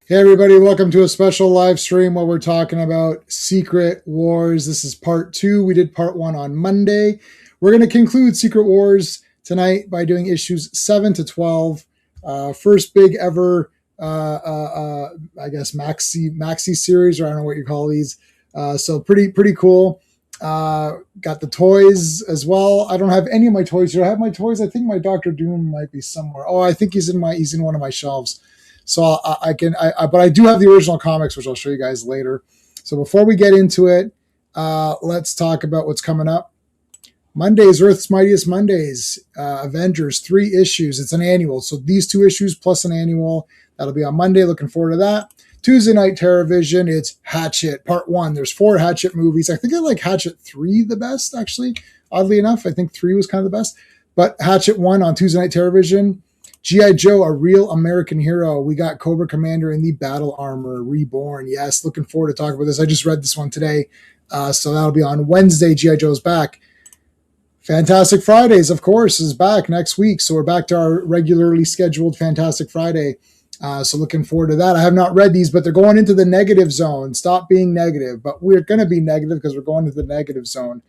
Hey, everybody, welcome to a special live stream where we're talking about Secret Wars. This is part two. We did part one on Monday. We're going to conclude Secret Wars tonight by doing issues 7 to 12. First big ever, I guess, maxi series, or I don't know what you call these. So pretty cool. Got the toys as well. I don't have any of my toys here. I have my toys. I think my Doctor Doom might be somewhere. Oh, I think he's in one of my shelves. So but I do have the original comics, which I'll show you guys later. So before we get into it, let's talk about what's coming up. Mondays, Earth's Mightiest Mondays, Avengers, 3 issues. It's an annual. So these 2 issues plus an annual. That'll be on Monday. Looking forward to that. Tuesday night, TerraVision, it's Hatchet, part 1. There's 4 Hatchet movies. I think I like Hatchet 3 the best, actually. Oddly enough, I think 3 was kind of the best. But Hatchet 1 on Tuesday night, TerraVision. G.I. Joe, a real American hero. We got Cobra Commander in the battle armor, reborn. Yes, looking forward to talking about this. I just read this one today. So that'll be on Wednesday. G.I. Joe's back. Fantastic Fridays, of course, is back next week. So we're back to our regularly scheduled Fantastic Friday. So looking forward to that. I have not read these, but they're going into the negative zone. Stop being negative. But we're going to be negative because we're going into the negative zone.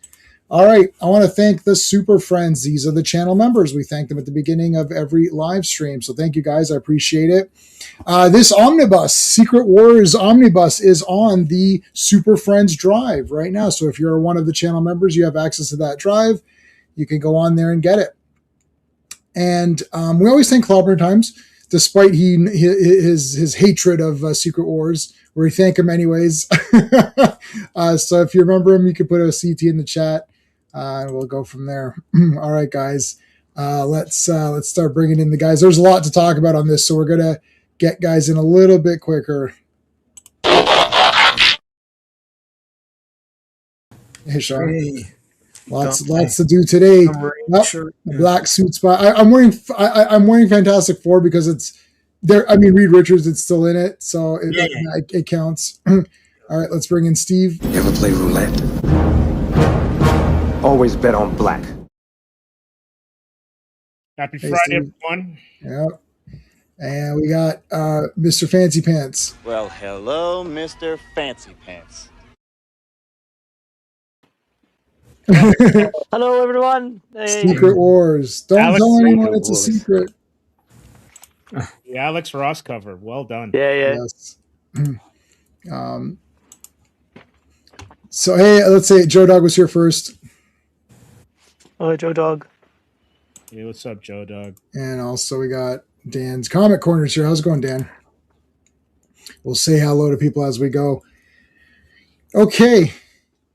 All right, I want to thank the Super Friends. These are the channel members. We thank them at the beginning of every live stream. So thank you guys. I appreciate it. This omnibus, Secret Wars omnibus, is on the Super Friends drive right now. So if you're one of the channel members, you have access to that drive. You can go on there and get it. And we always thank Clobber Times, despite his hatred of Secret Wars. We thank him anyways. So if you remember him, you can put a CT in the chat. And we'll go from there. All right, guys. Let's start bringing in the guys. There's a lot to talk about on this, so we're gonna get guys in a little bit quicker. Hey, Sean. Hey. Lots to do today. Black suit spy. I'm wearing Fantastic Four because it's there. I mean, Reed Richards, it's still in it, so it counts. All right, let's bring in Steve. You ever play roulette? Always bet on black. Happy Friday, Steve. everyone. Yeah. And we got Mr. Fancy Pants. Well, hello, Mr. Fancy Pants. Hello, everyone. Hey. Secret Wars. Don't tell anyone it's a secret. The Alex Ross cover. Well done. Yeah. Yes. So, hey, let's say Joe Dog was here first. Hello, Joe Dog. Hey, what's up, Joe Dog? And also we got Dan's Comic Corners here. How's it going, Dan? We'll say hello to people as we go. Okay.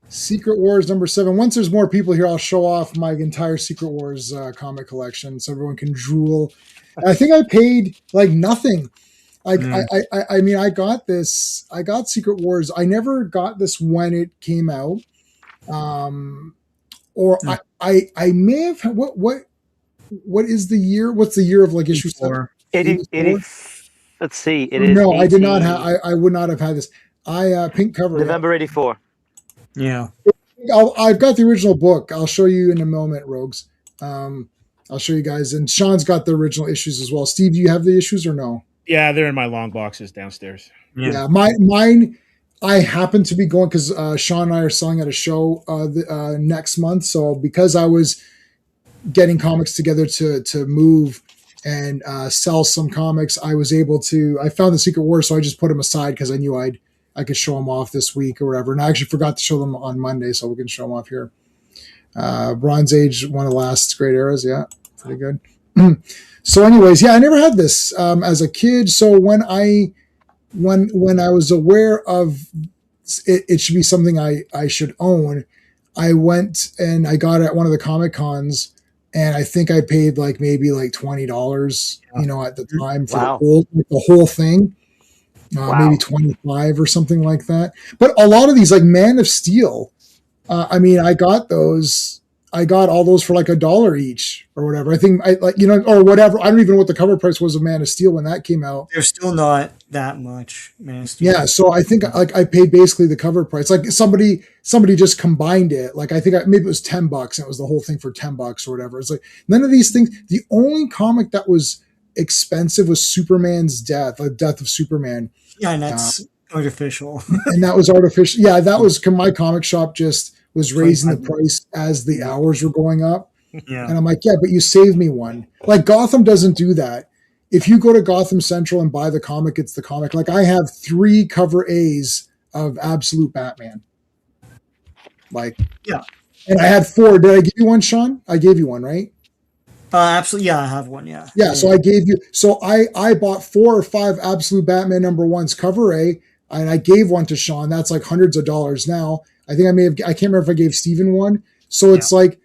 Secret Wars number 7. Once there's more people here, I'll show off my entire Secret Wars comic collection so everyone can drool. I think I paid like nothing. I mean, I got Secret Wars. I never got this when it came out. I may have, what is the year? What's the year of like issue 7? 80, let's see. It is. No, 18. I did not have. I would not have had this. Pink cover. November 84. Yeah. I've got the original book. I'll show you in a moment, Rogues. I'll show you guys. And Sean's got the original issues as well. Steve, do you have the issues or no? Yeah, they're in my long boxes downstairs. Yeah, mine. I happen to be going because Sean and I are selling at a show next month. So because I was getting comics together to move and sell some comics, I was able to. I found the Secret Wars, so I just put them aside because I knew I could show them off this week or whatever. And I actually forgot to show them on Monday, so we can show them off here. Bronze Age, one of the last great eras. Yeah, pretty good. So anyways, yeah, I never had this as a kid. So when I was aware of it should be something I should own, I went and I got it at one of the Comic Cons, and I think I paid like maybe like $20, at the time for the whole thing. Maybe 25 or something like that. But a lot of these, like Man of Steel, I mean, I got all those for like $1 each or whatever. I think or whatever. I don't even know what the cover price was of Man of Steel when that came out. They're still not that much, Man of Steel. Yeah, so I think like I paid basically the cover price. Like somebody just combined it. Like I think maybe it was $10 and it was the whole thing for $10 or whatever. It's like none of these things. The only comic that was expensive was Superman's death, like Death of Superman. Yeah, and that's artificial. And that was artificial. Yeah, that was my comic shop just was raising the price as the hours were going up. Yeah. And I'm like, yeah, but you saved me one. Like Gotham doesn't do that. If you go to Gotham Central and buy the comic, it's the comic. Like I have 3 cover A's of Absolute Batman. Like, Yeah. And I had 4. Did I give you one, Sean? I gave you one, right? Absolutely. Yeah, I have one. Yeah. Yeah. So I gave you. So I bought 4 or 5 Absolute Batman #1s cover A, and I gave one to Sean. That's like hundreds of dollars now. I think I can't remember if I gave Steven one. So it's like,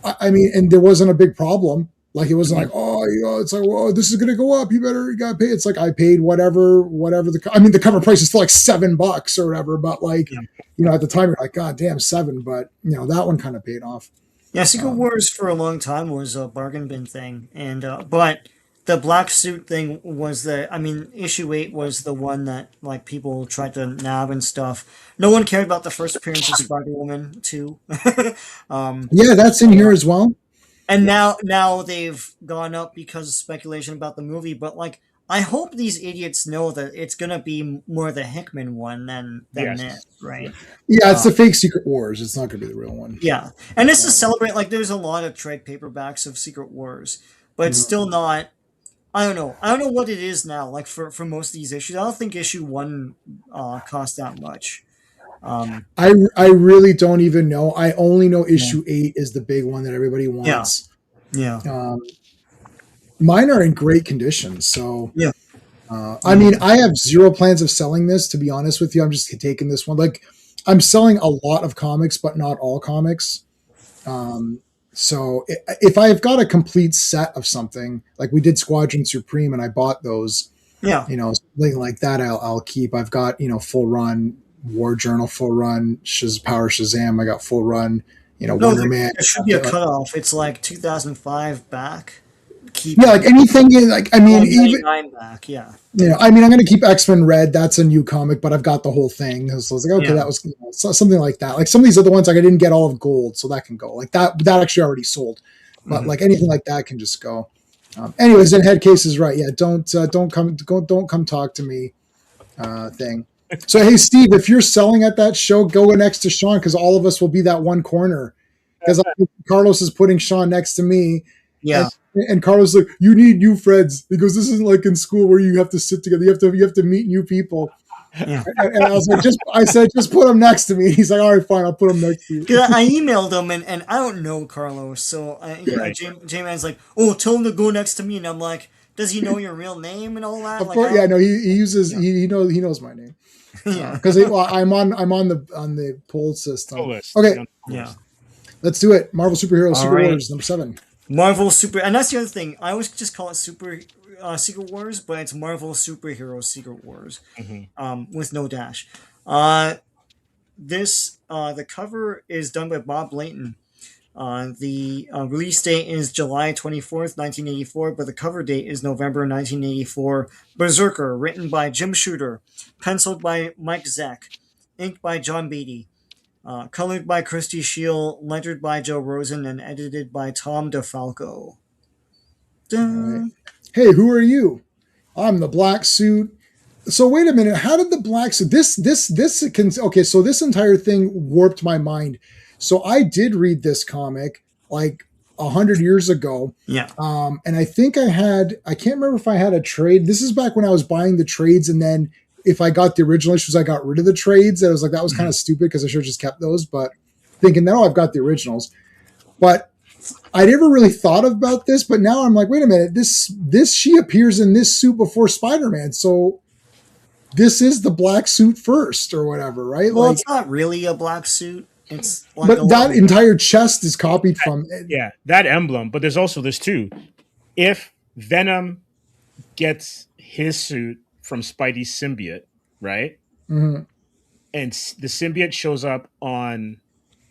I mean, and there wasn't a big problem. Like it wasn't like, oh, it's like, well, this is gonna go up. You gotta pay. It's like I paid whatever the cover price is still like $7 or whatever. But like, at the time you're like, God damn, 7. But that one kind of paid off. Yeah, Secret Wars for a long time was a bargain bin thing, and but the black suit thing was issue 8 was the one that like people tried to nab and stuff. No one cared about the first appearance of Spider-Woman 2. Yeah, that's in here as well. And now they've gone up because of speculation about the movie, but like I hope these idiots know that it's gonna be more the Hickman one than this, right? Yeah, it's the fake Secret Wars. It's not gonna be the real one. Yeah, and this is celebrate like there's a lot of trade paperbacks of Secret Wars, but it's still not. I don't know what it is now. Like for most of these issues, I don't think issue 1 cost that much. I really don't even know. I only know issue 8 is the big one that everybody wants. Yeah. Mine are in great condition. So yeah. I mean, I have 0 plans of selling this. To be honest with you, I'm just taking this one. Like I'm selling a lot of comics, but not all comics. So if I've got a complete set of something, like we did Squadron Supreme, and I bought those. Yeah. Something like that, I'll keep. I've got full run. War Journal full run, Power Shazam. I got full run. Wonder Man. There should be a cutoff. It's like 2005 back. Like anything. Even back. Yeah. I'm going to keep X-Men Red. That's a new comic, but I've got the whole thing. So I was like, okay, that was something like that. Like some of these other ones, like I didn't get all of Gold, so that can go. Like that actually already sold. But like anything like that can just go. Anyways, in head cases, right? Yeah. Don't come talk to me. Thing. So, hey, Steve, if you're selling at that show, go next to Sean because all of us will be that one corner. Because Carlos is putting Sean next to me. Yeah. And Carlos is like, you need new friends. He goes, this isn't like in school where you have to sit together. You have to meet new people. Yeah. And I was like, just put him next to me. He's like, all right, fine, I'll put him next to you. I emailed him and I don't know Carlos. So J-Man's like, oh, tell him to go next to me. And I'm like, does he know your real name and all that? Of course, yeah, no, he uses he knows my name. Yeah, because I'm on the poll system. Okay, yeah, let's do it. Marvel Superheroes Secret Wars #7. Marvel Super, and that's the other thing. I always just call it Secret Wars, but it's Marvel Superheroes Secret Wars, with no dash. The cover is done by Bob Layton. The release date is July 24th, 1984, but the cover date is November 1984. Berserker, written by Jim Shooter, penciled by Mike Zeck, inked by John Beatty, colored by Christy Shield, lettered by Joe Rosen, and edited by Tom DeFalco. Right. Hey, who are you? I'm the black suit. So wait a minute, how did the black suit? Okay, so this entire thing warped my mind. So I did read this comic like 100 years ago. Yeah. And I think I can't remember if I had a trade. This is back when I was buying the trades. And then if I got the original issues, I got rid of the trades. I was like, that was kind of stupid because I should have just kept those. But thinking now I've got the originals. But I never really thought about this. But now I'm like, wait a minute, she appears in this suit before Spider-Man. So this is the black suit first or whatever, right? Well, it's not really a black suit. It's like but that entire chest is copied from that emblem. But there's also this too. If Venom gets his suit from Spidey's symbiote, right? Mm-hmm. And the symbiote shows up on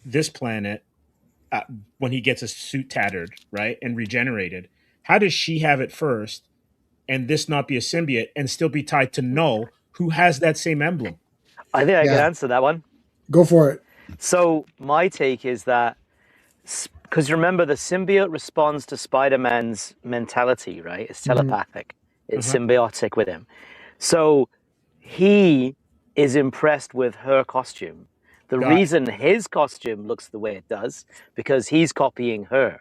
this planet when he gets his suit tattered, right, and regenerated. How does she have it first, and this not be a symbiote, and still be tied to Null, who has that same emblem? I think I can answer that one. Go for it. So my take is that, because remember, the symbiote responds to Spider-Man's mentality, right? It's telepathic. It's symbiotic with him. So he is impressed with her costume. The Got it. reason his costume looks the way it does, because he's copying her.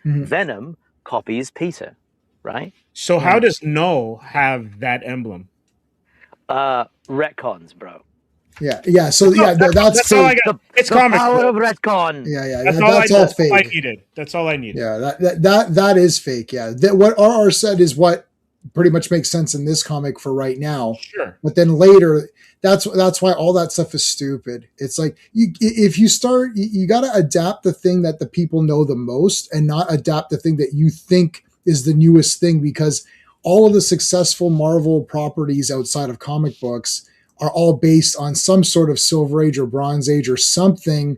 Mhm. Venom copies Peter, right? So how does No have that emblem? Retcons, bro. Yeah. So yeah, that's That's all I fake. got. It's The comic power book. of retcon. Yeah, That's that's all all I fake. needed. That's all I needed. Yeah, that is fake. Yeah, what RR said is what pretty much makes sense in this comic for right now. Sure. But then later, that's why all that stuff is stupid. It's like if you start, you got to adapt the thing that the people know the most, and not adapt the thing that you think is the newest thing, because all of the successful Marvel properties outside of comic books are all based on some sort of Silver Age or Bronze Age or something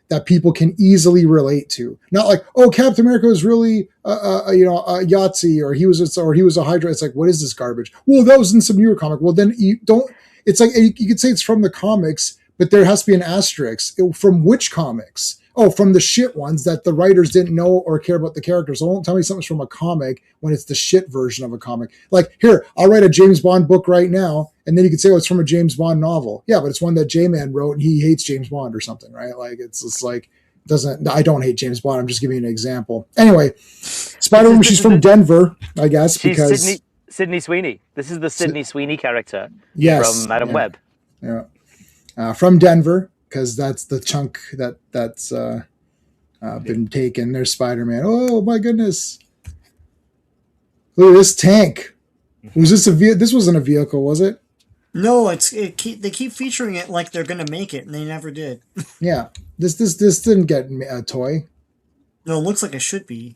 that people can easily relate to. Not like, oh, Captain America was really, a Yahtzee, or he was a Hydra. It's like, what is this garbage? Well, that was in some newer comic. Well, then you don't. It's like you could say it's from the comics, but there has to be an asterisk. From which comics? Oh, from the shit ones that the writers didn't know or care about the characters. So don't tell me something's from a comic when it's the shit version of a comic. Like, here, I'll write a James Bond book right now, and then you could say, oh, it's from a James Bond novel. Yeah, but it's one that J-Man wrote, and he hates James Bond or something, right? Like, it's just like, I don't hate James Bond. I'm just giving you an example. Anyway, Spider-Woman, she's from Denver, I guess, She's because... Sydney Sweeney. This is the Sydney Sweeney character Yes, from Madam Web. Yeah. From Denver, because that's the chunk that's been taken. There's Spider-Man. Oh my goodness! Look at this tank. Was this This wasn't a vehicle, was it? No, they keep featuring it like they're gonna make it, and they never did. Yeah. This didn't get a toy. No, it looks like it should be.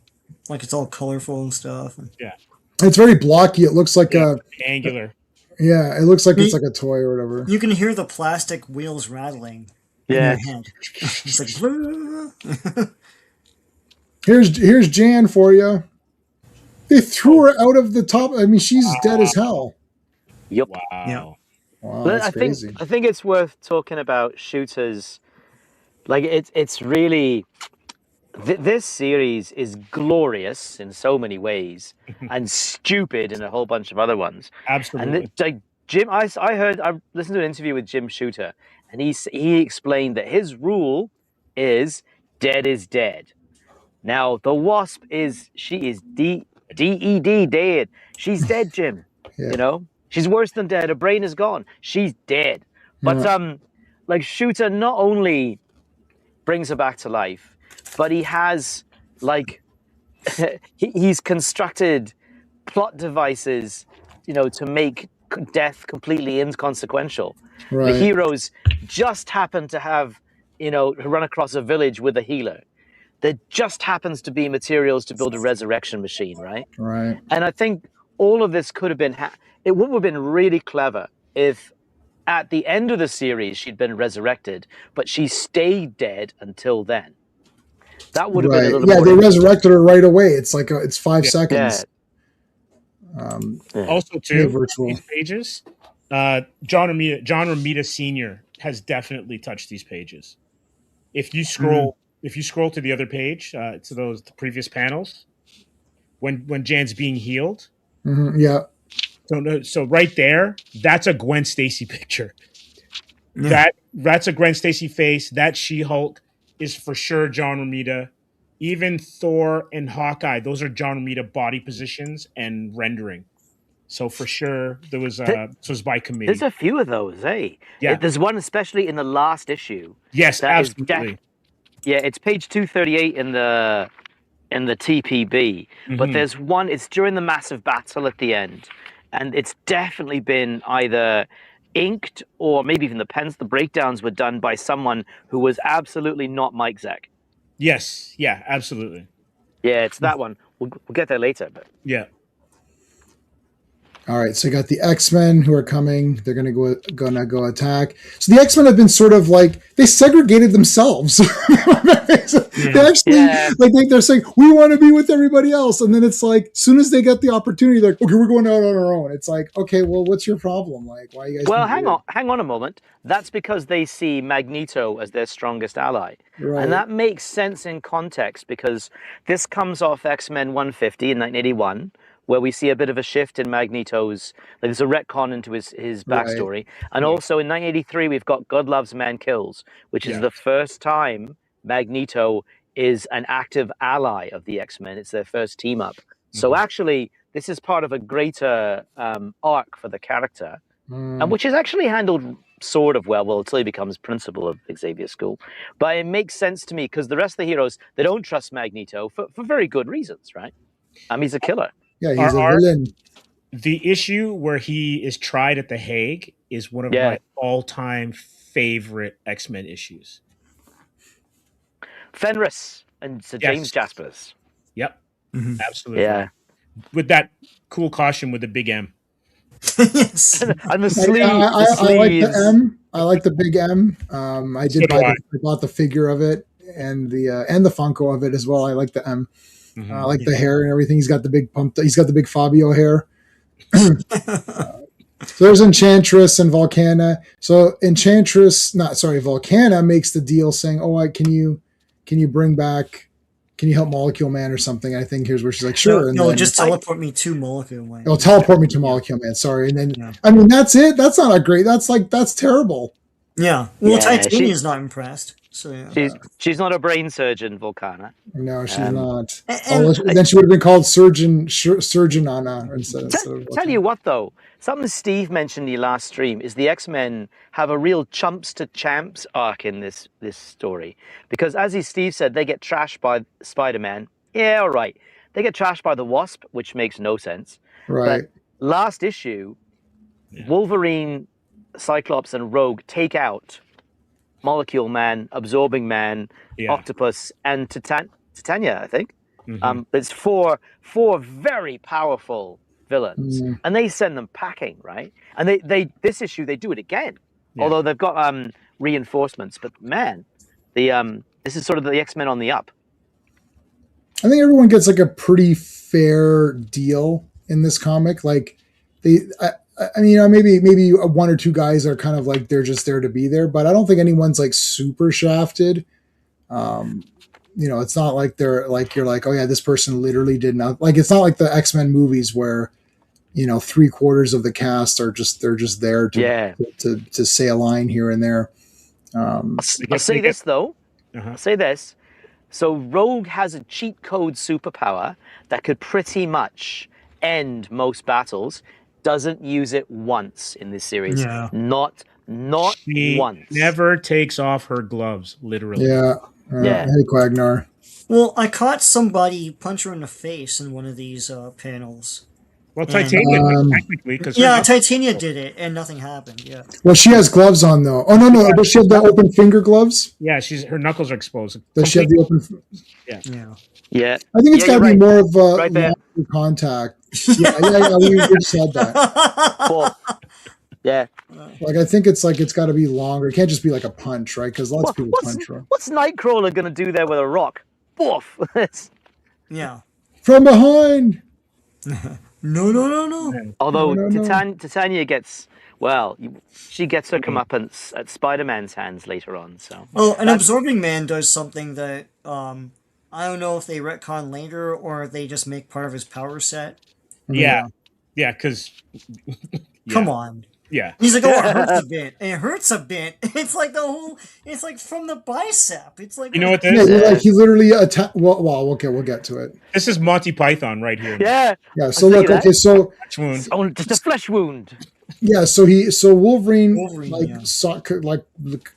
Like it's all colorful and stuff. Yeah. It's very blocky. It looks like Angular. Yeah, it looks like it's like a toy or whatever. You can hear the plastic wheels rattling. Yeah. In your head. It's like. Here's Jan for you. They threw her out of the top. I mean, she's dead as hell. Yep. Wow. Yeah. Wow, But that's crazy. I think it's worth talking about shooters. Like it's really this series is glorious in so many ways and stupid in a whole bunch of other ones. Absolutely. And like Jim, I listened to an interview with Jim Shooter, and he explained that his rule is dead is dead. Now the Wasp she is DED dead. She's dead, Jim. Yeah. You know, she's worse than dead. Her brain is gone. She's dead. But like Shooter not only brings her back to life, but he has like he's constructed plot devices, to make death completely inconsequential. Right. The heroes just happen to have, run across a village with a healer. There just happens to be materials to build a resurrection machine, right? Right. And I think all of this could have been, it would have been really clever if at the end of the series she'd been resurrected, but she stayed dead until then. That would have been a little more. Yeah, they resurrected her right away. It's like it's 5 seconds. Also, too, virtual. these pages, John Romita Sr. has definitely touched these pages. If you scroll to the other page, to the previous panels, when Jan's being healed, Yeah. So right there, that's a Gwen Stacy picture. That's a Gwen Stacy face. That She-Hulk is for sure John Romita. Even Thor and Hawkeye, those are John Romita body positions and rendering. So for sure, there was this was by committee. There's a few of those, eh? Yeah. There's one especially in the last issue. Yes, that is absolutely. Yeah, it's page 238 in the TPB. But there's one. It's during the massive battle at the end, and it's definitely been either inked or maybe even the breakdowns were done by someone who was absolutely not Mike Zeck. Yes, yeah, absolutely. Yeah, it's that one. We'll get there later. But Yeah. All right, so you got the X-Men who are coming. They're gonna go attack. So the X-Men have been sort of like they segregated themselves. They actually they're saying we want to be with everybody else, and then it's like as soon as they get the opportunity, they're like, okay, we're going out on our own. It's like, okay, well, what's your problem? Like, why are you guys? Well, hang on a moment. That's because they see Magneto as their strongest ally. Right. And that makes sense in context because this comes off X-Men 150 in 1981, where we see a bit of a shift in Magneto's. Like there's a retcon into his backstory, and also in 1983 we've got God Loves Man Kills, which is the first time Magneto is an active ally of the X-Men. It's their first team up. So actually, this is part of a greater arc for the character, and which is actually handled sort of well until he becomes principal of Xavier School. But it makes sense to me because the rest of the heroes, they don't trust Magneto for very good reasons, right? He's a killer. Yeah, he's a villain. The issue where he is tried at The Hague is one of my all-time favorite X-Men issues. Fenris and Sir James Jaspers. Yep, absolutely. Yeah, with that cool costume with the big M. Yes. And the sleeve. I like the M. I like the big M. I did buy. I bought the figure of it and the Funko of it as well. I like the M. I like the hair and everything. He's got the big pump. He's got the big Fabio hair. So there's Enchantress and Volcana. So Volcana makes the deal saying, "Oh, can you bring back? Can you help Molecule Man or something?" I think here's where she's like, "Sure." No, just teleport me to Molecule Man. Oh, teleport me to Molecule Man. Sorry, and then I mean that's it. That's not a great. That's terrible. Yeah. Well, Titania's not impressed. So she's not a brain surgeon, Volcana. No, she's not. Then she would have been called Surgeon Anna instead of Tell you what, though, something Steve mentioned in the last stream is the X-Men have a real chumps to champs arc in this story. Because as Steve said, they get trashed by Spider-Man. Yeah, all right. They get trashed by the Wasp, which makes no sense. Right. But last issue, Wolverine, Cyclops, and Rogue take out Molecule Man, Absorbing Man, Octopus, and Titania, I think. It's four very powerful villains, and they send them packing, right? And they this issue they do it again, although they've got reinforcements. But man, this is sort of the X-Men on the up. I think everyone gets like a pretty fair deal in this comic. Like I mean, maybe one or two guys are kind of like they're just there to be there, but I don't think anyone's like super shafted. It's not like they're like you're like, oh yeah, this person literally did not like. It's not like the X-Men movies where 3/4 of the cast are just there to say a line here and there. I'll say this though. I'll say this. So Rogue has a cheat code superpower that could pretty much end most battles. Doesn't use it once in this series. Yeah. Not she once. Never takes off her gloves, literally. Hey, Quagnar. Well, I caught somebody punch her in the face in one of these panels. Well, Titania technically, because Titania did it, and nothing happened. Yeah. Well, she has gloves on though. Oh no! Does she have the open finger gloves? Yeah, her knuckles are exposed. Does she have the open? Yeah. I think it's got to be more of a contact. We just said that. Cool. Yeah. Like I think it's got to be longer. It can't just be like a punch, right? Because lots of people punch. Right? What's Nightcrawler going to do there with a rock? Boof. Yeah. From behind. No. Although Titania gets she gets her comeuppance at Spider-Man's hands later on. So. Oh, an Absorbing Man does something that I don't know if they retcon later or they just make part of his power set. Yeah, because come on. Yeah, he's like, oh, it hurts a bit. And it hurts a bit. It's like it's like from the bicep. It's like what this is? Like he literally attacked. Well, okay, we'll get to it. This is Monty Python right here. Yeah. So look, okay, so just a flesh wound. Yeah, so Wolverine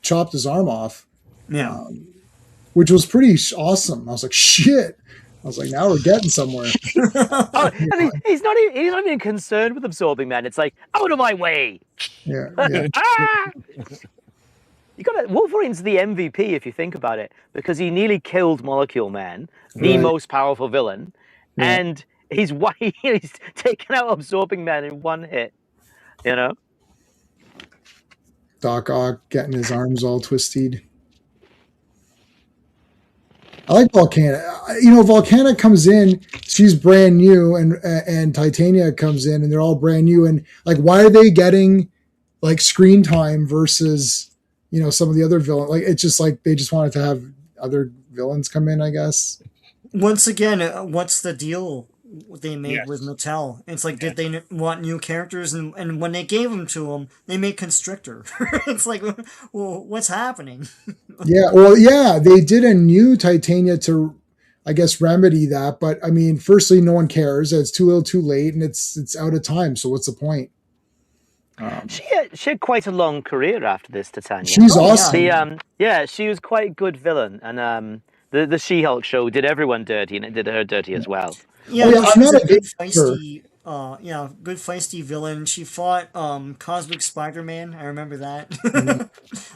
chopped his arm off. Yeah. Which was pretty awesome. I was like, shit. I was like, now we're getting somewhere. And he's not even concerned with Absorbing Man. It's like, out of my way. Yeah. Wolverine's the MVP if you think about it, because he nearly killed Molecule Man, the most powerful villain, and he's taken out Absorbing Man in one hit. Doc Ock getting his arms all twisted. I like Volcana. Volcana comes in, she's brand new, and Titania comes in, and they're all brand new. And like, why are they getting like screen time versus some of the other villains? Like, it's just like they just wanted to have other villains come in, I guess. Once again, what's the deal they made with Yes. Mattel. It's like, Yeah. did they want new characters? And when they gave them to them, they made Constrictor. It's like, well, what's happening? Yeah, well, yeah, they did a new Titania to, I guess, remedy that. But I mean, firstly, no one cares. It's too little, too late, and it's out of time. So what's the point? She had quite a long career after this, Titania. She's Oh, yeah. awesome. She was quite a good villain, and the She-Hulk show did everyone dirty, and it did her dirty as well. Yeah, Oh, yeah, no, I'm she was not a a good hater. feisty, good feisty villain. She fought Cosmic Spider-Man. I remember that. That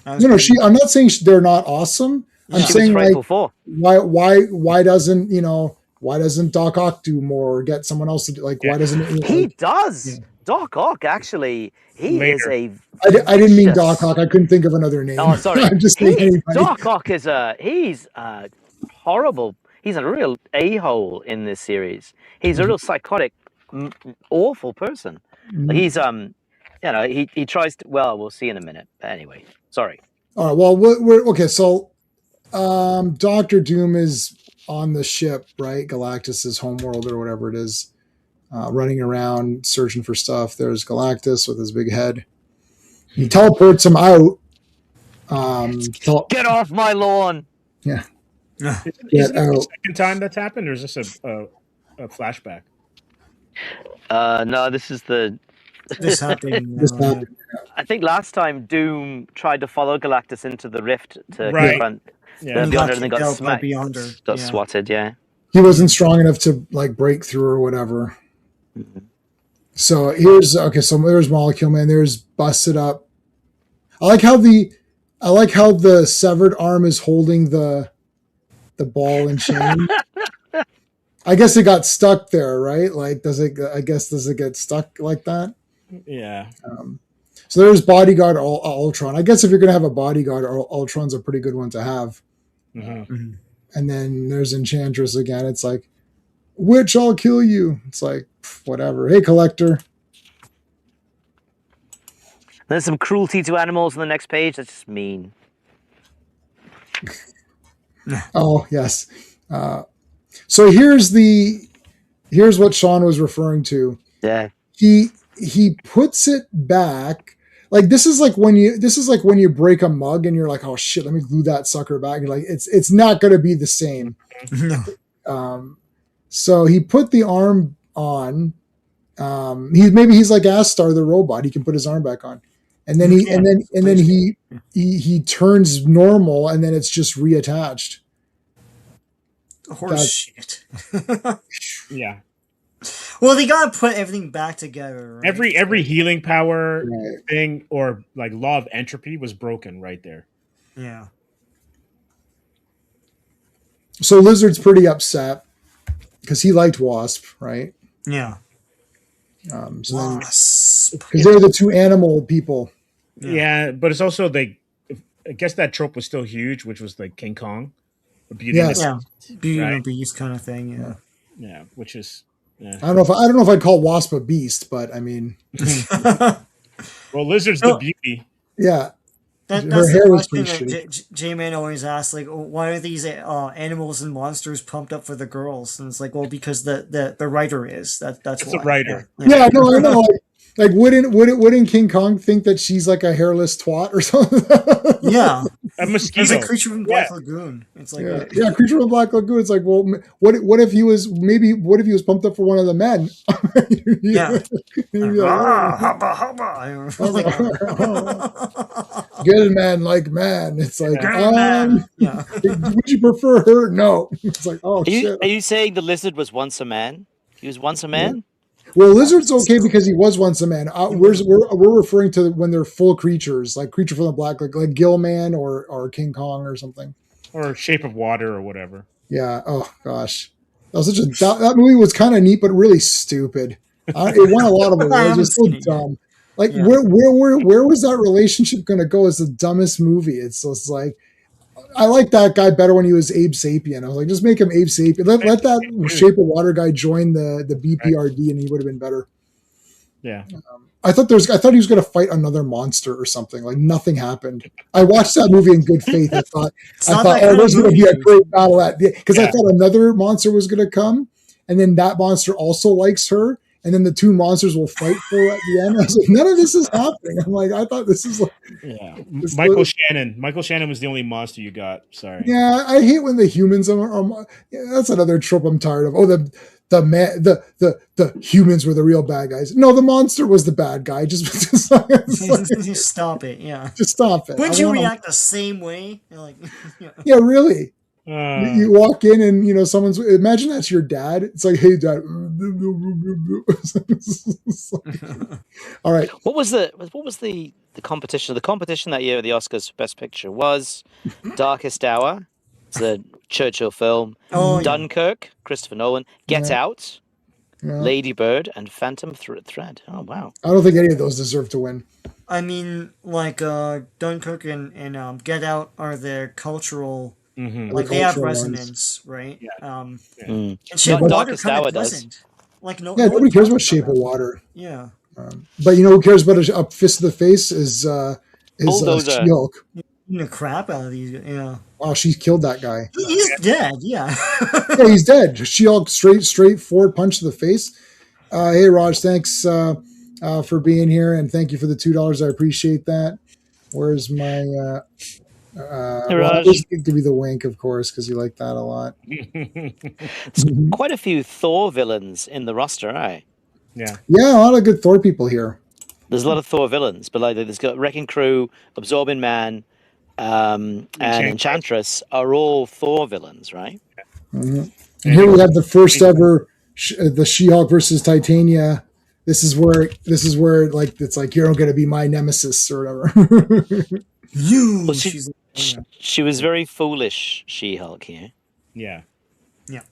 was No, pretty- I'm not saying they're not awesome. I'm She was saying Frightful like, Four. why doesn't Doc Ock do more or get someone else to do, like, why doesn't it, He like, does. Yeah. Doc Ock, actually, he Later. is a. I didn't mean vicious- Doc Ock. I couldn't think of another name. Oh, sorry. I'm just saying anybody. Doc Ock is he's horrible. He's a real a-hole in this series. He's a real psychotic, awful person. He's he tries to. Well, we'll see in a minute. But anyway, sorry. All right. Well, we're okay. So, Doctor Doom is on the ship, right? Galactus's homeworld or whatever it is, running around searching for stuff. There's Galactus with his big head. He teleports him out. Get off my lawn. Yeah. Is Get this the out. second time that's happened, or is this a flashback? No, this is the. this happened. This happened. I think last time Doom tried to follow Galactus into the rift to Right. confront Yeah. the Beyonder, and then got smacked. Beyonder. Got Yeah. swatted. Yeah. He wasn't strong enough to like break through or whatever. So so there's Molecule Man. There's busted up. I like how the severed arm is holding the ball and chain. I guess it got stuck there, right? Like, does it get stuck like that? Yeah. So there's Bodyguard Ultron. I guess if you're gonna have a Bodyguard, Ultron's a pretty good one to have. Mhm. And then there's Enchantress again. It's like, Witch, I'll kill you. It's like, whatever. Hey, Collector. There's some cruelty to animals on the next page. That's just mean. Oh, yes. So here's what Sean was referring to. Yeah. He puts it back. Like this is like when you break a mug and you're like, oh shit, let me glue that sucker back. You're like, it's not gonna be the same. No. So he put the arm on. He's like Astar the robot. He can put his arm back on, and then he turns normal, and then it's just reattached. Horse shit. Yeah. Well, they gotta put everything back together. Right? Every healing power Right. thing or like law of entropy was broken right there. Yeah. So Lizard's pretty upset because he liked Wasp, right? Yeah. So then, Wasp. because they're the two animal people. Yeah, but it's also I guess that trope was still huge, which was like King Kong, the Beauty and Yes. the Yeah. Beauty and Right. the Beast kind of thing. Yeah. yeah, which is I don't know if I'd call Wasp a beast, but I mean, well, Lizard's No. the beauty. yeah. That's Her the hair was question pretty that J-Man always asks, like, why are these animals and monsters pumped up for the girls? And it's like, well, because the writer is. That's It's why. a writer. Yeah, no, I know. Like, wouldn't King Kong think that she's like a hairless twat or something? Yeah. A It's mosquito. a creature from Black Yeah. Lagoon. It's like, Yeah, Creature from Black Lagoon. It's like, well, what if he was pumped up for one of the men? Yeah. He'd be Ah, like, hubba. good man like man. It's like, Yeah. would you prefer her? No. It's like, oh shit. Are you saying the lizard was once a man? He was once a man? Well, Lizard's okay because he was once a man. We're referring to when they're full creatures, like Creature from the Black, like Gilman or King Kong or something. Or Shape of Water or whatever. Yeah. Oh gosh, that movie was kind of neat, but really stupid. It won a lot of awards. It's so dumb. Like Yeah. where was that relationship going to go? It's the dumbest movie. It's just like, I like that guy better when he was Abe Sapien. I was like, just make him Abe Sapien. Let that Shape of Water guy join the BPRD, and he would have been better. Yeah. I thought he was going to fight another monster or something. Like nothing happened. I watched that movie in good faith. I thought, not that kind there's of going to be a movie. great battle because I Yeah. thought another monster was going to come, and then that monster also likes her, and then the two monsters will fight for her at the end. I was like, none of this is happening. I'm like, I thought this is like, Yeah, It's Michael the- Shannon. Michael Shannon was the only monster you got. Sorry. yeah, I hate when the humans are yeah, that's another trope I'm tired of. Oh, the humans were the real bad guys. No, the monster was the bad guy. Just Stop it. Yeah. just stop it. Wouldn't I you wanna- react the same way? You're like, yeah. Yeah, really. Uh, You walk in and someone's imagine that's your dad. It's like, hey dad. All right. What was the competition? The competition that year at the Oscars for Best Picture was Darkest Hour. It's a Churchill film. Oh, yeah. Dunkirk, Christopher Nolan. Get Yeah. Out, Yeah. Lady Bird, and Phantom Thread. Oh wow. I don't think any of those deserve to win. I mean, like Dunkirk and Get Out are their cultural, mhm. like they have cultural ones. resonance, right? Yeah. Mm. And Shape No, of Water Darkest kind Hour of does. doesn't. Like no, Yeah, no one nobody cares about talks Shape of that. Water. Yeah, But who cares about a fist to the face is Bulldozer. She-Hulk. Eating the crap out of these. Yeah, Wow, she killed that guy. he's dead. Yeah. Yeah, he's dead. She-Hulk straight forward punch to the face. Hey Raj, thanks for being here, and thank you for the $2. I appreciate that. Where's my Hey, well, Raj. just give you the wink, of course, because you like that a lot. Quite a few Thor villains in the roster, right? Yeah. Yeah, a lot of good Thor people here. There's a lot of Thor villains, but like there's got Wrecking Crew, Absorbing Man, and Enchantress are all Thor villains, right? And here we have the first ever the She-Hulk versus Titania. This is where like it's like you're going to be my nemesis or whatever. You. Well, She's. Yeah. She was very foolish, She-Hulk here. Yeah. Yeah.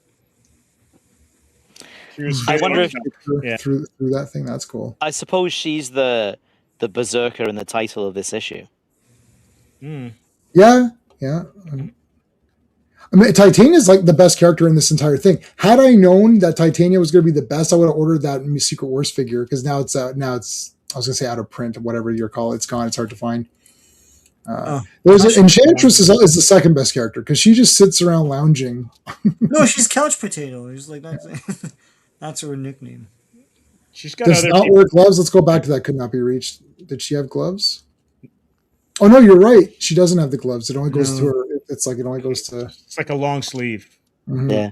She was I very- wonder if Yeah. through that thing. That's cool. I suppose she's the berserker in the title of this issue. Mm. Yeah. I mean, Titania is like the best character in this entire thing. Had I known that Titania was going to be the best, I would have ordered that Secret Wars figure because now it's I was going to say out of print, whatever you call it. It's gone. It's hard to find. There's Enchantress is the second best character because she just sits around lounging. No, she's Couch Potato. She's like that's that's her nickname. She's got Does other not people. wear gloves. Let's go back to that. Could not be reached. Did she have gloves? Oh no, you're right. She doesn't have the gloves. It only goes to her. It's like it only goes to. It's like a long sleeve. Mhm. Yeah.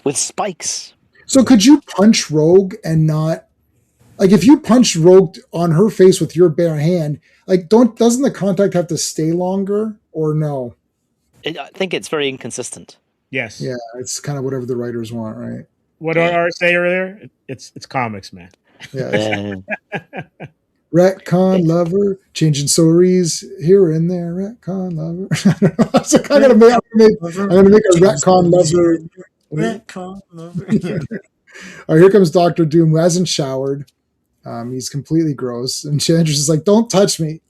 With spikes. So could you punch Rogue and not like if you punched Rogue on her face with your bare hand? Like, doesn't the contact have to stay longer or no? I think it's very inconsistent. Yes. Yeah, it's kind of whatever the writers want, right? What did Art say earlier? It's comics, man. Yeah. Yeah. Retcon lover, changing stories here and there. Retcon lover. So I'm gonna make a retcon lover. Retcon lover. Yeah. All right, here comes Doctor Doom, who hasn't showered. He's completely gross, and Chandra's is like, "Don't touch me!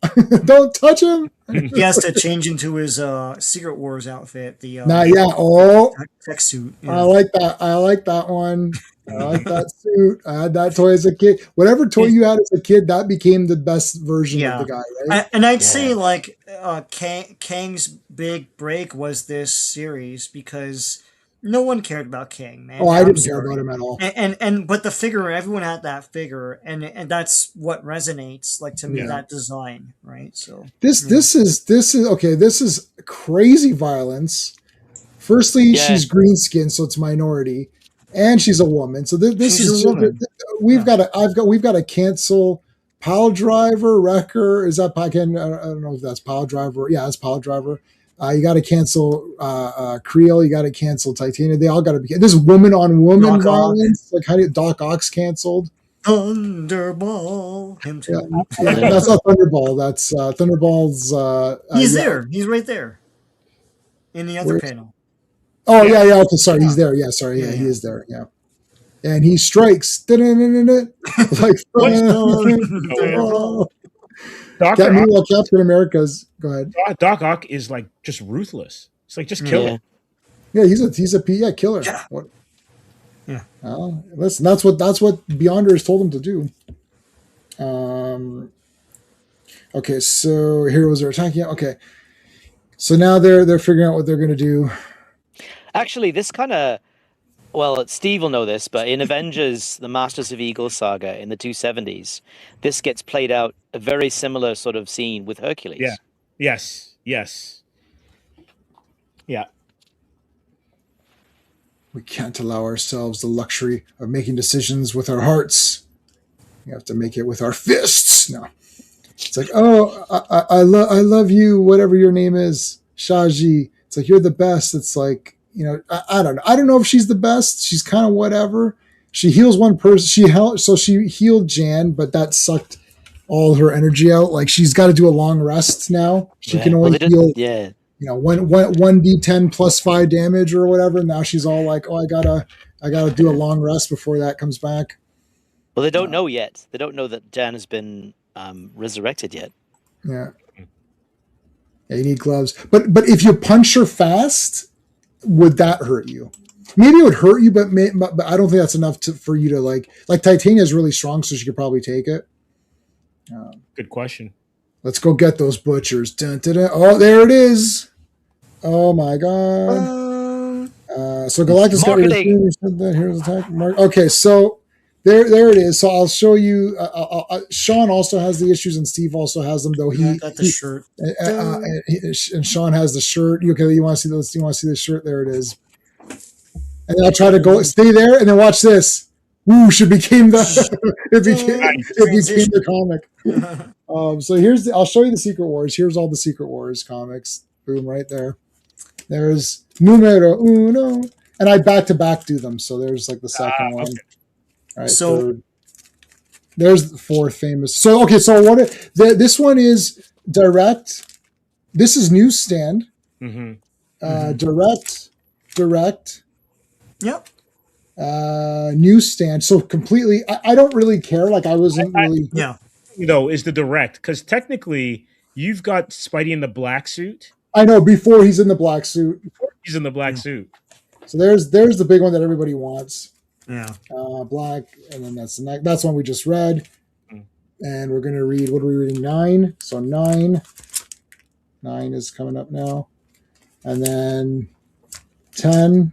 Don't touch him!" He has to change into his Secret Wars outfit. The Yeah. Oh, tech suit. I like that. I like that one. I like that suit. I had that toy as a kid. Whatever toy you had as a kid, that became the best version Yeah. of the guy, right? And I'd say like Kang's big break was this series because no one cared about Kang, man. Oh, I I'm didn't care sorry. about him at all. And but the figure, everyone had that figure, and that's what resonates like to me, Yeah. that design, right? So This is okay. This is crazy violence. Firstly, Yeah. she's green skinned, so it's minority, and she's a woman. So this She's is a woman. we've got to cancel Pile Driver, Wrecker. Is that I don't know if that's Pile Driver. Yeah, it's Pile Driver. You got to cancel Creel. You got to cancel Titania. They all got to be. This woman on woman Doc Ock. violence. Like how do Doc Ock's canceled? Thunderball, him too. Yeah. That's not Thunderball. That's Thunderball's. He's yeah. there. He's right there in the other Where's- panel. Oh yeah. Okay, sorry, he's there. Yeah, sorry, yeah, Yeah, he yeah. is there. Yeah, and he strikes. Da-da-da-da-da. Like Thunderball. Doctor meanwhile, Captain America's. Go ahead. Doc Ock is like just ruthless. It's like just kill Yeah. it. Yeah, he's a killer. Yeah. What? Yeah. Listen, that's what Beyonder has told him to do. Okay, so heroes are attacking. Okay, so now they're figuring out what they're going to do. Actually, this kind of well, Steve will know this, but in Avengers, the Masters of Eagle saga in the 270s, this gets played out a very similar sort of scene with Hercules. Yeah. Yes. Yes. Yeah. We can't allow ourselves the luxury of making decisions with our hearts. We have to make it with our fists. No. It's like, oh, I love you, whatever your name is, Shaji. It's like, you're the best. It's like, I don't know. I don't know if she's the best. She's kind of whatever. She heals one person. She healed Jan, but that sucked all her energy out. Like, she's got to do a long rest now. She can only heal, Yeah. one d10 plus 5 damage or whatever. Now she's all like, oh, I gotta do a long rest before that comes back. Well, they don't know yet. They don't know that Jan has been resurrected yet. Yeah. Yeah, you need gloves. But if you punch her fast, would that hurt you? Maybe it would hurt you, but I don't think that's enough for you to like Titania is really strong, so she could probably take it. Good question. Let's go get those butchers. Dun, dun, dun. Oh, there it is. Oh my god. So Galactus got Marketing. Here's attack. Okay, so there it is. So I'll show you. Sean also has the issues, and Steve also has them. Though I got the shirt. And Sean has the shirt. Okay, you want to see this? You want to see the shirt? There it is. And then I'll try to stay there, and then watch this. Whoosh! It became the comic. So I'll show you the Secret Wars. Here's all the Secret Wars comics. Boom, right there. There's numero uno, and I back to back do them. So there's like the second one. Okay. All right, So- third. There's the fourth famous. So okay, so this one is direct. This is newsstand. Mm-hmm. Direct. Yep. Newsstand. So completely. I don't really care. Like I wasn't really. Yeah. Is the direct, because technically you've got Spidey in the black suit. I know before he's in the black suit. He's in the black suit. So there's the big one that everybody wants. Yeah. Black, and then that's one we just read. And we're gonna read. What are we reading? 9. So 9 is coming up now, and then 10.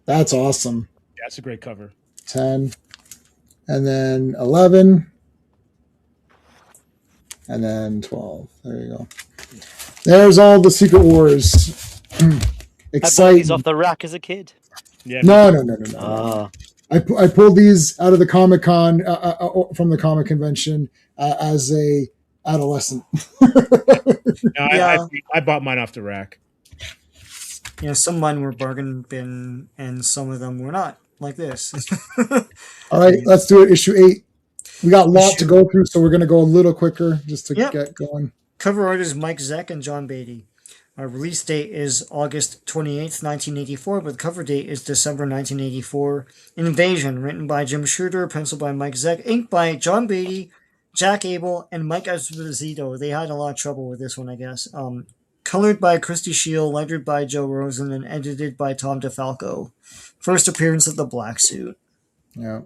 That's awesome. Yeah, that's a great cover. 10, and then 11, and then 12. There you go. There's all the Secret Wars. I bought Exciting. these off the rack as a kid. Yeah. No. Ah. I pulled these out of the Comic-Con from the comic convention as a adolescent. Yeah. I bought mine off the rack. Some of mine were bargain bin, and some of them were not, like this. All right, let's do it. Issue 8. We got a lot to go through, so we're going to go a little quicker just to get going. Cover art is Mike Zeck and John Beatty. Our release date is August 28th, 1984, but the cover date is December 1984. Invasion, written by Jim Shooter, penciled by Mike Zeck, inked by John Beatty, Jack Abel, and Mike Esposito. They had a lot of trouble with this one, I guess. Colored by Christy Shield, lettered by Joe Rosen, and edited by Tom DeFalco. First appearance of the Black Suit. Yeah.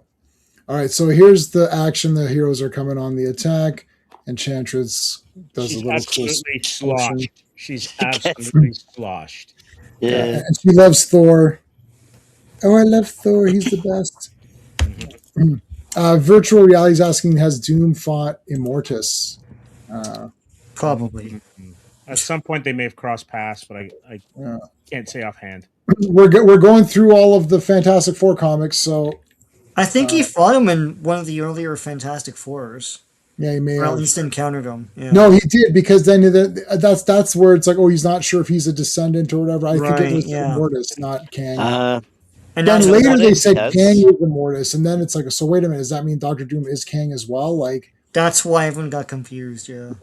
All right, so here's the action. The heroes are coming on the attack. Enchantress does She's a little absolutely twist. sloshed. She's absolutely sloshed. Yeah. And she loves Thor. Oh, I love Thor. He's the best. Virtual reality is asking, has Doom fought Immortus? Probably. At some point, they may have crossed paths, but I can't say offhand. We're going through all of the Fantastic Four comics, so I think he fought him in one of the earlier Fantastic Fours. yeah, he may Or at have. least encountered him. Yeah. No, he did, because then that's where it's like, oh, he's not sure if he's a descendant or whatever. I think Right, it was yeah. Immortus, not Kang. And then that's later what- they said Yes. Kang is Immortus, and then it's like, so wait a minute, does that mean Doctor Doom is Kang as well? Like, that's why everyone got confused. Yeah.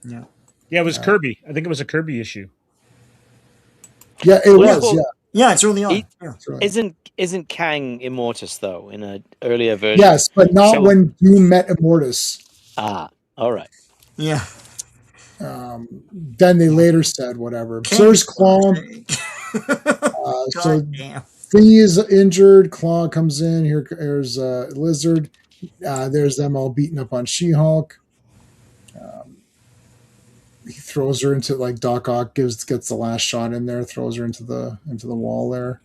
Yeah. Yeah, it was Kirby. I think it was a Kirby issue. yeah, it was. Well, Yeah, Yeah, it's early on. He- Yeah. that's right. Isn't Kang Immortus though in an earlier version? Yes, but not So- when Doom met Immortus. All right. Yeah. Then they later said whatever. So there's Claw. So God damn. Thingy is injured. Claw comes in. Here's Lizard. There's them all beating up on She-Hulk. He throws her into, like, Doc Ock gets the last shot in there, throws her into the wall there.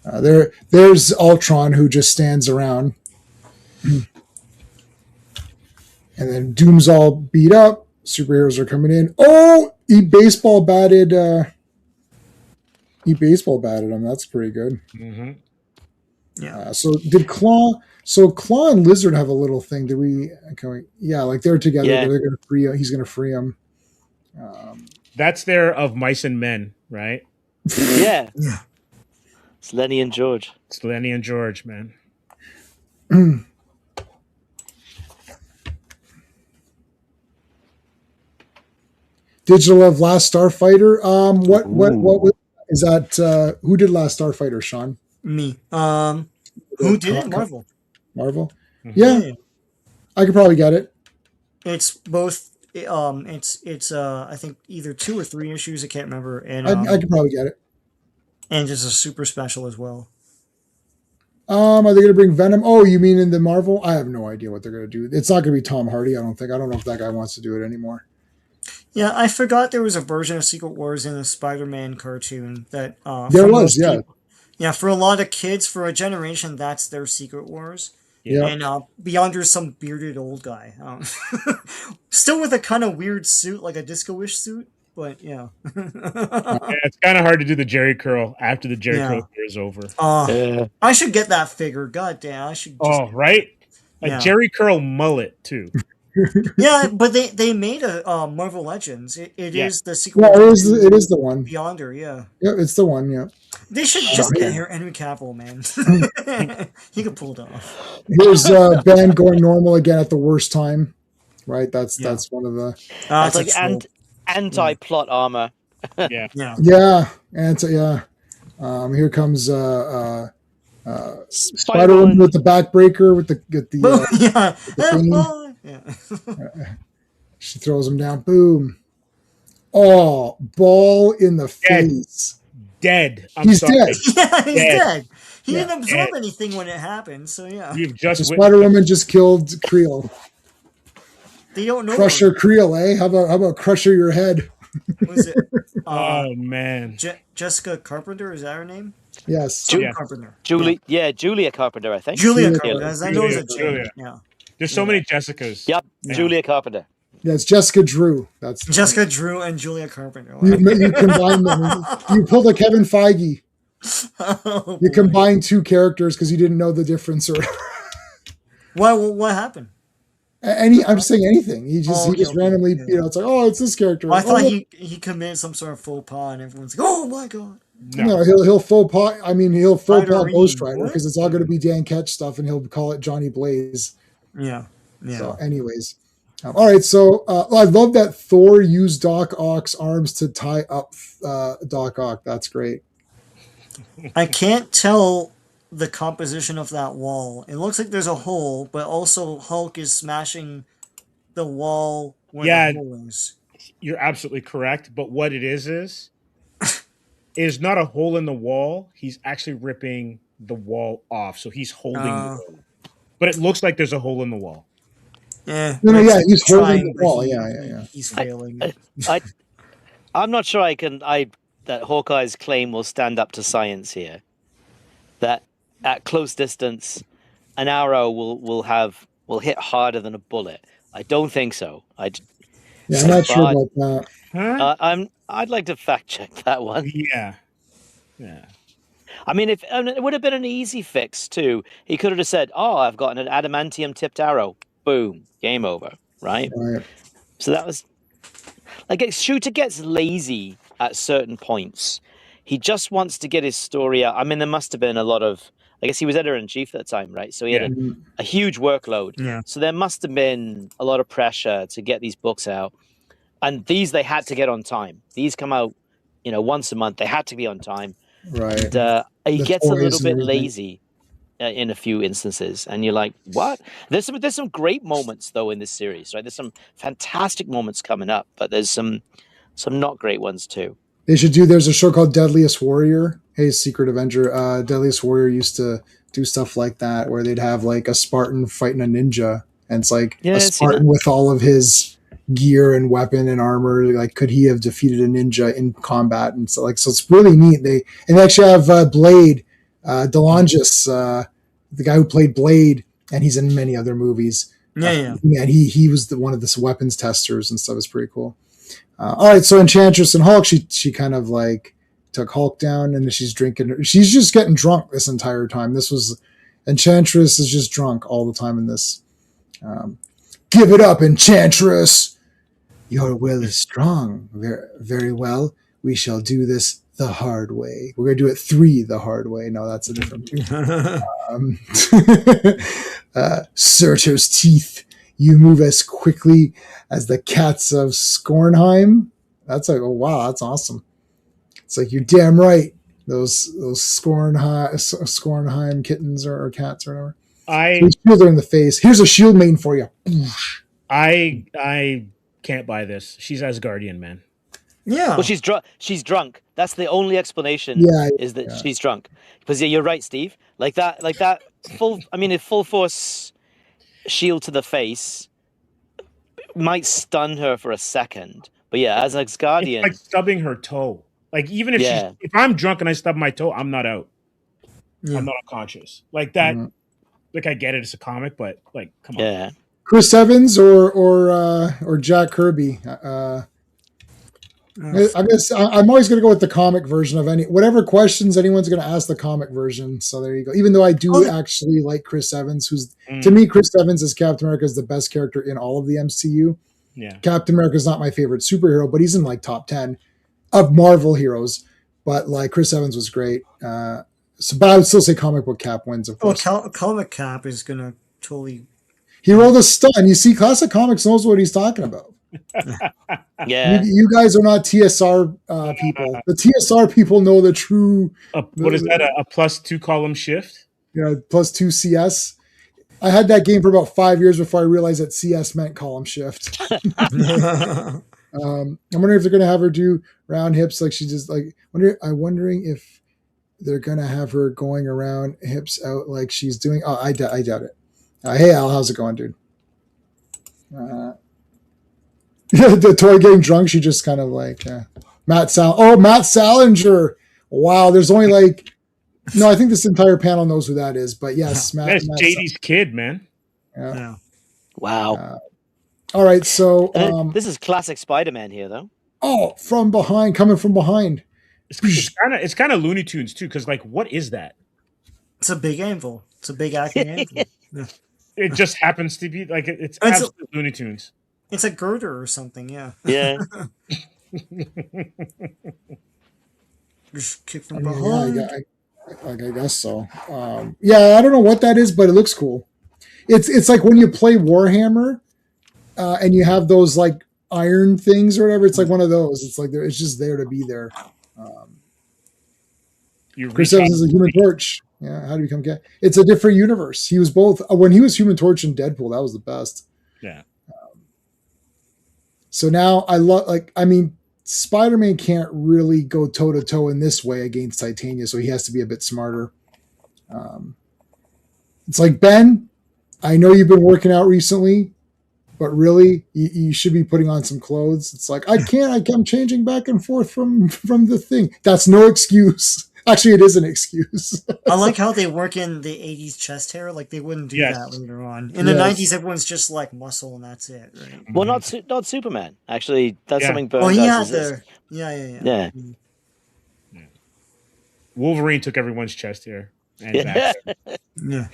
There's Ultron, who just stands around. And then Doom's all beat up. Superheroes are coming in. Oh, he baseball batted him. That's pretty good. Mm-hmm. Yeah. So did Claw? So Claw and Lizard have a little thing. Did we? Yeah, like they're together. Yeah. They're gonna free. He's gonna free him. That's their Of Mice and Men, right? Yeah. Yeah. It's Lenny and George. It's Lenny and George, man. Digital of Last Starfighter. What is that? Who did Last Starfighter? Sean. Me. Who did it? Marvel. Marvel. Mhm. Yeah, I could probably get it. It's both. It's I think either 2 or 3 issues. I can't remember. And I could probably get it. and it's a super special as well. Are they going to bring Venom? Oh, you mean in the Marvel? I have no idea what they're going to do. It's not going to be Tom Hardy. I don't think. I don't know if that guy wants to do it anymore. Yeah, I forgot there was a version of Secret Wars in a Spider-Man cartoon that. There for was, most yeah. people- yeah, for a lot of kids, for a generation, that's their Secret Wars. Yeah. And beyond, there's some bearded old guy. Still with a kind of weird suit, like a disco-ish suit, but yeah. Yeah, it's kind of hard to do the Jerry curl after the Jerry Yeah. curl year is over. Yeah. I should get that figure. God damn, I should. Just, Oh, right? A Yeah. Jerry curl mullet, too. Yeah, but they made a Marvel Legends. It Yeah. is the Secret Yeah, Wars. it is the one. Beyonder, yeah. Yeah, it's the one. Yeah. They should just get Henry Cavill, man. He could pull it off. Here's Ben going normal again at the worst time. Right. That's one of the. It's That's like a trope. anti-plot armor. Yeah. Yeah. Yeah, and so, yeah. Here comes Spider-Woman with the backbreaker with the Yeah. thing. Yeah. she throws him down. Boom. Oh, ball in the Dead. face. Dead. I'm He's sorry. dead. Yeah, he's Dead. dead. He Yeah. didn't absorb Dead. anything when it happened, so yeah. You've So just witnessed. Spider-Woman just killed Creel. They don't know. Crusher Creel, eh? How about Crusher your head? Was it Oh, man. Jessica Carpenter? Is that her name? Yes. Some Yeah. Carpenter. Julia Carpenter, I think. Julia Julia Carpenter. As I know it's a Julia. J. Yeah. There's so many Jessicas. Yep, Yeah. Julia Carpenter. Yeah, it's Jessica Drew. That's Jessica Drew and Julia Carpenter. you combine them. You pulled a Kevin Feige. Oh, You boy. combine 2 characters because you didn't know the difference or What happened? I'm just saying anything. He just Okay. randomly, Yeah. it's like, oh, it's this character. I thought Oh, he committed some sort of faux pas, and everyone's like, "Oh my god!" No. No, he'll faux pas. I mean, he'll faux pas Spider-Reed, Ghost Rider what? because it's all going to be Dan Ketch stuff, and he'll call it Johnny Blaze. Yeah, yeah. So, anyways, all right. So, I love that Thor used Doc Ock's arms to tie up Doc Ock. That's great. I can't tell the composition of that wall. It looks like there's a hole, but also Hulk is smashing the wall where Yeah. the hole is. You're absolutely correct. But what it is not a hole in the wall. He's actually ripping the wall off. So he's holding the wall. But it looks like there's a hole in the wall. Yeah. No, but yeah, he's holding trying, the but wall. Yeah. He's failing. I'm not sure that Hawkeye's claim will stand up to science here. That at close distance, an arrow will hit harder than a bullet. I don't think so. Yeah, I'm not sure about that. Huh? I'd like to fact check that one. Yeah. Yeah. I mean, it would have been an easy fix too. He could have just said, "Oh, I've got an adamantium tipped arrow. Boom, game over." Right. Right. So that was like Shooter gets lazy at certain points. He just wants to get his story out. I mean, there must have been a lot of. I guess he was editor in chief at the time, right? So he had a huge workload. Yeah. So there must have been a lot of pressure to get these books out, and these they had to get on time. These come out, once a month. They had to be on time. Right. And, he The gets a toys little and bit everything. lazy in a few instances, and you're like, "What?" There's some great moments though in this series, right? There's some fantastic moments coming up, but there's some not great ones too. They should do. There's a show called Deadliest Warrior. Hey, Secret Avenger. Deadliest Warrior used to do stuff like that, where they'd have like a Spartan fighting a ninja, and it's like Yeah, a I've seen Spartan that. with all of his gear and weapon and armor. Like, could he have defeated a ninja in combat? And so it's really neat. They actually have Blade Delongis, the guy who played Blade, and he's in many other movies. Yeah. And he was one of the weapons testers and stuff. It's pretty cool. All right, so Enchantress and Hulk, she kind of like took Hulk down, and she's drinking. She's just getting drunk this entire time. This was Enchantress is just drunk all the time in this. Give it up, Enchantress. Your will is strong. Very, very well. We shall do this the hard way. We're going to do it 3 the hard way. No, that's a different Surtur's teeth. You move as quickly as the cats of Skornheim. That's like, oh, wow, that's awesome. It's like, you're damn right. Those Skornheim kittens or cats or whatever. So shield her in the face. Here's a shield maiden for you. I can't buy this. She's Asgardian, man. Yeah. Well, she's drunk. She's drunk. That's the only explanation. Is that she's drunk? Because you're right, Steve. Like that full. I mean, a full force shield to the face might stun her for a second, but yeah, as Asgardian, it's like stubbing her toe. Like even if I'm drunk and I stub my toe, I'm not out. Yeah. I'm not unconscious. Like that. Mm-hmm. Like I get it, it's a comic, but like, come on. Yeah. Chris Evans or Jack Kirby. I guess I'm always going to go with the comic version of whatever questions anyone's going to ask the comic version. So there you go. Even though I do actually like Chris Evans, who's to me, Chris Evans as Captain America is the best character in all of the MCU. Yeah. Captain America is not my favorite superhero, but he's in like top 10 of Marvel heroes. But like Chris Evans was great. But I would still say comic book Cap wins, of course. Well, comic Cap is going to totally... He rolled a stun. You see, Classic Comics knows what he's talking about. Yeah. You guys are not TSR people. The TSR people know the true... what is that, a +2 column shift? Yeah, +2 CS. I had that game for about 5 years before I realized that CS meant column shift. I'm wondering if they're going to have her do round hips like she just... I'm wondering if they're going to have her going around hips out like she's doing... Oh, I doubt it. Hey, Al, how's it going, dude? The toy getting drunk, she just kind of like... Matt Salinger. Wow, there's only like... No, I think this entire panel knows who that is, but yes. That's JD's kid, man. Yeah. Wow. All right, so... this is classic Spider-Man here, though. Oh, from behind, coming from behind. It's kind of Looney Tunes too, because like, what is that? It's a big anvil. It's a big acting anvil. Yeah. It just happens to be like it's absolute Looney Tunes. It's a girder or something, yeah. Yeah. Just kick from behind. I guess so. I don't know what that is, but it looks cool. It's like when you play Warhammer, and you have those like iron things or whatever. It's like one of those. It's like it's just there to be there. Chris Evans is a Human Torch. Yeah, how do you become cat? It's a different universe. He was both when he was Human Torch and Deadpool. That was the best. Yeah. So now Spider-Man can't really go toe to toe in this way against Titania, so he has to be a bit smarter. It's like, Ben, I know you've been working out recently, but really, you should be putting on some clothes. It's like, I can't. I'm changing back and forth from the thing. That's no excuse. Actually, it is an excuse. I like how they work in the 80s chest hair. Like, they wouldn't do that later on. In the 90s, everyone's just like muscle and that's it. Right? Well, not Superman. Actually, that's something Byrne he does. had Yeah. Wolverine took everyone's chest hair. And back. Yeah.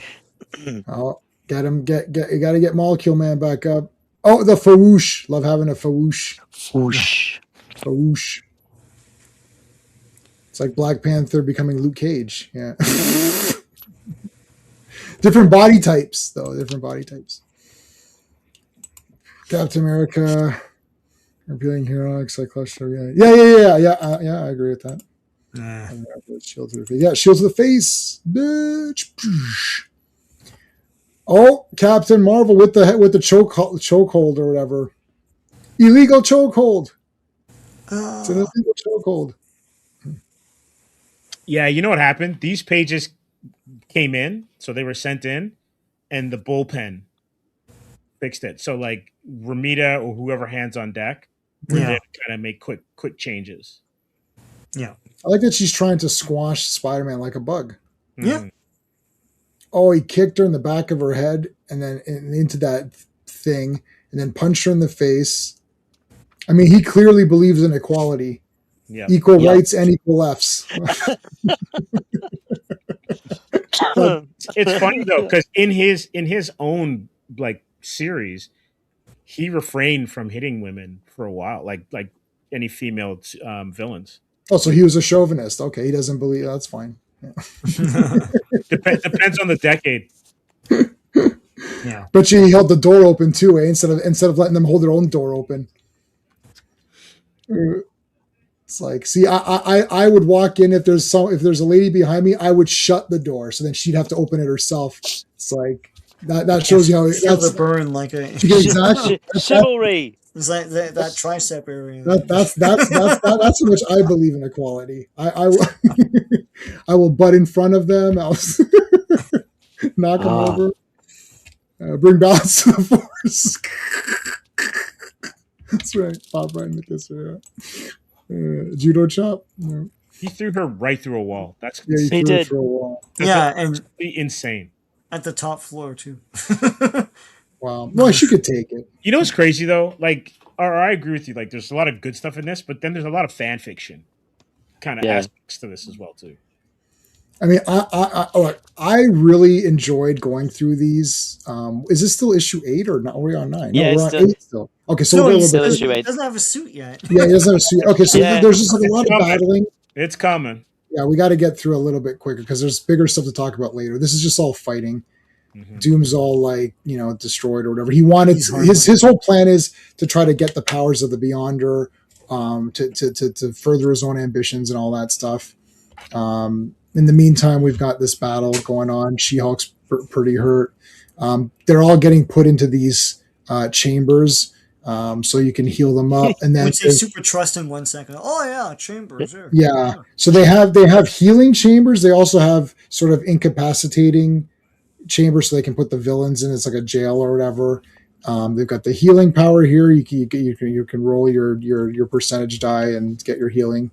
Oh, you got to get Molecule Man back up. Oh, the Fawoosh. Love having a Fawoosh. Fawoosh. It's like Black Panther becoming Luke Cage. Yeah. Different body types, though. Captain America. Repealing hero, Cyclops. Yeah. I agree with that. Shield to the face. Yeah, shield to the face, bitch. Oh, Captain Marvel with the chokehold or whatever. Illegal chokehold. It's an illegal chokehold. Yeah, you know what happened? These pages came in, so they were sent in, and the bullpen fixed it. So like Ramita or whoever hands on deck, were there to kind of make quick changes. Yeah. I like that she's trying to squash Spider-Man like a bug. Yeah. Oh, he kicked her in the back of her head and then into that thing and then punched her in the face. I mean, he clearly believes in equality, Yeah. equal Yeah. rights and equal lefts. It's funny though, because in his own like series, he refrained from hitting women for a while, like any female villains. Oh, so he was a chauvinist. Okay, he doesn't believe that's fine. Depends on the decade. Yeah. But he held the door open too, instead of letting them hold their own door open. It's like, see, I would walk in if there's a lady behind me, I would shut the door so then she'd have to open it herself. It's like that shows you how Feel that's the burn like a exactly Chivalry. it's like that tricep area. that's how much I believe in equality. I will I will butt in front of them. I'll knock them over. Bring balance to the force. That's right. Pop right in the kisser. Yeah. Judo chop. Yeah. He threw her right through a wall. That's Yeah, He threw it did. through a wall. Yeah, and insane. at the top floor too. Wow. Well, she could take it. You know what's crazy though? Like, or I agree with you. Like, there's a lot of good stuff in this, but then there's a lot of fan fiction kind of Yeah. aspects to this as well too. I mean, I really enjoyed going through these. Is this still issue 8 or not? Are we on 9? Yeah, no, it's we're on still- 8 still. Okay, so No, we're a he little bit. issue 8. doesn't have a suit yet. Yeah, he doesn't have a suit. Okay, so Yeah. there's just like a lot of battling. It's coming. Yeah, we got to get through a little bit quicker because there's bigger stuff to talk about later. This is just all fighting. Mhm. Doom's all like, destroyed or whatever. He wanted He's hard his whole plan is to try to get the powers of the Beyonder, to further his own ambitions and all that stuff. In the meantime, we've got this battle going on. She-Hulk's pretty hurt. They're all getting put into these chambers so you can heal them up, and then Which they super trust in 1 second. Oh yeah, chambers. yeah. So they have healing chambers. They also have sort of incapacitating chambers so they can put the villains in. It's like a jail or whatever. They've got the healing power here. You can roll your percentage die and get your healing.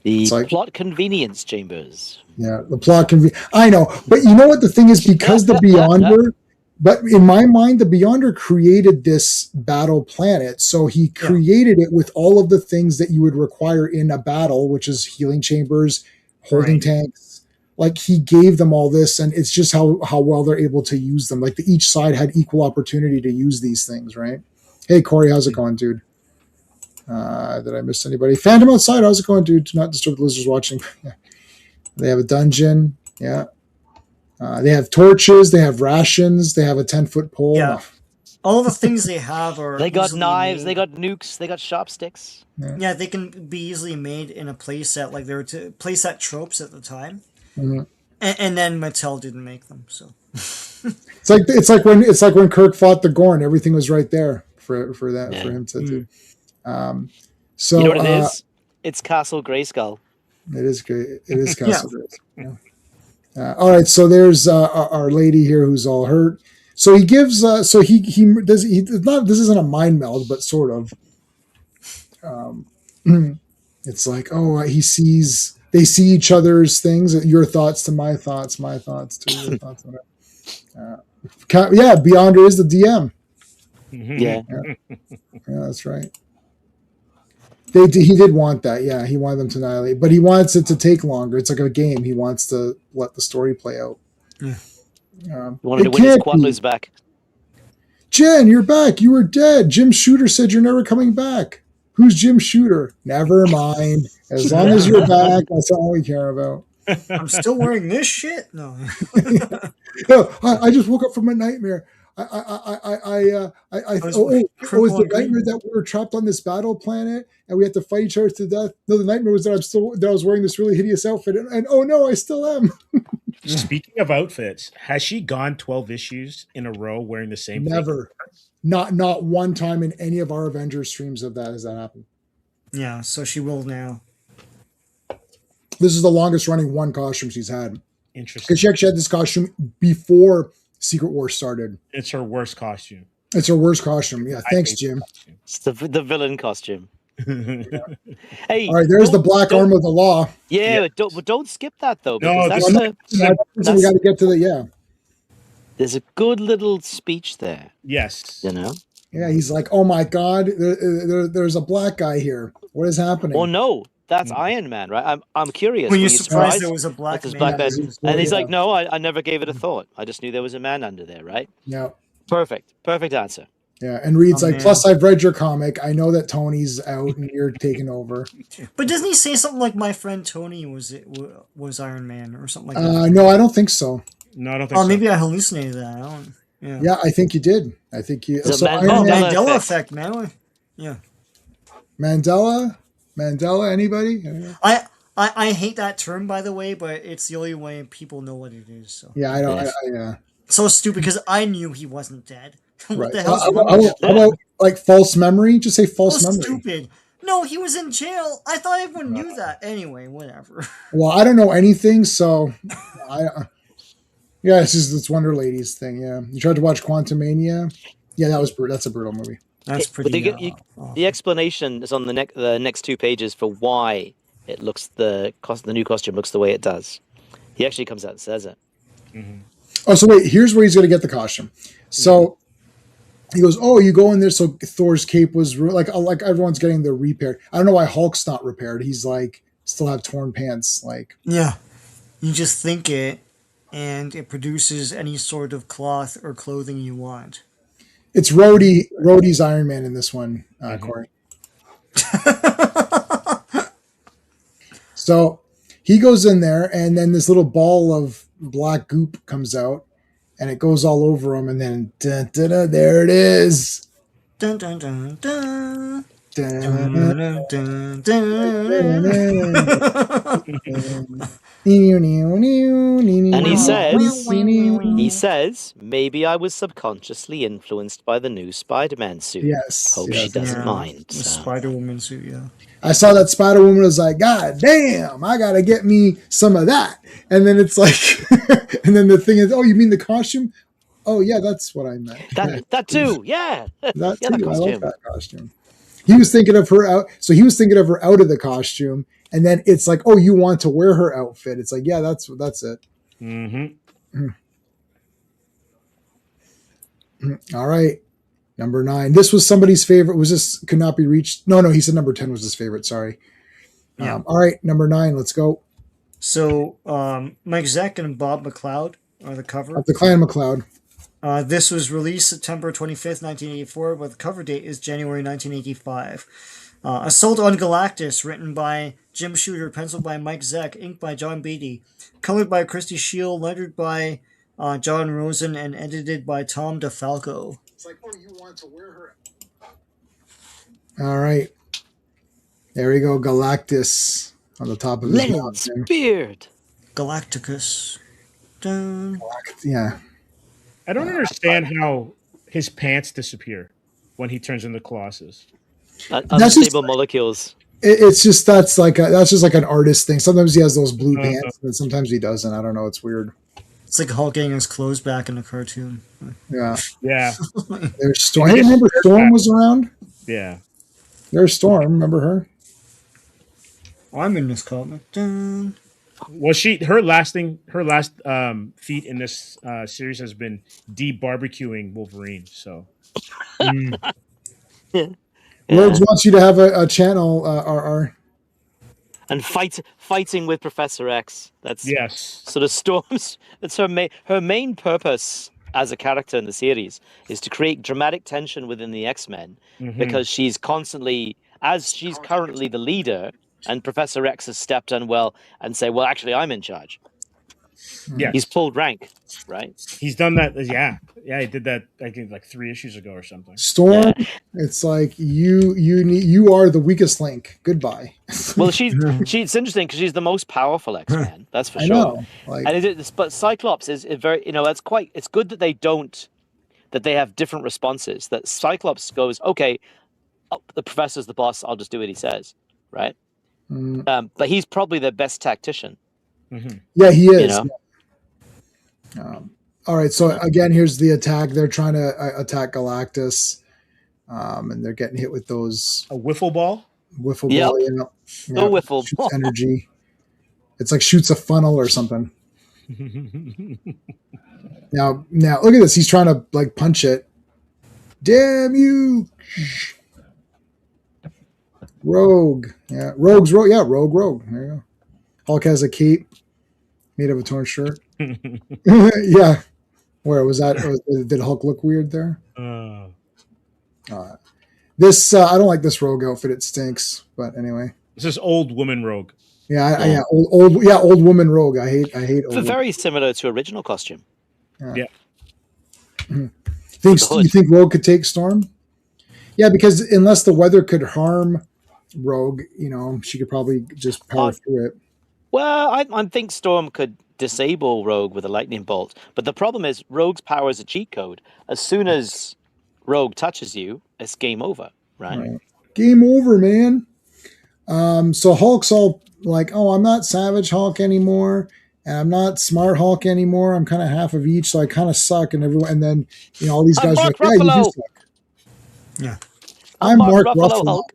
The It's like- plot convenience chambers. Yeah, the plot can be. I know, but you know what the thing is, because the Beyonder. But in my mind, the Beyonder created this battle planet, so he created it with all of the things that you would require in a battle, which is healing chambers, holding Right. tanks. Like he gave them all this, and it's just how well they're able to use them. Like each side had equal opportunity to use these things, right? Hey Corey, how's it going, dude? Did I miss anybody? Phantom outside, how's it going, dude? Do not disturb the lizards watching. They have a dungeon, yeah. They have torches, they have rations, they have a 10-foot pole. Yeah. All the things they have are They got easily knives, made. they got nukes, they got sharp sticks. Yeah, they can be easily made in a playset, like they were to playset tropes at the time, Mhm. and then Mattel didn't make them. So It's like when Kirk fought the Gorn, everything was right there for him to do. So You know what it is? It's Castle Grayskull. it is great. It is Castle Grayskull. Yeah. All right, so there's our lady here who's all hurt. So he gives. So he does. He not. This isn't a mind meld, but sort of. It's like, oh, he sees. They see each other's things. Your thoughts to my thoughts. My thoughts to your thoughts. Yeah, Beyonder is the DM. Yeah. Yeah, that's right. He did want that. Yeah, he wanted them to annihilate, but he wants it to take longer. It's like a game. He wants to let the story play out. Yeah. He wanted to win his Quadloos back. Jen, you're back. You were dead. Jim Shooter said you're never coming back. Who's Jim Shooter? Never mind. As long as you're back, that's all we care about. I'm still wearing this shit. No, No, I just woke up from a nightmare. It was the nightmare that we were trapped on this battle planet and we had to fight each other to death. No, the nightmare was that I was wearing this really hideous outfit, and oh no, I still am. Speaking of outfits, has she gone 12 issues in a row wearing the same thing? Never, not one time in any of our Avengers streams has that happened. yeah. So she will now. This is the longest running one costume she's had. Interesting. Because she actually had this costume before Secret Wars started. It's her worst costume. It's her worst costume. Yeah, thanks, hate Jim. costume. It's the villain costume. Hey, All right, there's the black don't- arm of the law. Yeah, but don't skip that though, because No, that's So we got to get to the there's a good little speech there. yes. You know. Yeah, he's like, oh my God, there's a black guy here. What is happening? Well, no, that's Iron Man, right? I'm curious. Were Were you you surprised surprised there was a black that there's man? black man? Yeah, And he's yeah. like, no, I never gave it a thought. I just knew there was a man under there, right? Yeah. Perfect answer. Yeah, and Reed's Oh, like, man. plus I've read your comic. I know that Tony's out and you're taking over. But doesn't he say something like, "My friend Tony was Iron Man" or something like that? No, I don't think so. No, I don't think Oh, so. maybe I hallucinated that. I don't. Yeah. Yeah, I think you did. I think you. So So Man- Iron Oh, Man, Mandela Mandela effect. effect, man. Yeah. Mandela, anybody? I hate that term, by the way, but it's the only way people know what it is. So Yeah, I don't. Yes. Yeah, so stupid because I knew he wasn't dead. What right. the hell's How wrong about, with you? how about like false memory? Just say false So memory. stupid. No, he was in jail. I thought everyone knew that. Anyway, whatever. Well, I don't know anything, so yeah, it's Wonder Lady's thing. Yeah, you tried to watch Quantumania. Yeah, that's a brutal movie. That's But pretty. the explanation is on the next 2 pages for why it looks the new costume looks the way it does. He actually comes out and says it. Oh, so wait, here's where he's going to get the costume. So he goes, oh, you go in there. So Thor's cape was like everyone's getting the repaired. I don't know why Hulk's not repaired. He's like still have torn pants. Like, Yeah, you just think it, and it produces any sort of cloth or clothing you want. it's Rhodey's Iron Man in this one, Corey. So he goes in there, and then this little ball of black goop comes out, and it goes all over him, and then there it is. Dun dun dun dun. Dun, Dun, dun, dun, dun. And he Yes, says, maybe I was subconsciously influenced by the new Spider-Man suit. Hope she yes. doesn't mind. The So. Spider-Woman suit, yeah. I saw that Spider Woman was like, God damn, I gotta get me some of that. And then it's like, and then the thing is, oh, you mean the costume? Oh yeah, that's what I meant. That too, yeah. That Yeah, too. the I like costume. that costume. He was thinking of her out. So he was thinking of her out of the costume, and then it's like, oh, you want to wear her outfit? It's like, yeah, that's it. Mm-hmm. All right, number 9. This was somebody's favorite. Was this could not be reached? No, he said number 10 was his favorite. Sorry. Yeah. All right, number 9. Let's go. So, Mike Zeck and Bob McLeod are the cover. Of the Clan McLeod. This was released September 25th, 1984, but the cover date is January 1985. Assault on Galactus, written by Jim Shooter, penciled by Mike Zeck, inked by John Beatty, colored by Christy Shield, lettered by John Rosen, and edited by Tom DeFalco. It's like, oh, you want to wear her. All right. There we go. Galactus on the top of his Leonard's mountain. beard. Galacticus. Dun. Yeah. I don't understand how his pants disappear when he turns into Colossus. That's Unstable molecules. It's just that's just like an artist thing. Sometimes he has those blue pants, and sometimes he doesn't. I don't know. It's weird. It's like Hulk getting his clothes back in the cartoon. Yeah. Yeah, There's Storm. Hey, remember Storm was around? yeah. There's Storm. Remember her? I'm in this comic. Dun. Well, her last feat in this series has been de-barbecuing Wolverine. So Words wants you to have a channel. RR. And fighting with Professor X. That's yes, sort of Storm's. That's her main purpose as a character in the series is to create dramatic tension within the X-Men because she's constantly, as she's currently the leader, and Professor X has stepped in and say, well, actually, I'm in charge. yes. He's pulled rank, right? He's done that. Yeah. He did that. I think like 3 issues ago or something. Storm. It's like you are the weakest link. Goodbye. Well, it's interesting because she's the most powerful X-Man. That's for I sure. know. Like, And but Cyclops is very, it's good that they have different responses. That Cyclops goes, okay, the professor's the boss. I'll just do what he says, right? But he's probably their best tactician. yeah, he is. You All right. So again, here's the attack. They're trying to attack Galactus, and they're getting hit with those. A wiffle ball. Wiffle Yep. ball, The wiffle shoots ball. energy. It's like shoots a funnel or something. Now look at this. He's trying to like punch it. Damn you, Rogue. Yeah, Rogue's Rogue. Yeah, Rogue. There you go. Hulk has a cape made of a torn shirt. Yeah. Where was that? Did Hulk look weird there? This I don't like this Rogue outfit. It stinks. But anyway. This is old woman Rogue. Yeah, old woman Rogue. I hate old. Very similar to original costume. Yeah. You think Rogue could take Storm? Yeah, because unless the weather could harm Rogue, she could probably just power through it. Well, I think Storm could disable Rogue with a lightning bolt, but the problem is Rogue's power is a cheat code. As soon as Rogue touches you, it's game over, right? Game over, man. So Hulk's all like, "Oh, I'm not Savage Hulk anymore, and I'm not Smart Hulk anymore. I'm kind of half of each, so I kind of suck." And everyone, and then all these guys are like, "Yeah, you do suck." Yeah, I'm Mark Ruffalo. Hulk.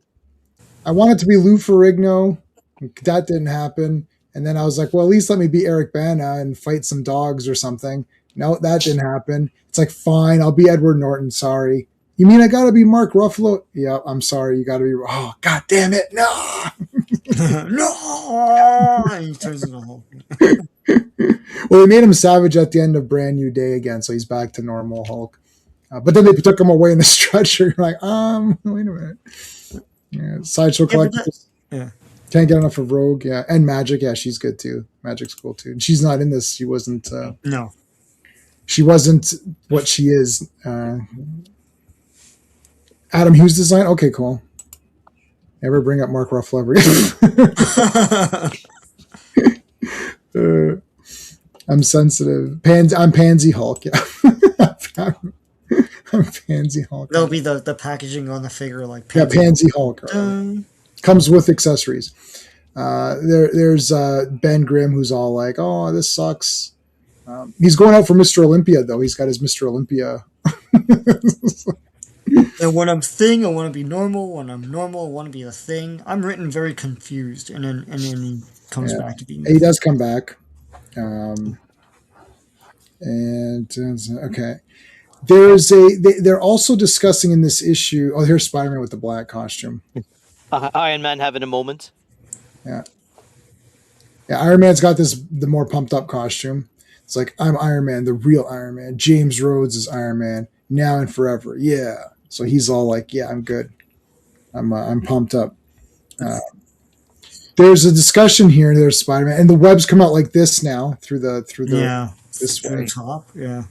I wanted to be Lou Ferrigno. That didn't happen. And then I was like, well, at least let me be Eric Bana and fight some dogs or something. No, that didn't happen. It's like, fine, I'll be Edward Norton. Sorry. You mean I got to be Mark Ruffalo? Yeah, I'm sorry. You got to be. Oh, God damn it. No. No. And he turns into Hulk. Well, they made him Savage at the end of Brand New Day again, so he's back to normal Hulk. But then they took him away in the stretcher. You're like, wait a minute. Yeah, Sideshow Collectibles. Yeah. Can't get enough of Rogue. Yeah, and Magic. Yeah, she's good too. Magic's cool too. And she's not in this. She wasn't. No. She wasn't what she is. Adam Hughes design. Okay, cool. Never bring up Mark Ruffalo ever. I'm sensitive. I'm Pansy Hulk. Yeah. I'm Pansy Hulk. That'll be the packaging on the figure, like Pansy Hulk. Comes with accessories. There's Ben Grimm, who's all like, "Oh, this sucks." He's going out for Mr. Olympia, though. He's got his Mr. Olympia. And when I'm Thing, I want to be normal. When I'm normal, I want to be a Thing. I'm written very confused, and then he comes back to being. He does come back. Okay. They're also discussing in this issue. Oh, here's Spider-Man with the black costume. Iron Man having a moment. Yeah. Iron Man's got the more pumped up costume. It's like, I'm Iron Man, the real Iron Man. James Rhodes is Iron Man now and forever. Yeah. So he's all like, yeah, I'm good. I'm pumped up. There's a discussion here. There's Spider-Man, and the webs come out like this now through the this way. Top. Yeah.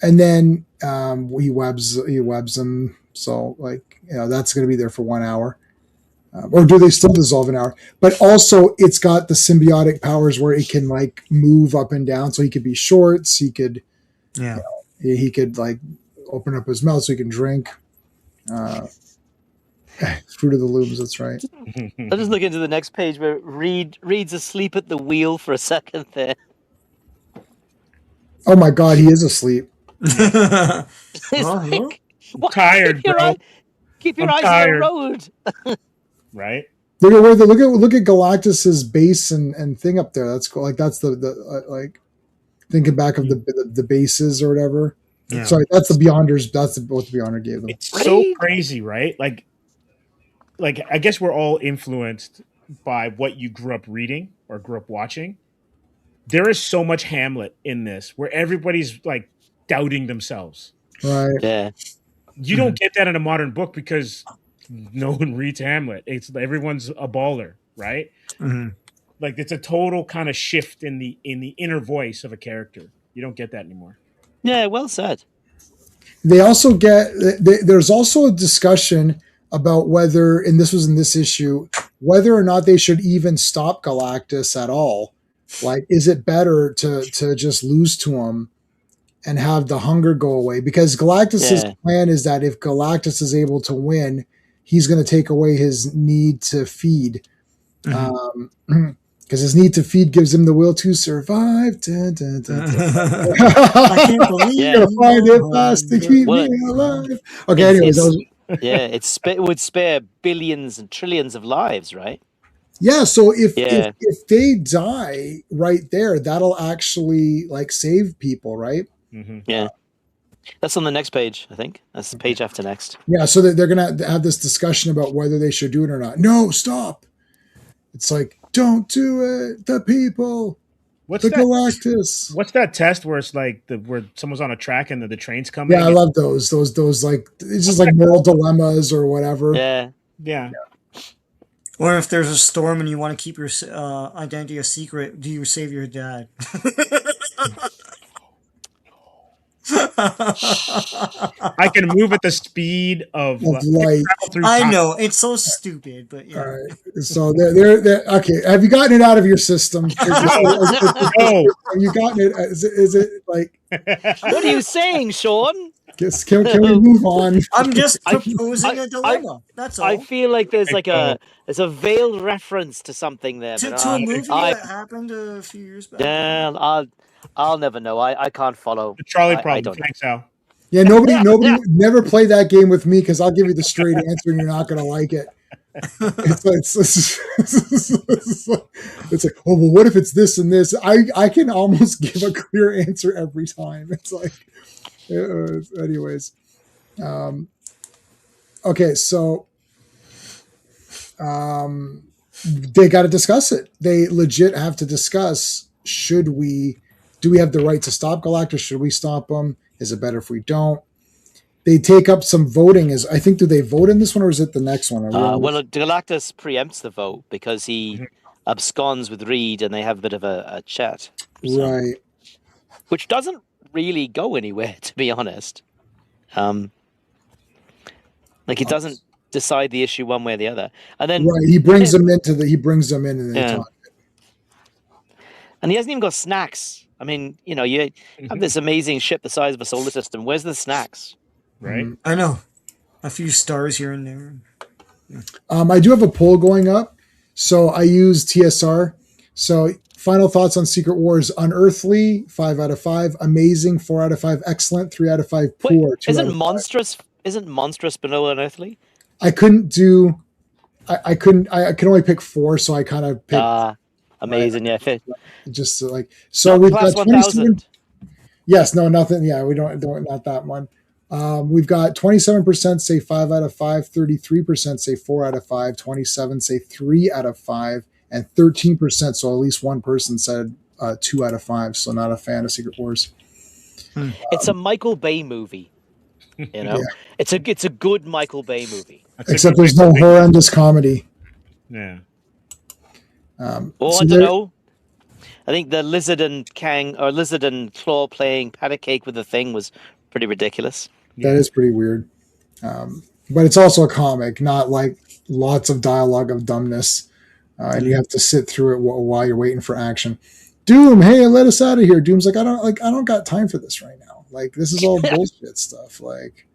And then he webs them. So that's going to be there for 1 hour. Or do they still dissolve an hour? But also it's got the symbiotic powers where it can like move up and down. So he could be shorts. He could, he could like open up his mouth so he can drink. Fruit of the Looms. That's right. I'll just look into the next page where Reed's asleep at the wheel for a second there. Oh my God, he is asleep. Tired, bro. Keep your eyes on the road. Right. Look at Galactus's base and thing up there. That's cool. Like that's the like thinking back of the bases or whatever. Yeah. Sorry, that's the Beyonders. That's what the Beyonder gave them. It's so crazy, right? Like I guess we're all influenced by what you grew up reading or grew up watching. There is so much Hamlet in this where everybody's like doubting themselves. Right. Yeah. You don't get that in a modern book because no one reads Hamlet. It's everyone's a baller, right? Mm-hmm. Like it's a total kind of shift in the inner voice of a character. You don't get that anymore. Yeah, well said. They also there's also a discussion about whether, and this was in this issue, whether or not they should even stop Galactus at all. Like, is it better to just lose to him and have the hunger go away? Because Galactus's plan is that if Galactus is able to win, he's going to take away his need to feed. Mm-hmm. Because his need to feed gives him the will to survive. Dun, dun, dun, dun. I can't believe you're going to find it fast to keep me alive. Okay, anyways. Yeah, it would spare billions and trillions of lives, right? Yeah, so Yeah. if they die right there, that'll actually like save people, right? Mhm. Yeah. That's on the next page, I think. That's the page after next. Yeah, so they're gonna have this discussion about whether they should do it or not. No, stop. It's like, don't do it. The people, What's the that? Galactus. What's that test where it's like where someone's on a track and the train's coming? Yeah, I love those like it's just like moral dilemmas or whatever. Yeah. Yeah. Or if there's a storm and you want to keep your identity a secret, do you save your dad? I can move at the speed of Of light. through I time. know it's so stupid, but yeah. All right. So they're okay. Have you gotten it out of your system? No. Have you gotten it? Is it like? What are you saying, Sean? Can we move on? I'm just I- proposing I- a dilemma. That's all. I feel like there's like there's a veiled reference to something there. to, but, to a movie I- that happened a few years back. Yeah, I'll never know. I can't follow. The trolley I problem. don't know. Thanks, Al. Yeah, nobody never play that game with me because I'll give you the straight answer and you're not going to like it. It's like, oh well, what if it's this and this? I can almost give a clear answer every time. It's like, anyways. Okay, so they got to discuss it. They legit have to discuss: do we have the right to stop Galactus? Should we stop him? Is it better if we don't? They take up some voting. I think, do they vote in this one or is it the next one? Well, Galactus preempts the vote because he absconds with Reed and they have a bit of a chat. So- Right. Which doesn't really go anywhere, to be honest. Like he doesn't decide the issue one way or the other. And then Right. He brings them in and they Yeah. talk. and he hasn't even got snacks. I mean, you have this amazing ship the size of a solar system. Where's the snacks? Right. I know. A few stars here and there. I do have a poll going up. So I use TSR. So final thoughts on Secret Wars: unearthly, 5 out of 5; amazing, 4 out of 5; excellent, 3 out of 5; Wait, poor, 2 out isn't of 5. monstrous? Isn't monstrous below unearthly? I couldn't do. I couldn't. I could only pick 4, so I kind of picked Amazing, yeah. just like so. We've Class got 1000. 27. Yes, no, nothing. Yeah, we don't not that one. We've got 27% say 5 out of 5, 33% say 4 out of 5, 27 say 3 out of 5, and 13%. So at least one person said 2 out of 5. So not a fan of Secret Wars. It's a Michael Bay movie. You know, Yeah. it's a good Michael Bay movie. That's a Except good there's way no to think. horrendous comedy. Yeah. Oh, So I don't there- know. I think the lizard and claw playing patty cake with the thing was pretty ridiculous. That is pretty weird. But it's also a comic, not like lots of dialogue of dumbness. And you have to sit through it while you're waiting for action. Doom, hey, let us out of here. Doom's like, I don't got time for this right now. Like, this is all bullshit stuff. Like,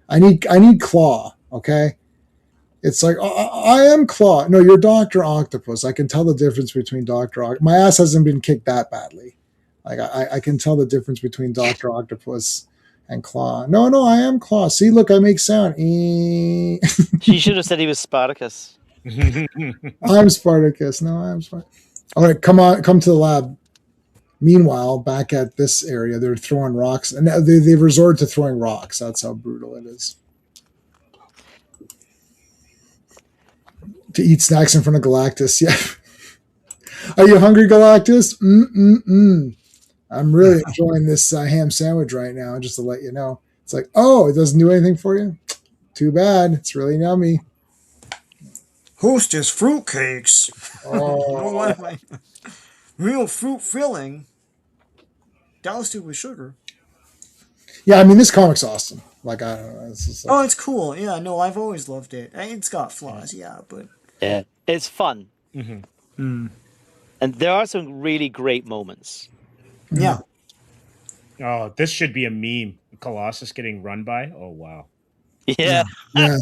I need Claw, okay? It's like, I am Claw. No, you're Dr. Octopus. I can tell the difference between Dr. Octopus. My ass hasn't been kicked that badly. Like, I can tell the difference between Dr. Octopus and Claw. No, I am Claw. See, look, I make sound. She should have said he was Spartacus. I'm Spartacus. No, I'm Spartacus. All right, come to the lab. Meanwhile, back at this area, they're throwing rocks, and they've resorted to throwing rocks. That's how brutal it is. To eat snacks in front of Galactus, yeah. Are you hungry, Galactus? I'm really enjoying this ham sandwich right now, just to let you know. It's like, oh, it doesn't do anything for you? Too bad. It's really yummy. Hostess fruitcakes. Oh, Real fruit filling. Doused with sugar. yeah, I mean, this comic's awesome. Like, I don't know. It's just like, Oh, it's cool. Yeah, no, I've always loved it. It's got flaws, yeah, but Yeah, it's fun, Mm-hmm. and there are some really great moments. yeah. Oh, this should be a meme. Colossus getting run by. Oh wow. Yeah, yeah.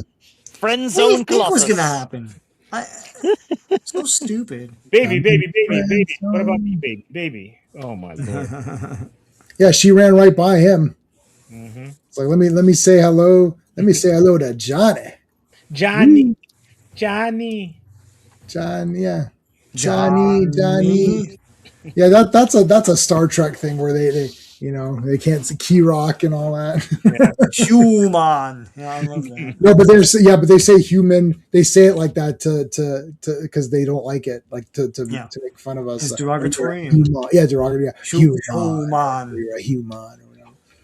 friend What do you zone think was Colossus. gonna happen? So stupid. Baby. What about me, baby? Oh my lord. Yeah, she ran right by him. Mm-hmm. It's like, let me say hello Let me say hello to Johnny. Johnny. Johnny. John, yeah. Johnny. Yeah, that's a Star Trek thing where they they can't say key rock and all that. Human. Yeah, I love that. No, but they say human. They say it like that to because they don't like it, like to make fun of us. It's derogatory. Yeah, derogatory. Yeah. Human. You're a human.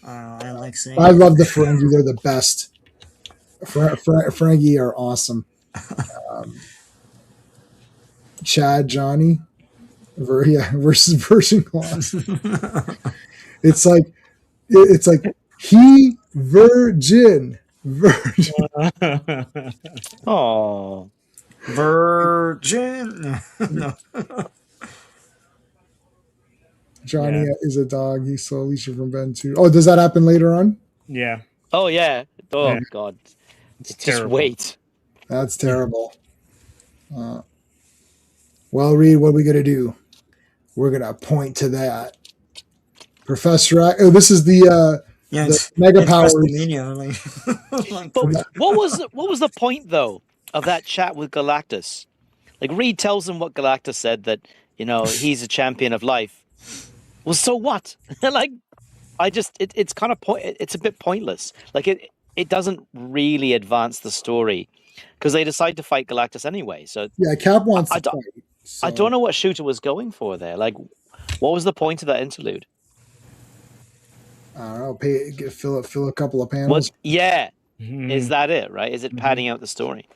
I like saying. I love the Ferengi. They're the best. Ferengi are awesome. Chad, Johnny, versus Virgin Class. It's like he virgin. Oh, Virgin. No. Johnny is a dog. He saw Alicia from Ben too. Oh, does that happen later on? Yeah. oh yeah. Oh Yeah. God. It's Just terrible. wait. That's terrible. Well, Reed, what are we gonna do? We're gonna point to that. Professor. This is the mega powers. Like, But what was the point though of that chat with Galactus? Like Reed tells him what Galactus said, that he's a champion of life. Well, so what? Like, it's kind of it's a bit pointless. Like it doesn't really advance the story because they decide to fight Galactus anyway. So Yeah, Cap wants to fight. I don't know what Shooter was going for there. Like, what was the point of that interlude? I don't know. Fill a couple of panels. Yeah. Mhm. Is that it, right? Is it padding out the story?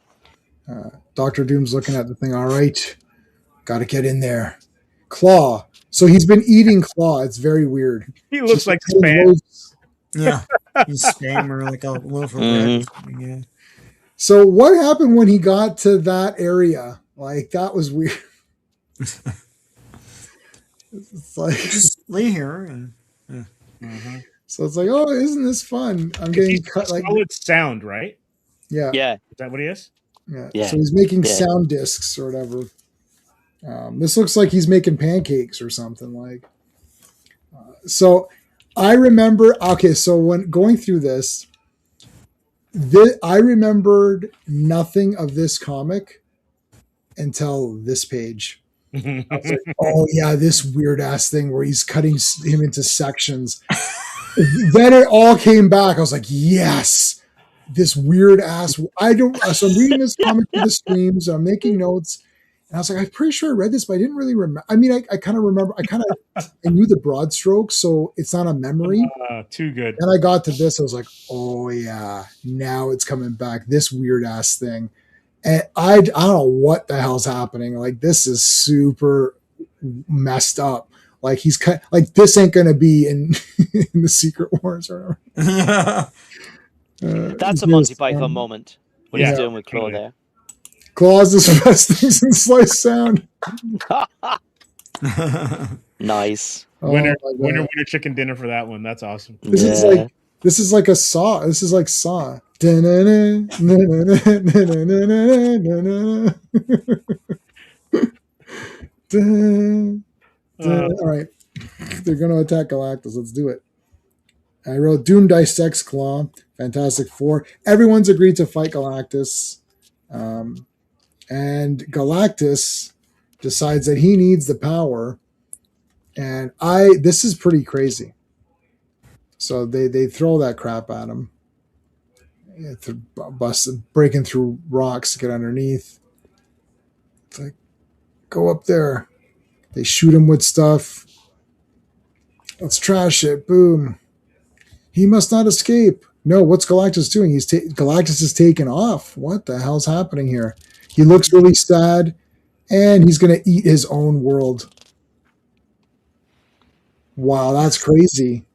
Dr. Doom's looking at the thing. All right, got to get in there. Claw. So he's been eating Claw. It's very weird. He looks Just like eating spam. loaves. yeah, he's spam or like a loaf of bread. Or something, yeah. So what happened when he got to that area? Like, that was weird. It's like, Just lay here and so it's like, oh, isn't this fun? I'm getting He's cut. Like, solid sound, right? yeah. Yeah. Is that what he is? Yeah. So he's making Yeah. sound discs or whatever. This looks like he's making pancakes or something. Like, so I remember. Okay, so when going through this, I remembered nothing of this comic until this page. I was like, oh yeah, this weird ass thing where he's cutting him into sections. Then it all came back. I was like, yes, this weird ass. So I'm reading this comic for the streams. I'm making notes, and I was like, I'm pretty sure I read this, but I didn't really remember. I mean, I kind of remember. I knew the broad strokes, so it's not a memory. Too good. And I got to this, I was like, oh yeah, now it's coming back. This weird ass thing. And I don't know what the hell's happening. Like, this is super messed up. Like, he's like, this ain't gonna be in in the Secret Wars or whatever. That's a Monty Python moment. What he's doing with Claw there. Claws is the best things in slice sound. Nice. Winner Oh my God. chicken dinner for that one. That's awesome. This is like a Saw. This is like Saw. All right. They're going to attack Galactus. Let's do it. I wrote Doom dissects Claw. Fantastic Four. Everyone's agreed to fight Galactus. And Galactus decides that he needs the power. And this is pretty crazy. So they throw that crap at him. Breaking through rocks to get underneath. It's like, go up there. They shoot him with stuff. Let's trash it. Boom. He must not escape. No, what's Galactus doing? Galactus is taken off. What the hell's happening here? He looks really sad, and he's going to eat his own world. Wow, that's crazy.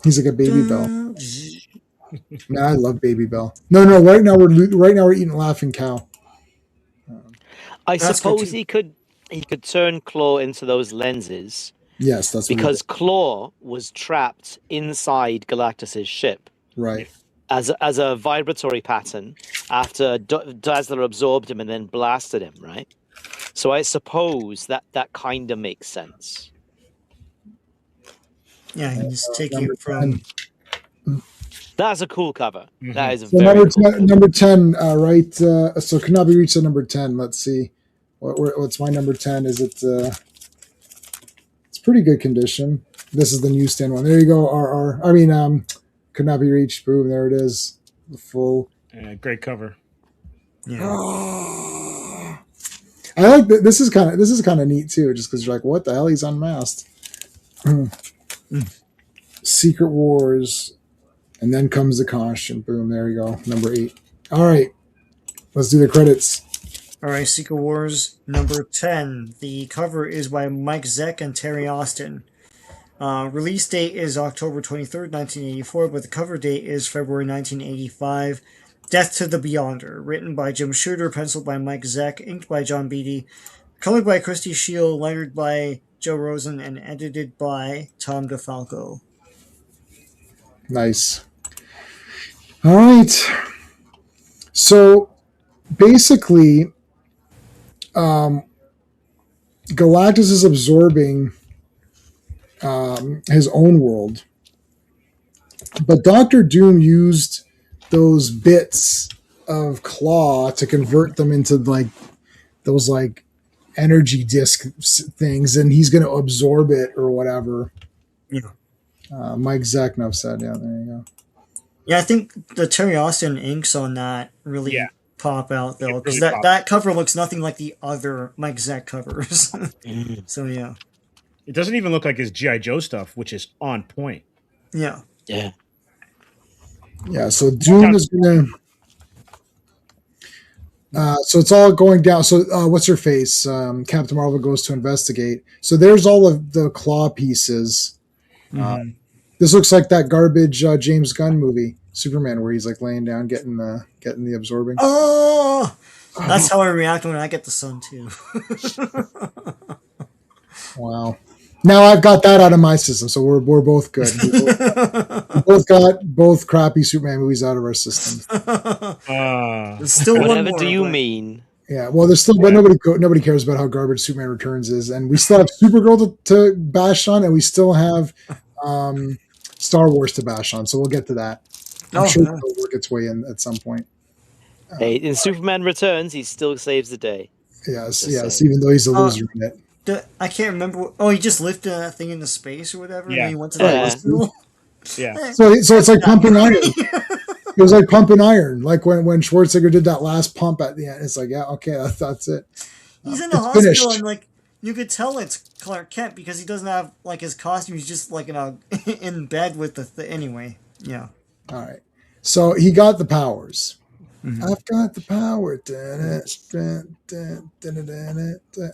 He's like a Baby Bell. No, I love Baby Bell. No. Right now we're eating Laughing Cow. I That's suppose good he could turn Claw into those lenses Yes, that's what because Claw was trapped inside Galactus's ship right. as a vibratory pattern after Dazzler absorbed him and then blasted him, right? So I suppose that kind of makes sense. Yeah, he's taking Number it from That's a cool cover. Mhm. That is a So very number cool 10, cover. number 10, right? So could not be reached at number 10. Let's see. What's my number 10? Is it? It's pretty good condition. This is the newsstand one. There you go. Could not be reached. Boom. There it is. The full. Great cover. Yeah. I like that. This is kind of neat too. Just because you're like, what the hell? He's unmasked. Secret Wars, and then comes the costume. Boom. There you go. Number 8. All right. Let's do the credits. All right, Secret Wars number 10. The cover is by Mike Zeck and Terry Austin. Release date is October 23rd, 1984, but the cover date is February 1985. Death to the Beyonder, written by Jim Shooter, penciled by Mike Zeck, inked by John Beatty, colored by Christy Shield, lettered by Joe Rosen, and edited by Tom DeFalco. Nice. All right. So basically, Galactus is absorbing his own world, but Doctor Doom used those bits of Claw to convert them into those energy disc things, and he's going to absorb it or whatever. Yeah. Mike Zeck said, yeah, there you go. Yeah, I think the Terry Austin inks on that really pop out, though, because really that cover looks nothing like the other Mike Zeck covers. So, yeah. It doesn't even look like his G.I. Joe stuff, which is on point. Yeah. Yeah. Yeah, so Doom is going to... so it's all going down. So what's her face? Captain Marvel goes to investigate. So there's all of the Claw pieces. This looks like that garbage James Gunn movie, Superman, where he's laying down, getting the absorbing. Oh! That's how I react when I get the sun, too. Wow. Now I've got that out of my system, so we're both good. We both got both crappy Superman movies out of our system. There's still one Whatever more, do you but- mean? Yeah, well, there's still, but nobody cares about how garbage Superman Returns is, and we still have Supergirl to bash on, and we still have Star Wars to bash on. So we'll get to that. I'm sure it'll work its way in at some point. Hey, in Superman Returns, he still saves the day. Yes, Just even though he's a loser in it. I can't remember. He just lifted that thing into space or whatever, and Yeah. then he went to the Yeah. hospital. Yeah. So it's like pumping iron. It was like pumping iron. Like when Schwarzenegger did that last pump at the end. It's like, yeah, okay, that's it. He's in the It's hospital, finished. and you could tell it's Clark Kent because he doesn't have his costume. He's just in bed with the anyway. Yeah. All right. So he got the powers. I've got the power.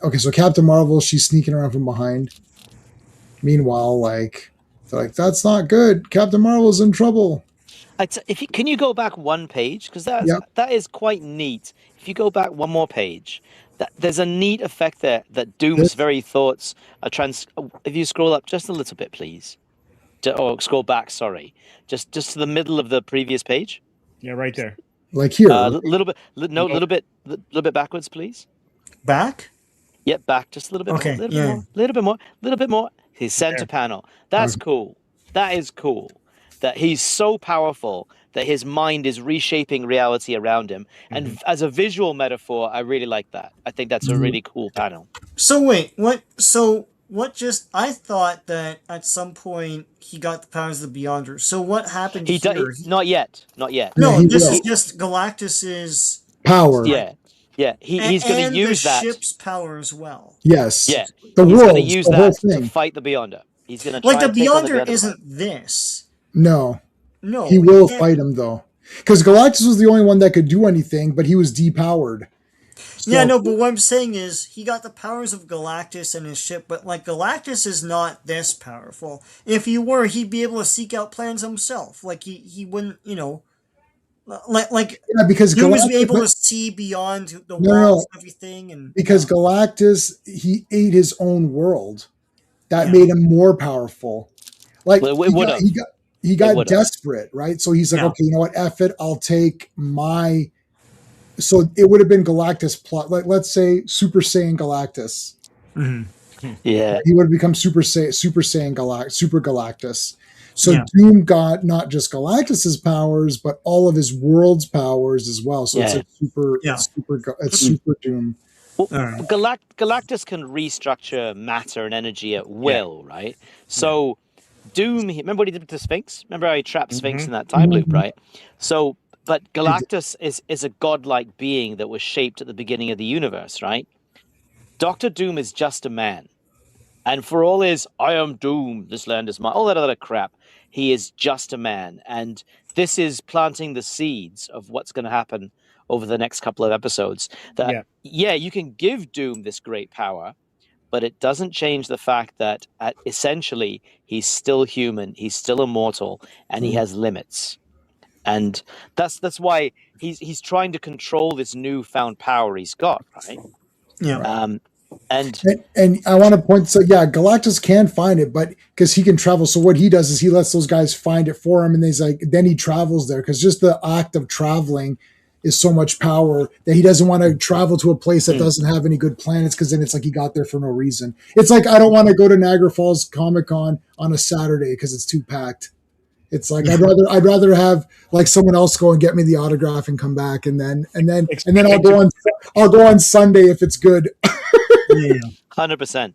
Okay, so Captain Marvel, she's sneaking around from behind. Meanwhile, they're like, that's not good. Captain Marvel's in trouble. Can you go back one page? Because that is quite neat. If you go back one more page, there's a neat effect there that Doom's very thoughts are If you scroll up just a little bit, please. Or scroll back, sorry. Just to the middle of the previous page. Yeah, right there. Like here. A little bit backwards, please. Back? Yep, back just a little bit Okay, more. Little bit more. His center panel. That's cool. That is cool. That he's so powerful that his mind is reshaping reality around him. And as a visual metaphor, I really like that. I think that's a really cool panel. So wait, what? So what? I thought that at some point he got the powers of the Beyonder. So what happened here? Not yet. No, Yeah, this will. is just Galactus's Power. Yeah. He's going to use the that. ship's power as well. Yes. Yeah. The He's world. going to use the whole that to thing. fight the Beyonder. He's going to try The and take on the Beyonder Beyonder. isn't this. No. No, He will can't- fight him, though. Because Galactus was the only one that could do anything, but he was depowered. Yeah, no, but what I'm saying is he got the powers of Galactus and his ship, but Galactus is not this powerful. If he were, he'd be able to seek out plans himself. He wouldn't, Yeah, because he was able Galactus, to see beyond the No. walls and everything, and because Galactus, he ate his own world. That Yeah. made him more powerful. Like Well, it would've. he got would've. desperate, right? So he's like, Yeah. okay, you know what? F it. I'll take my. So it would have been Galactus plot. Let's say Super Saiyan Galactus. Yeah. He would have become Super Saiyan Super Galactus. So Yeah. Doom got not just Galactus's powers, but all of his world's powers as well. So it's Yeah. like super, Yeah. it's super Doom. Well, All right. Galactus can restructure matter and energy at will, right? So Doom, remember what he did with the Sphinx? Remember how he trapped Sphinx in that time loop, right? So, but Galactus is a godlike being that was shaped at the beginning of the universe, right? Doctor Doom is just a man. And for all his, I am Doom, this land is mine, all that other crap, he is just a man. And this is planting the seeds of what's going to happen over the next couple of episodes. That, yeah, you can give Doom this great power, but it doesn't change the fact that essentially he's still human, he's still immortal, and he has limits. And that's why he's trying to control this newfound power he's got, right? Yeah. And I want to point, so yeah, Galactus can find it, but because he can travel. So what he does is he lets those guys find it for him, and then he travels there because just the act of traveling is so much power that he doesn't want to travel to a place that doesn't have any good planets, because then it's like he got there for no reason. It's like I don't want to go to Niagara Falls Comic-Con on a Saturday because it's too packed. It's like I'd rather have like someone else go and get me the autograph and come back, and then I'll go on Sunday if it's good. 100%.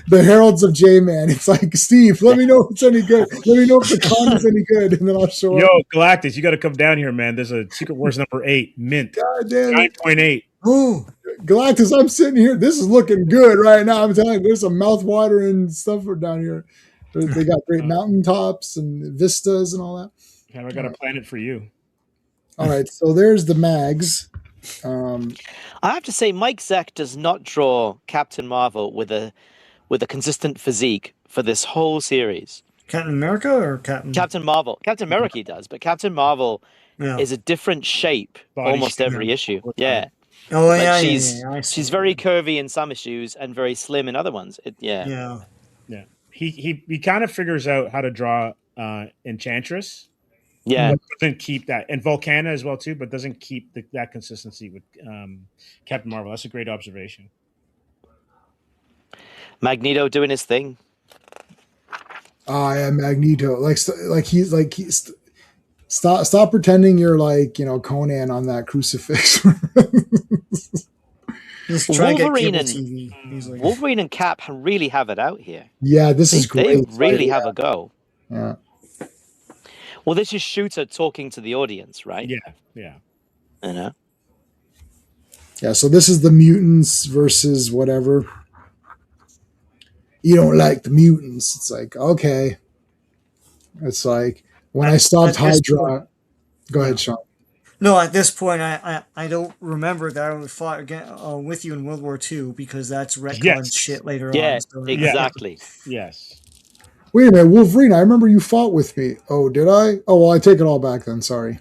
The Heralds of J-Man. It's like, Steve, let me know if it's any good. Let me know if the con is any good, and then I'll show up. Yo, Galactus, you got to come down here, man. There's a Secret Wars number 8, mint. God damn it. 9.8. Oh, Galactus, I'm sitting here. This is looking good right now. I'm telling you, there's some mouth-watering stuff down here. They got great mountaintops and vistas and all that. Have I got a planet for you? All right, so there's the mags. I have to say, Mike Zeck does not draw Captain Marvel with a consistent physique for this whole series. Captain America or Captain Marvel? Captain America he does, but Captain Marvel is a different shape almost every issue. Yeah. Oh, like yeah. She's very curvy in some issues and very slim in other ones. Yeah. He kind of figures out how to draw Enchantress. Yeah. Doesn't keep that, and Volcana as well too, but doesn't keep that consistency with Captain Marvel. That's a great observation. Magneto doing his thing. I am Magneto. He's stop pretending you're like, Conan on that crucifix. Wolverine and Cap really have it out here. Yeah, this is great. They really have a go. Yeah. Well, this is Shooter talking to the audience, right? Yeah. You know? Yeah, so this is the mutants versus whatever. You don't like the mutants. It's like, okay. It's like, when I stopped Hydra... Go ahead, Sean. No, at this point, I don't remember that I fought again with you in World War II, because that's retcon shit later on. Yeah, exactly. Yes. Wait a minute, Wolverine, I remember you fought with me. Oh, did I? Oh, well, I take it all back then. Sorry.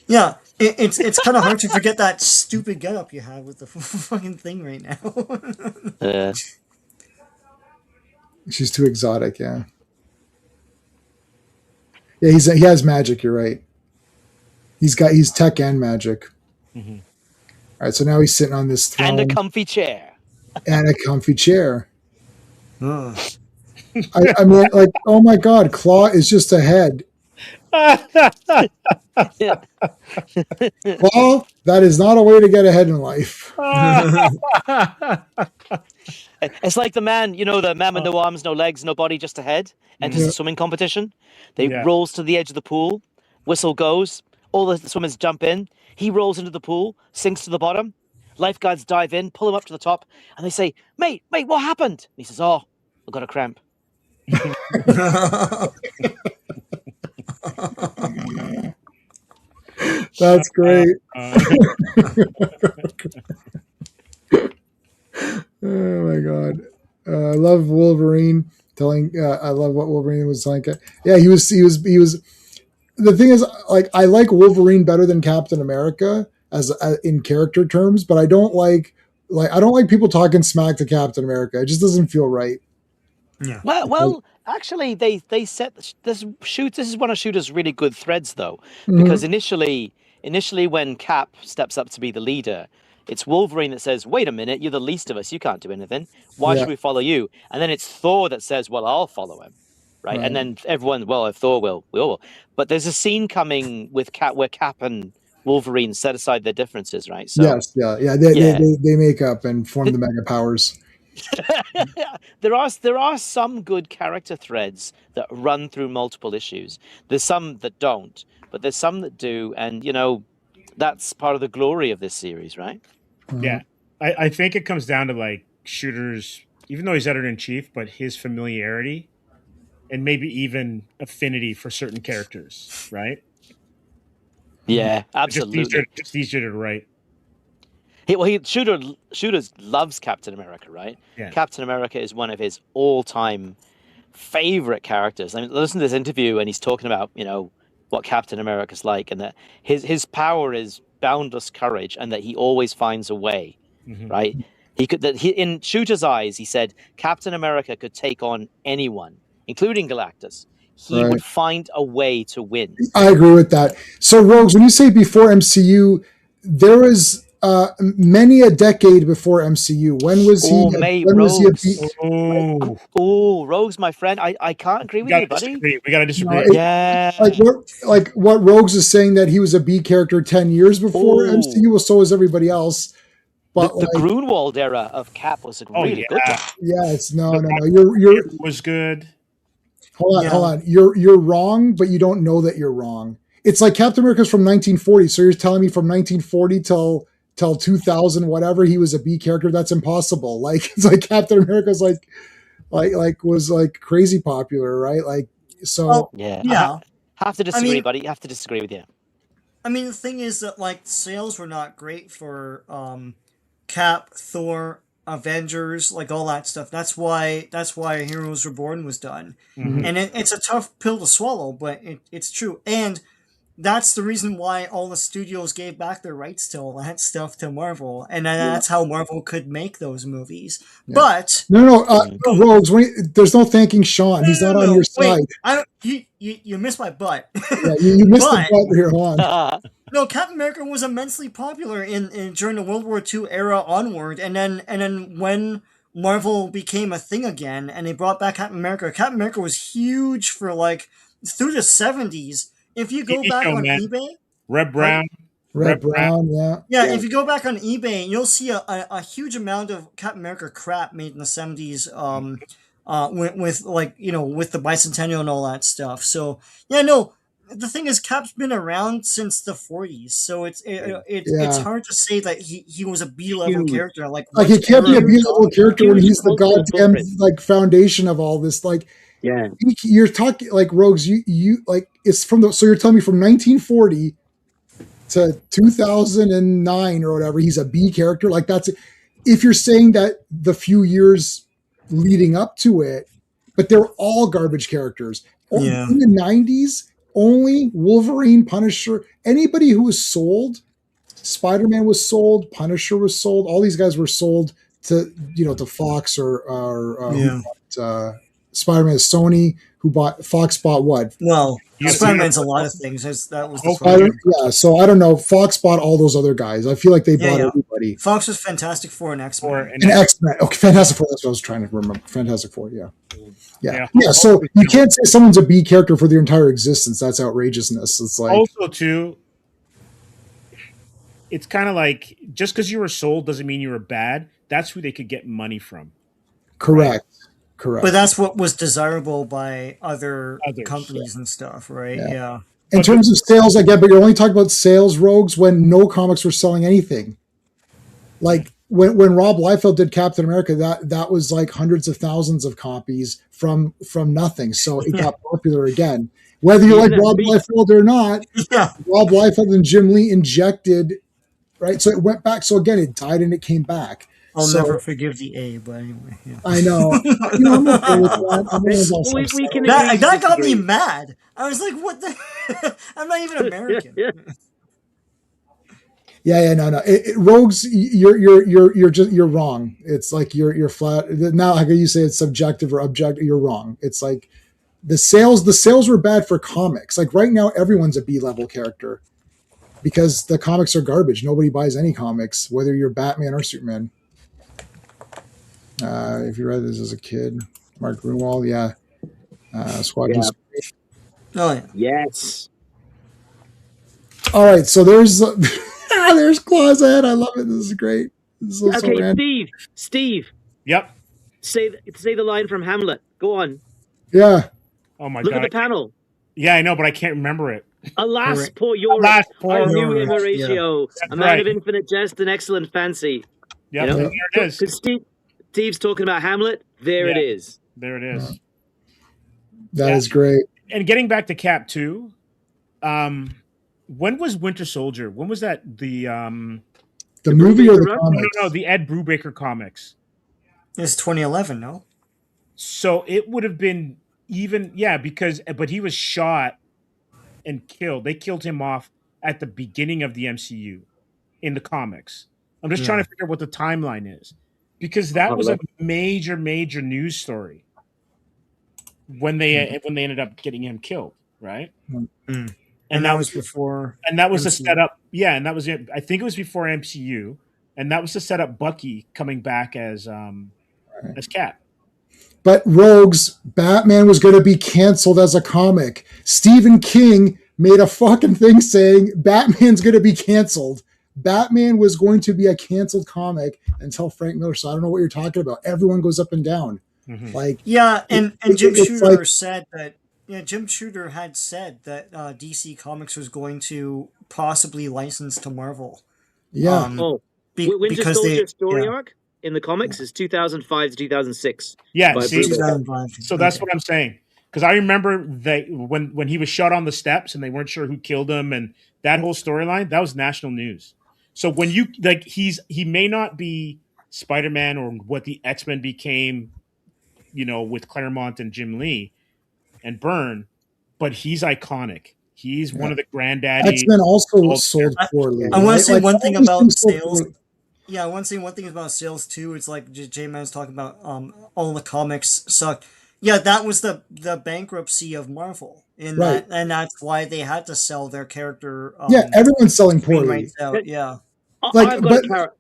Yeah, it's kind of hard to forget that stupid getup you have with the fucking thing right now. She's too exotic, yeah. Yeah, he has magic, you're right. He's tech and magic. Mm-hmm. All right, so now he's sitting on this throne. And a comfy chair. I mean, like, oh my God, Claw is just a head. Claw, that is not a way to get ahead in life. It's like the man with no arms, no legs, no body, just a head, enters a swimming competition. They rolls to the edge of the pool, whistle goes, all the swimmers jump in, he rolls into the pool, sinks to the bottom, lifeguards dive in, pull him up to the top, and they say, mate, what happened? And he says, oh, I got a cramp. That's great. Oh my God. I love Wolverine I love what Wolverine was telling. Yeah, he was the thing is, like, I like Wolverine better than Captain America as in character terms, but I don't like people talking smack to Captain America. It just doesn't feel right. Yeah. Well, actually, they set this is one of Shooter's really good threads, though, because initially when Cap steps up to be the leader, it's Wolverine that says, "Wait a minute, you're the least of us. You can't do anything. Why should we follow you?" And then it's Thor that says, "Well, I'll follow him." right? Right. And then everyone, well, if Thor will, we all will. But there's a scene coming with Cap where Cap and Wolverine set aside their differences, right? So Yes, yeah. They, Yeah. they make up and form the mega powers. there are some good character threads that run through multiple issues. There's some that don't, but there's some that do, and that's part of the glory of this series, right? Yeah, I think it comes down to like Shooter's, even though he's editor in chief, but his familiarity and maybe even affinity for certain characters, right? Yeah, absolutely. Just easier to write. Shooter loves Captain America, right? Yeah. Captain America is one of his all-time favorite characters. I mean, listen to this interview, and he's talking about what Captain America's like, and that his power is boundless courage, and that he always finds a way. Mhm. Right? In Shooter's eyes, he said Captain America could take on anyone, including Galactus. He Right. would find a way to win. I agree with that. So, Rogues, when you say before MCU, there was many a decade before MCU. When was he? Oh, mate, when was he Rogues. Oh, Oh, Rogues, my friend, I can't agree with you, buddy. We gotta disagree. No, Yeah. like what Rogues is saying, that he was a B character 10 years before Oh. MCU. Well, so was everybody else. But The Grunwald era of Cap was a really good one. yeah, it's no. You're It was good. hold on. You're wrong, but you don't know that you're wrong. It's like Captain America's from 1940. So you're telling me from 1940 till 2000 whatever he was a B character? That's impossible. Like it's like Captain America's was crazy popular, right? Like so. Well, Yeah. yeah. I have to disagree, mean- buddy. I have to disagree with you. I mean, the thing is that like sales were not great for Cap, Thor, Avengers, like all that stuff. That's why Heroes Reborn was done, Mhm. and it's a tough pill to swallow, but it's true. And that's the reason why all the studios gave back their rights to all that stuff to Marvel, and that's how Marvel could make those movies. Yeah. But No, Rogues. There's no thanking Sean. He's not on your side. You missed my butt. Yeah, you missed But- the butt here. Hold on. No, Captain America was immensely popular in during the World War II era onward, and then when Marvel became a thing again, and they brought back Captain America was huge for like through the 70s. If you go TV back show, on man. eBay, Red Brown. Red Brown. Yeah. if you go back on eBay, you'll see a huge amount of Captain America crap made in the 70s. With like with the bicentennial and all that stuff. So yeah, no. The thing is, Cap's been around since the 40s, so it's hard to say that he was a B-level Huge. character. Like He what can't be a era- B-level character when he's the Huge goddamn footprint. foundation of all this. Like Yeah. you're talking like Rogues. You like it's from the. So you're telling me from 1940 to 2009 or whatever, he's a B character. Like that's if you're saying that the few years leading up to it, but they're all garbage characters. Yeah. In the 90s, only Wolverine, Punisher, anybody who was sold, Spider-Man was sold, Punisher was sold, all these guys were sold to to Fox or Yeah. Spider-Man is Sony, who bought Fox bought what? Well, You Spider-Man's a see- lot of things. That was the Spider- yeah, so I don't know. Fox bought all those other guys. I feel like they Yeah, bought yeah. everybody. Fox was Fantastic Four and X-Men. Or And X-Men. Okay, Fantastic Four. That's what I was trying to remember. Fantastic Four. Yeah. Yeah. So you can't say someone's a B character for their entire existence. That's outrageousness. It's like also too, it's kind of like just because you were sold doesn't mean you were bad. That's who they could get money from. correct. But that's what was desirable by other Others, companies and stuff, right? Yeah. Yeah. In terms of sales, I get, but you're only talking about sales, Rogues, when no comics were selling anything. Like when Rob Liefeld did Captain America, that was like hundreds of thousands of copies from nothing. So it got popular again. Whether you like Even Rob beat- Liefeld or not, Yeah. Rob Liefeld and Jim Lee injected, right? So it went back. So again, it died and it came back. I'll So- never forgive the A, but anyway. Yeah. I know. I'm okay with that. I'm one of those We can That, agree to that got me disagree. mad. I was like, what the? I'm not even American. No. Rogues, you're wrong. It's like you're flat. Now, how can you say it's subjective or objective? You're wrong. It's like the sales were bad for comics. Like right now, everyone's a B-level character because the comics are garbage. Nobody buys any comics, whether you're Batman or Superman. If you read this as a kid, Mark Grunwald, yeah. Squadron. Yeah. Oh yeah. Yes. All right, so there's there's Claw's head. I love it. This is great. This is so Okay, random. Steve, Yep. say the line from Hamlet. Go on. Yeah. Oh my Look god. at the panel. Yeah, I know, but I can't remember it. Alas, Correct. poor Yorick. Alas, poor I knew Yorick, him, Horatio. That's A man right. of infinite jest and excellent fancy. Yep, You know? and there it is. Because Steve's talking about Hamlet. There it Yeah. is. There it is. That is great. And getting back to Cap 2, when was Winter Soldier? When was that the movie or the Brubaker comics? no, the Ed Brubaker comics? It's 2011, no? So it would have been but he was shot and killed. They killed him off at the beginning of the MCU in the comics. I'm just trying to figure out what the timeline is, because that was a major news story when they ended up getting him killed, right? And that was before. And that was MCU. to set up, and that was it. I think it was before MCU, and that was to set up Bucky coming back as Cap. But Rogues, Batman was going to be canceled as a comic. Stephen King made a fucking thing saying Batman's going to be canceled. Batman was going to be a canceled comic until Frank Miller. So I don't know what you're talking about. Everyone goes up and down. Mm-hmm. Like, Yeah, and Jim it's Shooter like- said that. Yeah, Jim Shooter had said that DC Comics was going to possibly license to Marvel. yeah. Winter because Soldier they story arc in the comics is 2005 to 2006. Yeah, By see, Brubaker. 2005. so that's what I'm saying. Because I remember that when he was shot on the steps and they weren't sure who killed him, and that whole storyline, that was national news. So when you he may not be Spider-Man or what the X-Men became, with Claremont and Jim Lee and Byrne, but he's iconic. He's one of the granddaddy. X-Men also Well, sold poorly. I want to say one thing about sold sales. poorly. Yeah, I want to say one thing about sales too. It's like J-Man's talking about all the comics suck. Yeah, that was the bankruptcy of Marvel, Right. and that's why they had to sell their character. Yeah, everyone's selling poorly. rights out. Yeah, Like, I've got but- a character.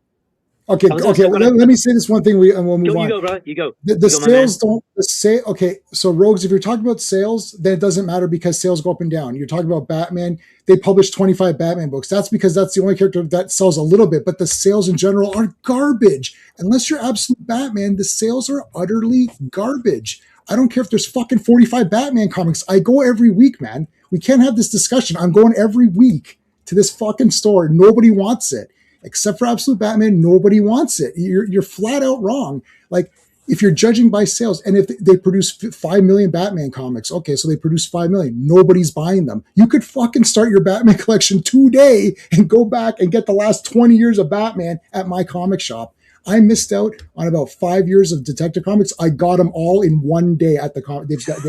Okay, I was gonna okay. say, Let me say this one thing, and we'll move You on. go, bro. You go. The You go, my sales don't say okay. So Rogues, if you're talking about sales, then it doesn't matter because sales go up and down. You're talking about Batman. They published 25 Batman books. That's because that's the only character that sells a little bit, but the sales in general are garbage. Unless you're absolute Batman, the sales are utterly garbage. I don't care if there's fucking 45 Batman comics. I go every week, man. We can't have this discussion. I'm going every week to this fucking store. Nobody wants it. Except for Absolute Batman, nobody wants it. You're flat out wrong. Like, if you're judging by sales, and if they produce 5 million Batman comics, okay, so they produce 5 million. Nobody's buying them. You could fucking start your Batman collection today and go back and get the last 20 years of Batman at my comic shop. I missed out on about 5 years of Detective Comics. I got them all in one day at the comic.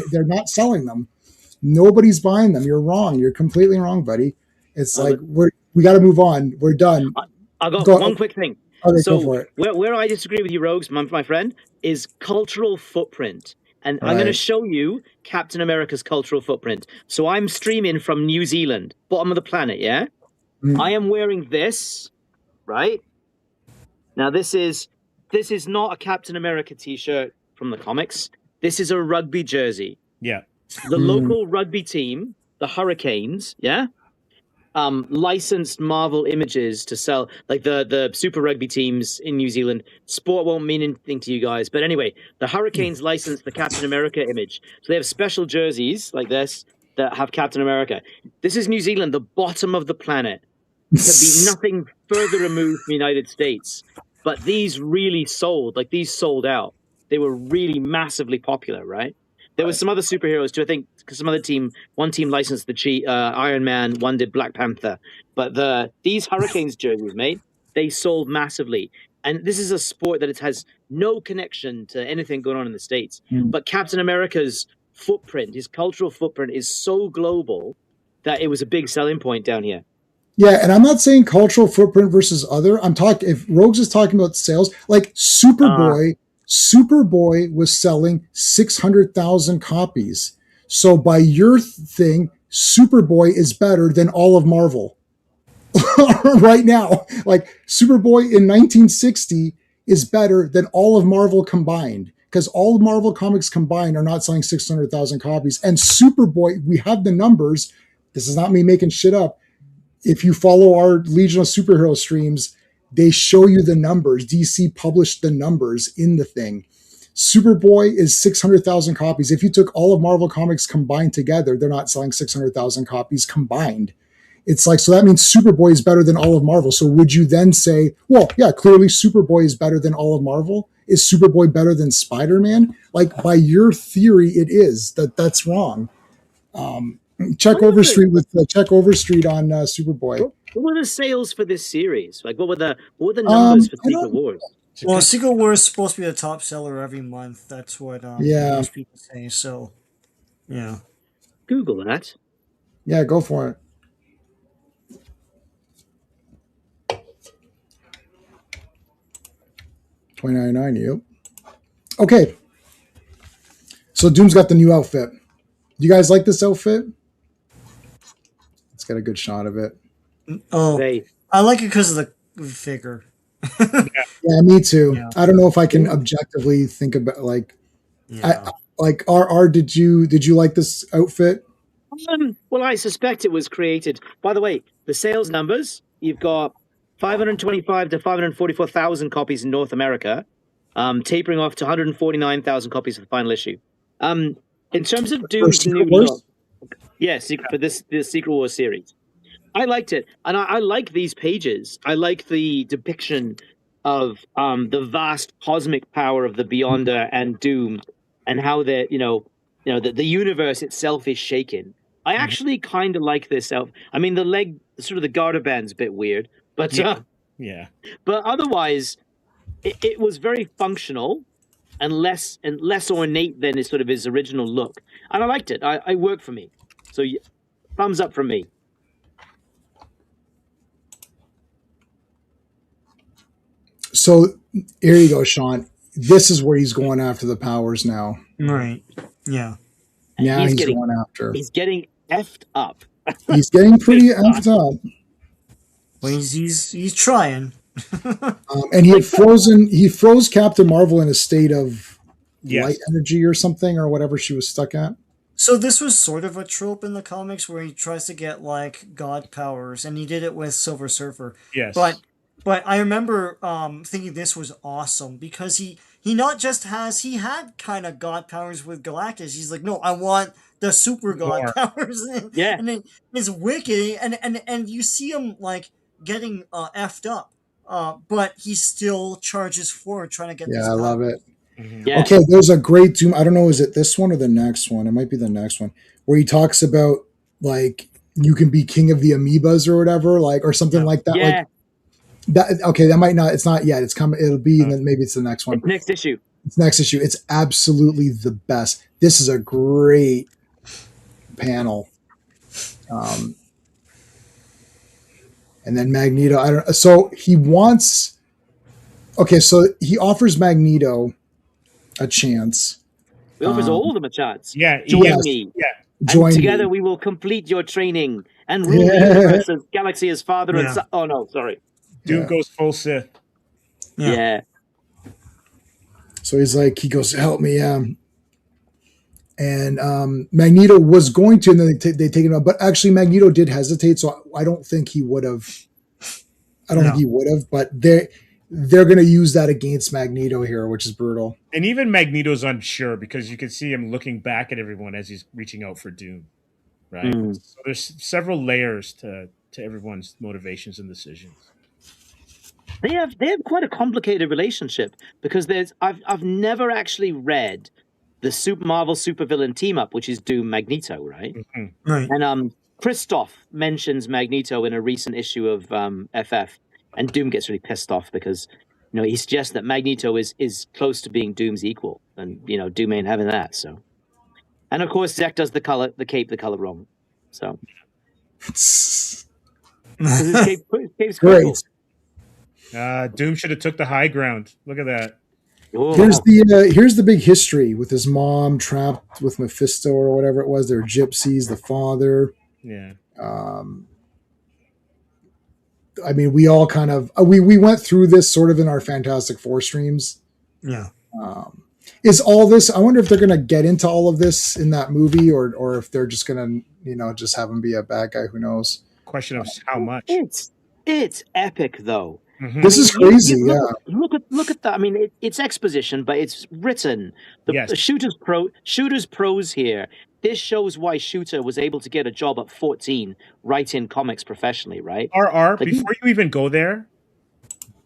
They're not selling them. Nobody's buying them. You're wrong. You're completely wrong, buddy. It's like we got to move on. We're done. I got Go- one quick thing. Okay, go So for it. where I disagree with you, Rogues, my friend, is cultural footprint. And I'm going to Right. show you Captain America's cultural footprint. So I'm streaming from New Zealand, bottom of the planet, yeah? I am wearing this, right? Now this is not a Captain America t-shirt from the comics. This is a rugby jersey. Yeah. The local rugby team, the Hurricanes, yeah? Licensed Marvel images to sell, like the Super Rugby teams in New Zealand. Sport won't mean anything to you guys, but anyway, the Hurricanes licensed the Captain America image, so they have special jerseys like this that have Captain America. This is New Zealand, the bottom of the planet. Could be nothing further removed from the United States, but these really sold. Like these sold out. They were really massively popular, right? There was some other superheroes too. I think because one team licensed the Iron Man, one did Black Panther. But these Hurricanes jerseys, mate, they sold massively. And this is a sport that it has no connection to anything going on in the States. But Captain America's footprint, his cultural footprint, is so global that it was a big selling point down here. Yeah, and I'm not saying cultural footprint versus other. I'm talking, if Rogues is talking about sales, like Superboy was selling 600,000 copies. So by your thing, Superboy is better than all of Marvel right now. Like Superboy in 1960 is better than all of Marvel combined. because all of Marvel Comics combined are not selling 600,000 copies. And Superboy, we have the numbers. This is not me making shit up. If you follow our Legion of Superhero streams, they show you the numbers. DC published the numbers in the thing. Superboy is 600,000 copies. If you took all of Marvel Comics combined together, they're not selling 600,000 copies combined. It's like, so that means Superboy is better than all of Marvel. So would you then say, well, yeah, clearly Superboy is better than all of Marvel? Is Superboy better than Spider-Man? Like, by your theory, it is. That's wrong. Check Overstreet on Superboy. What were the sales for this series? Like, what were the numbers for Secret Wars? Well, Secret Wars is supposed to be the top seller every month. That's what most people say. So, yeah. Google that. Yeah, go for it. $29.99. Yep. Okay. So Doom's got the new outfit. Do you guys like this outfit? It's got a good shot of it. Oh, I like it because of the figure. Yeah, me too. Yeah. I don't know if I can objectively think about like, did you like this outfit? Well, I suspect it was created. By the way, the sales numbers, you've got 525 to 544,000 copies in North America, tapering off to 149,000 copies for the final issue. In terms of Doom's new look, for the Secret Wars series, I liked it, and I like these pages. I like the depiction of the vast cosmic power of the Beyonder and Doom, and how the universe itself is shaken. I actually kind of like this outfit. I mean, the garter band's a bit weird, but but otherwise, it was very functional and less ornate than his original look, and I liked it. I worked for me, so thumbs up from me. So here you go, Sean. This is where he's going after the powers now. Right. Yeah. Now he's going after. He's getting effed up. He's getting pretty effed up. Well, he's trying. And he froze Captain Marvel in a state of light energy or something, or whatever she was stuck at. So this was sort of a trope in the comics where he tries to get like god powers, and he did it with Silver Surfer. Yes. But I remember thinking this was awesome because he had kind of god powers with Galactus. He's like, no, I want the super god powers. Yeah. And it's wicked, and you see him like getting effed up, but he still charges forward trying to get. Yeah, I love it. Mm-hmm. Yeah. Okay, there's a great Doom. I don't know, is it this one or the next one? It might be the next one, where he talks about like you can be king of the amoebas or whatever, like, or something like that. Yeah. Like, that might not. It's not yet. It's coming. It'll be. Then maybe it's the next one. Next issue. It's next issue. It's absolutely the best. This is a great panel. And then Magneto. So he wants. Okay, so he offers Magneto a chance. He offers all of them a chance. Yeah. Join me. Yeah. And together we will complete your training and rule the universe as galaxy as father and son. Oh no, sorry. Doom goes full Sith. Yeah. So he goes, help me. And Magneto was going to, and then they take him out. But actually, Magneto did hesitate, so I don't think he would have. But they're going to use that against Magneto here, which is brutal. And even Magneto's unsure because you can see him looking back at everyone as he's reaching out for Doom. Right? So there's several layers to everyone's motivations and decisions. They have quite a complicated relationship because I've never actually read the Marvel supervillain team up, which is Doom Magneto, right? Mm-hmm. Right. And Christoph mentions Magneto in a recent issue of FF, and Doom gets really pissed off because he suggests that Magneto is close to being Doom's equal, and Doom ain't having that. So, and of course Zek does the cape the color wrong. So, his cape's great. cool. Doom should have took the high ground. Look at that. Oh. Here's the big history with his mom trapped with Mephisto or whatever it was. They're gypsies. The father. Yeah. I mean, we all kind of we went through this sort of in our Fantastic Four streams. Yeah. is all this? I wonder if they're going to get into all of this in that movie, or if they're just going to, just have him be a bad guy. Who knows? Question of how much. It's epic though. Mhm. This is crazy. You Yeah. look at that. I mean, it's exposition, but it's written. Yes. The Shooter's prose here. This shows why Shooter was able to get a job at 14, writing comics professionally, right? RR, Like- before you even go there,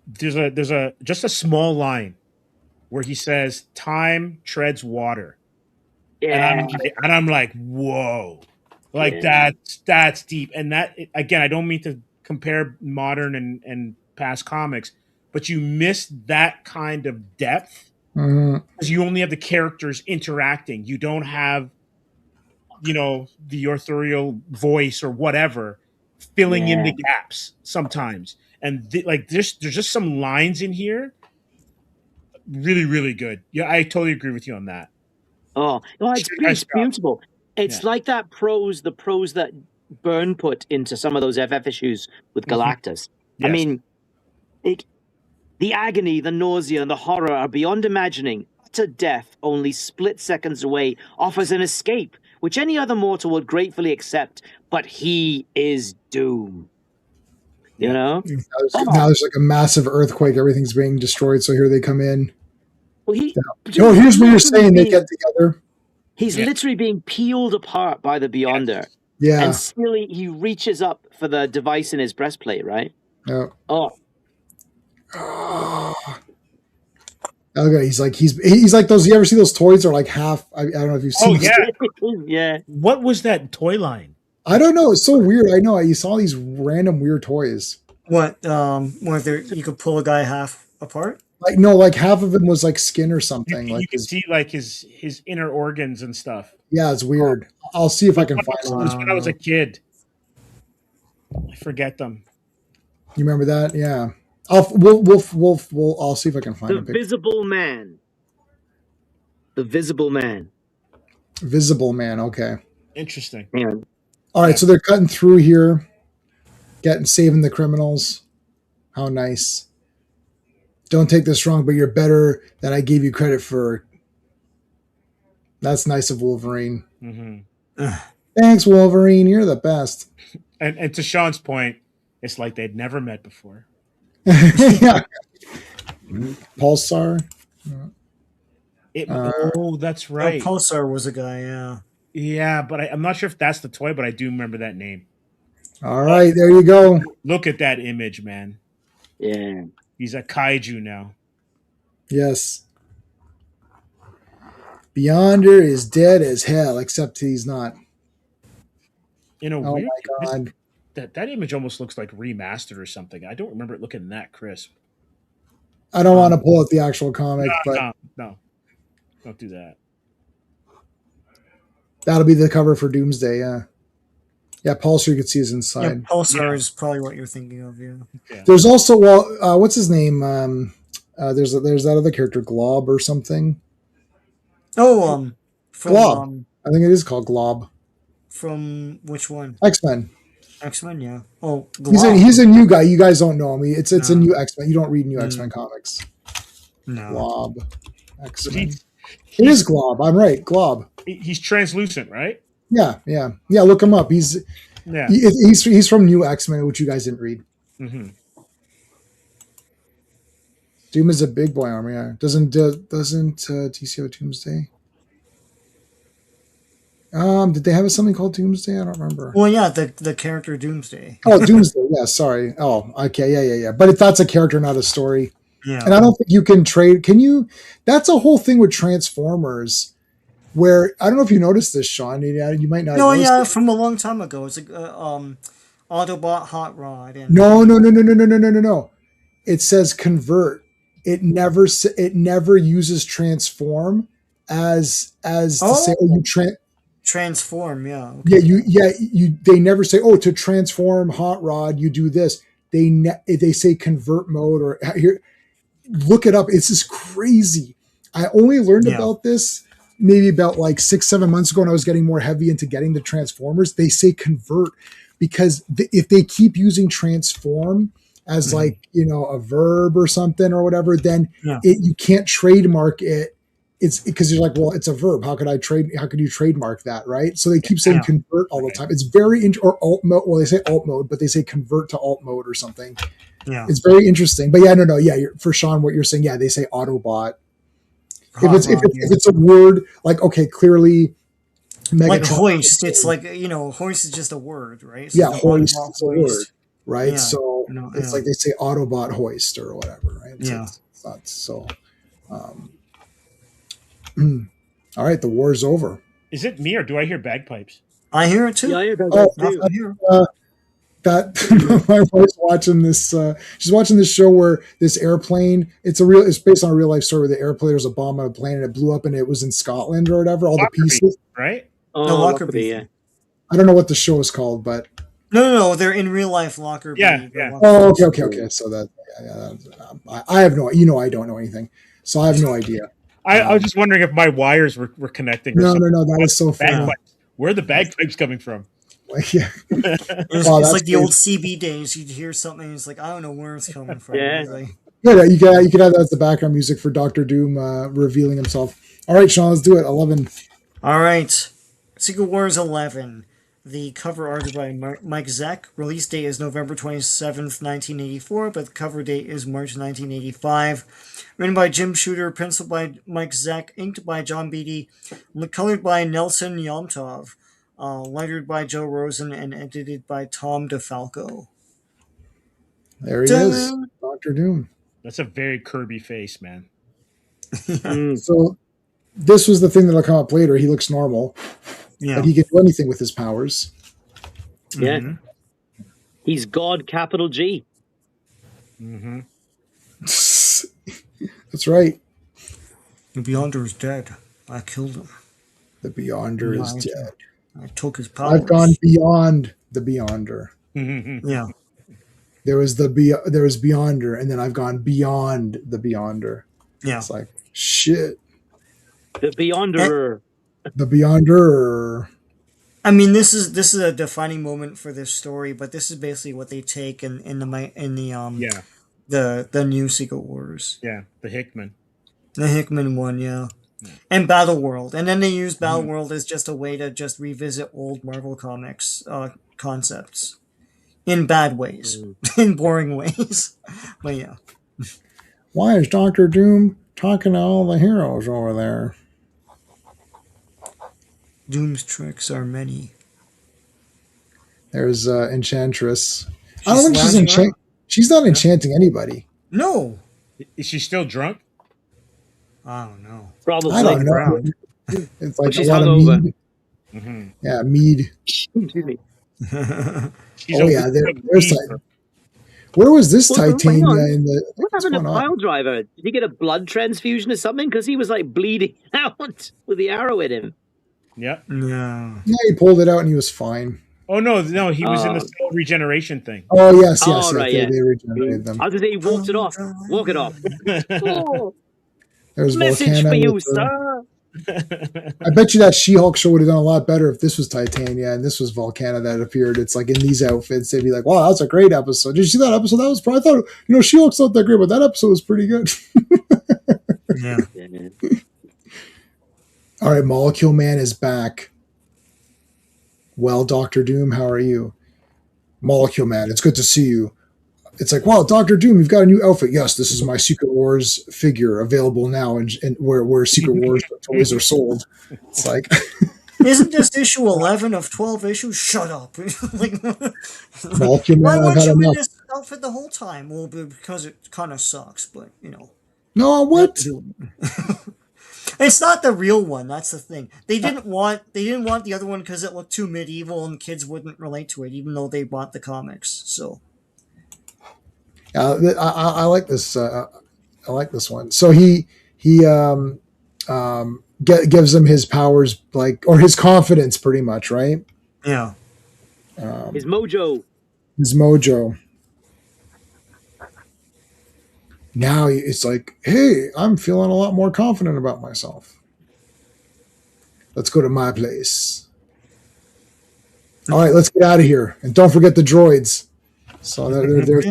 there's a just a small line where he says, "Time treads water," Yeah. and I'm like, whoa, like Yeah. that's deep. And that, again, I don't mean to compare modern and past comics, but you miss that kind of depth Mhm. because you only have the characters interacting. You don't have, the authorial voice or whatever filling in the gaps sometimes. And there's just some lines in here, really, really good. Yeah, I totally agree with you on that. Oh, no, it's Nice job. beautiful. It's Yeah. like that the prose that Byrne put into some of those FF issues with Galactus. I Yes. mean, the agony, the nausea, and the horror are beyond imagining. Utter death, only split seconds away, offers an escape, which any other mortal would gratefully accept, but he is doom. You know? Now there's like a massive earthquake. Everything's being destroyed. So here they come in. Well, No, here's what you're saying. They get together. He's literally being peeled apart by the Beyonder. Yeah. And still he reaches up for the device in his breastplate, right? Yeah. Oh, Okay, he's like those. You ever see those toys that are like half? I don't know if you've seen. Oh those. yeah. yeah. What was that toy line? I don't know. It's so weird. I know. You saw these random weird toys. What? You could pull a guy half apart? Like no, like half of him was like skin or something. You Like can see like his inner organs and stuff. yeah, it's weird. I'll see if I can It find was one. when I was a kid. I forget them. You remember that? Yeah. I'll see if I can find The a picture. Visible Man. The Visible Man. Visible Man. Okay. Interesting. Man. All right. So they're cutting through here, saving the criminals. How nice. Don't take this wrong, but you're better than I gave you credit for. That's nice of Wolverine. Mm-hmm. Thanks, Wolverine. You're the best. And to Sean's point, it's like they'd never met before. Yeah. Pulsar. That's right. Oh, Pulsar was a guy, yeah. Yeah, but I'm not sure if that's the toy, but I do remember that name. All right, there you go. Look at that image, man. Yeah. He's a kaiju now. Yes. Beyonder is dead as hell, except he's not. In a Oh weird, my god. that image almost looks like remastered or something. I don't remember it looking that crisp. I don't want to pull out the actual comic, but No, don't do that. that'll be the cover for Doomsday. Yeah. Yeah, Pulsar, you can see his Yeah, inside. Pulsar is probably what you're thinking of, yeah. There's also what's his name? There's that other character, Glob or something. Oh, from Glob. I think it is called Glob. from which one? X-Men. X-Men, yeah. Oh, He's a new guy. You guys don't know him. It's a No. new X-Men. You don't read new X-Men comics. no. Glob. X-Men. He's, It is Glob. I'm right. Glob. he's translucent, right? Yeah. Look him up. He's from New X-Men, which you guys didn't read. Mm-hmm. Doom is a big boy armor. Yeah. Doesn't DC have a Doomsday? Did they have something called Doomsday? I don't remember. Well, yeah, the character Doomsday. Oh, Doomsday. Yeah, sorry. Oh, okay. Yeah. But if that's a character, not a story. Yeah. And I don't think you can trade. Can you? That's a whole thing with Transformers, where I don't know if you noticed this, Sean. You might not. No, have yeah, noticed it. from a long time ago. It's like Autobot Hot Rod. And No. It says convert. It never uses transform as to say you Transform, yeah. Okay. You they never say, oh, to transform Hot Rod you do this. They say convert mode or here. Look it up. It's just crazy. I only learned about this maybe about like 6-7 months ago, and I was getting more heavy into getting the Transformers. They say convert because if they keep using transform as like a verb or something or whatever, then you can't trademark it it's because you're like, well, it's a verb. How could you trademark that, right? So they keep saying convert all the time. It's very or alt mode. Well, they say alt mode, but they say convert to alt mode or something. Yeah. It's very interesting. But yeah, no. Yeah, for Sean, what you're saying, yeah, they say Autobot. If it's a word, like, okay, clearly Megatron, like hoist, it's like, hoist is just a word, right? So yeah, hoist is a word, right? Yeah. So it's like they say Autobot hoist or whatever, right? Yeah. It's not so. All right, the war's over. Is it me or do I hear bagpipes? I hear it too. Yeah, I hear that Oh, too. that my wife's watching this. She's watching this show where this airplane. It's based on a real life story. Where the airplane, there was a bomb on a plane and it blew up, and it was in Scotland or whatever. All Lockerbie, the pieces, right? Oh, No, Lockerbie, Lockerbie. yeah. I don't know what the show is called, but No, they're in real life Lockerbie. Yeah. oh, okay. So that I have no. I don't know anything, so I have no idea. I was just wondering if my wires were connecting. Or No. something. That is so funny. Bagpipes. Where are the bagpipes coming from? Like, yeah. It's Wow, that's like the crazy. old CB days. You'd hear something, and it's like, I don't know where it's coming from. Yeah. It's like, Yeah, you could have that as the background music for Doctor Doom revealing himself. All right, Sean, let's do it. 11. all right. Secret Wars 11. The cover art is by Mike Zeck. Release date is November 27th, 1984, but the cover date is March 1985. Written by Jim Shooter, penciled by Mike Zeck, inked by John Beatty, colored by Nelson Yomtov, lettered by Joe Rosen, and edited by Tom DeFalco. There he is, Doctor Doom. That's a very Kirby face, man. So this was the thing that'll come up later. He looks normal, Yeah. but he can do anything with his powers. Yeah. Mhm. He's God, capital G. Mm-hmm. That's right. The Beyonder is dead. I killed him. The Beyonder is Right. dead. I took his powers. I've gone beyond the Beyonder. Mm-hmm. Yeah. There was Beyonder, and then I've gone beyond the Beyonder. Yeah. It's like shit. The Beyonderer. The Beyonder. I mean, this is a defining moment for this story, but this is basically what they take in Yeah, the new Secret Wars, the Hickman. the Hickman one, yeah, and Battle World, and then they use Battle World as just a way to just revisit old Marvel Comics concepts in bad ways, in boring ways, but yeah. Why is Doctor Doom talking to all the heroes over there? Doom's tricks are many. There's Enchantress. I don't think she's lounging around? She's not enchanting anybody. No, Is she still drunk? I don't know. Probably. I don't know. around. It's like she's a lot of hungover. mead. Mm-hmm. Yeah, mead. Excuse me. She's Oh yeah, there's that. Where was this Well, hang Titania on. in the? What what's happened to going on? Pile Driver? Did he get a blood transfusion or something? Because he was like bleeding out with the arrow in him. Yeah. No. Yeah, he pulled it out and he was fine. Oh no, he was in the Oh. cell regeneration thing. Oh yes, Oh, right, yeah. they regenerated them. I was going to say he walked it off. Walk it off. Oh, There was message Volcana for you, with the- sir. I bet you that She-Hulk show would have done a lot better if this was Titania and this was Volcana that appeared. It's like in these outfits, they'd be like, "Wow, that's a great episode." Did you see that episode? That was probably, I thought, She-Hulk's not that great, but that episode was pretty good. Yeah. Yeah. All right, Molecule Man is back. Well, Doctor Doom, how are you? Molecule Man, it's good to see you. It's like, wow, Doctor Doom, you've got a new outfit. Yes, this is my Secret Wars figure available now, and where Secret Wars toys are sold. It's like, Isn't this issue 11 of 12 issues? Shut up. Like, Molecule why Man, I've weren't had you in enough. this outfit the whole time? Well, because it kind of sucks, but, No, what? It's not the real one. That's the thing. They didn't want the other one because it looked too medieval and kids wouldn't relate to it, even though they bought the comics. So I like this. I like this one. So he gives him his powers, or his confidence, pretty much, right? yeah, His mojo. His mojo. Now it's like, hey, I'm feeling a lot more confident about myself. Let's go to my place. All right, let's get out of here, and don't forget the droids. So there's.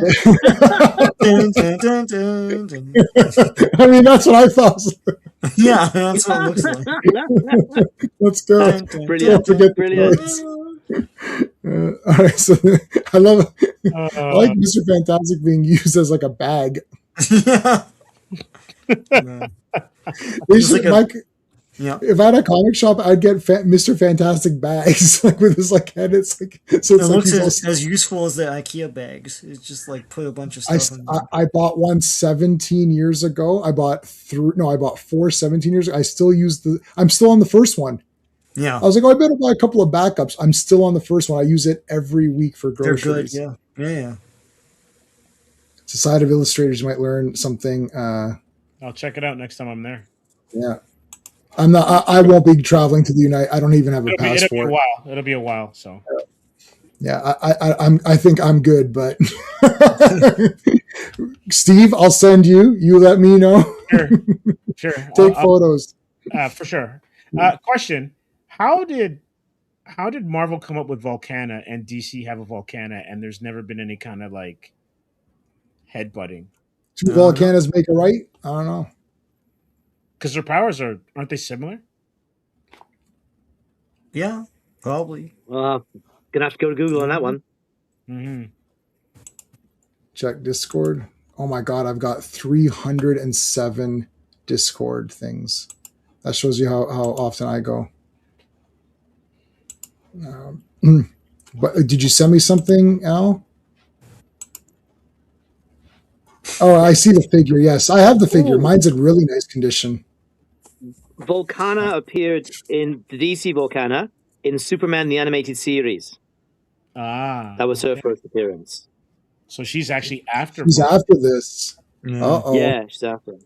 Dun, dun, dun, dun, dun. I mean, that's what I thought. Yeah, that's what it looks like. Let's go. Dun, dun, Brilliant. Don't forget the Brilliant. cards. All right, so I love. I like Uh, Mr. Fantastic being used as like a bag. yeah. No. They Just should, like a- Mike, Yeah. if I had a comic shop, I'd get Mr. Fantastic bags like with his like head. It's like so. It's It like looks he's all as useful as the IKEA bags. It's just like put a bunch of I, stuff in. I bought one 17 years ago. I bought 4 17 years ago. I still use I'm still on the first one. Yeah. I was like, oh, I better buy a couple of backups. I'm still on the first one. I use it every week for They're groceries. good. Yeah. Yeah. Society of Illustrators might learn something. I'll check it out next time I'm there. Yeah. I'm not, I won't be traveling to the United. I don't even have a It'll be a passport. while. It'll be a while. So Yeah. I think I'm good, but Steve, I'll send you. You let me know. sure. Take photos. For sure. Question: How did Marvel come up with Volcana and DC have a Volcana, and there's never been any kind of like headbutting? Two volcanoes make a right? I don't know. Because their powers aren't they similar? Yeah. Probably. Gonna have to go to Google on that one. Mm-hmm. Check Discord. Oh my God, I've got 307 Discord things. That shows you how often I go. But did you send me something, Al? Oh, I see the figure. Yes, I have the figure. Ooh. Mine's in really nice condition. Volcana appeared in the DC Volcana in Superman the Animated Series. That was her first appearance. So she's actually after. She's after this. Yeah. Uh-oh. Yeah, she's after.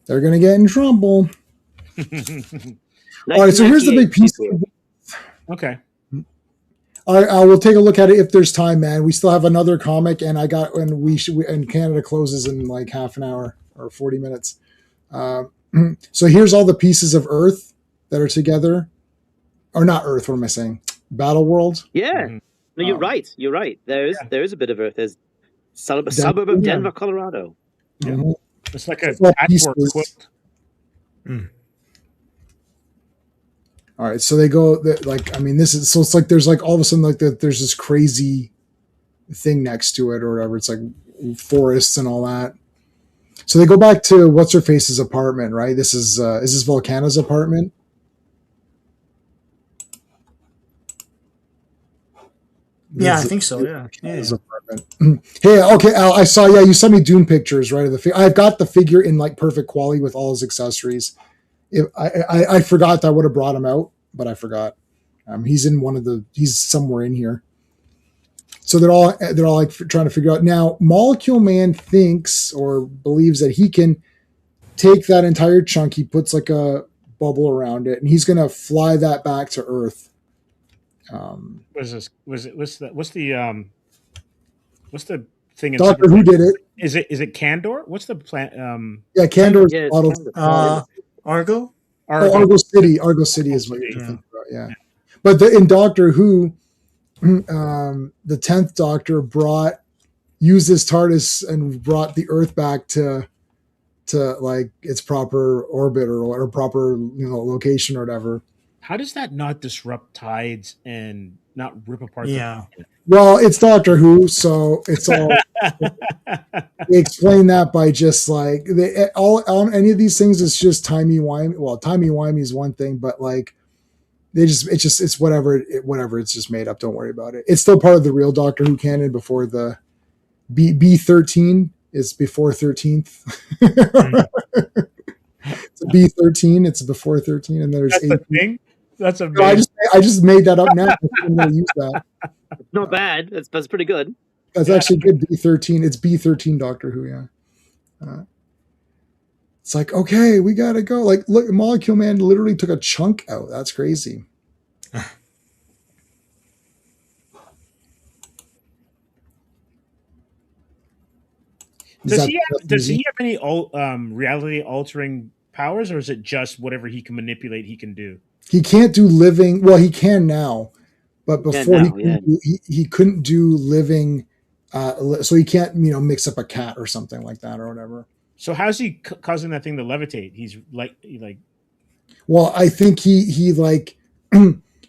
They're going to get in trouble. All right, so here's the big piece. Okay. All right, we'll take a look at it if there's time, man. We still have another comic, and and Canada closes in like half an hour or 40 minutes. So here's all the pieces of Earth that are together, or not Earth. What am I saying? Battle World. Yeah. Mhm. No, you're right. You're right. There is a bit of Earth. There's a suburb of Denver, Colorado. Yeah. Mhm. It's like a It's all patchwork pieces. quilt. All right, so they go like, I mean, this is so it's like there's like all of a sudden like there's this crazy thing next to it or whatever. It's like forests and all that. So they go back to what's her face's apartment, right? This is this Volcana's apartment? Yeah, I This is- think so. Yeah. Yeah. His apartment. Hey, okay, Al, I saw. Yeah, you sent me Dune pictures, right? Of the I've got the figure in like perfect quality with all his accessories. I forgot that I would have brought him out, but I forgot. He's in he's somewhere in here. So they're all like trying to figure out now. Molecule Man thinks or believes that he can take that entire chunk. He puts like a bubble around it, and he's going to fly that back to Earth. What is this? What's the thing in Doctor Who did it. Is it Candor? What's the plant? Yeah, Candor's Yeah, it's bottle. Candor. Argo? Argo City. Argo City is what you're Yeah. thinking about. Yeah, but in Doctor Who, the 10th Doctor used his TARDIS and brought the Earth back to like its proper orbit or proper location or whatever. How does that not disrupt tides and not rip apart? Yeah. Well, it's Doctor Who, so it's all. They explain that by just like on any of these things, it's just timey-wimey. Well, timey-wimey is one thing, but like it's whatever. It's just made up. Don't worry about it. It's still part of the real Doctor Who canon before the B13 is before 13th. It's a B13. It's before 13, and there's That's 8. the thing. That's a. No, I just made that up now. I'm going to use that. Not bad. That's pretty good. That's actually good. B13. It's B13 Doctor Who. Yeah. It's like, okay, we gotta go. Like, look, Molecule Man literally took a chunk out. That's crazy. Does he have any reality altering powers, or is it just whatever he can manipulate he can do? He can't do living. Well, he can now, but before Yeah, he couldn't do living. So he can't mix up a cat or something like that or whatever. So how's he causing that thing to levitate? He's like Well, I think he like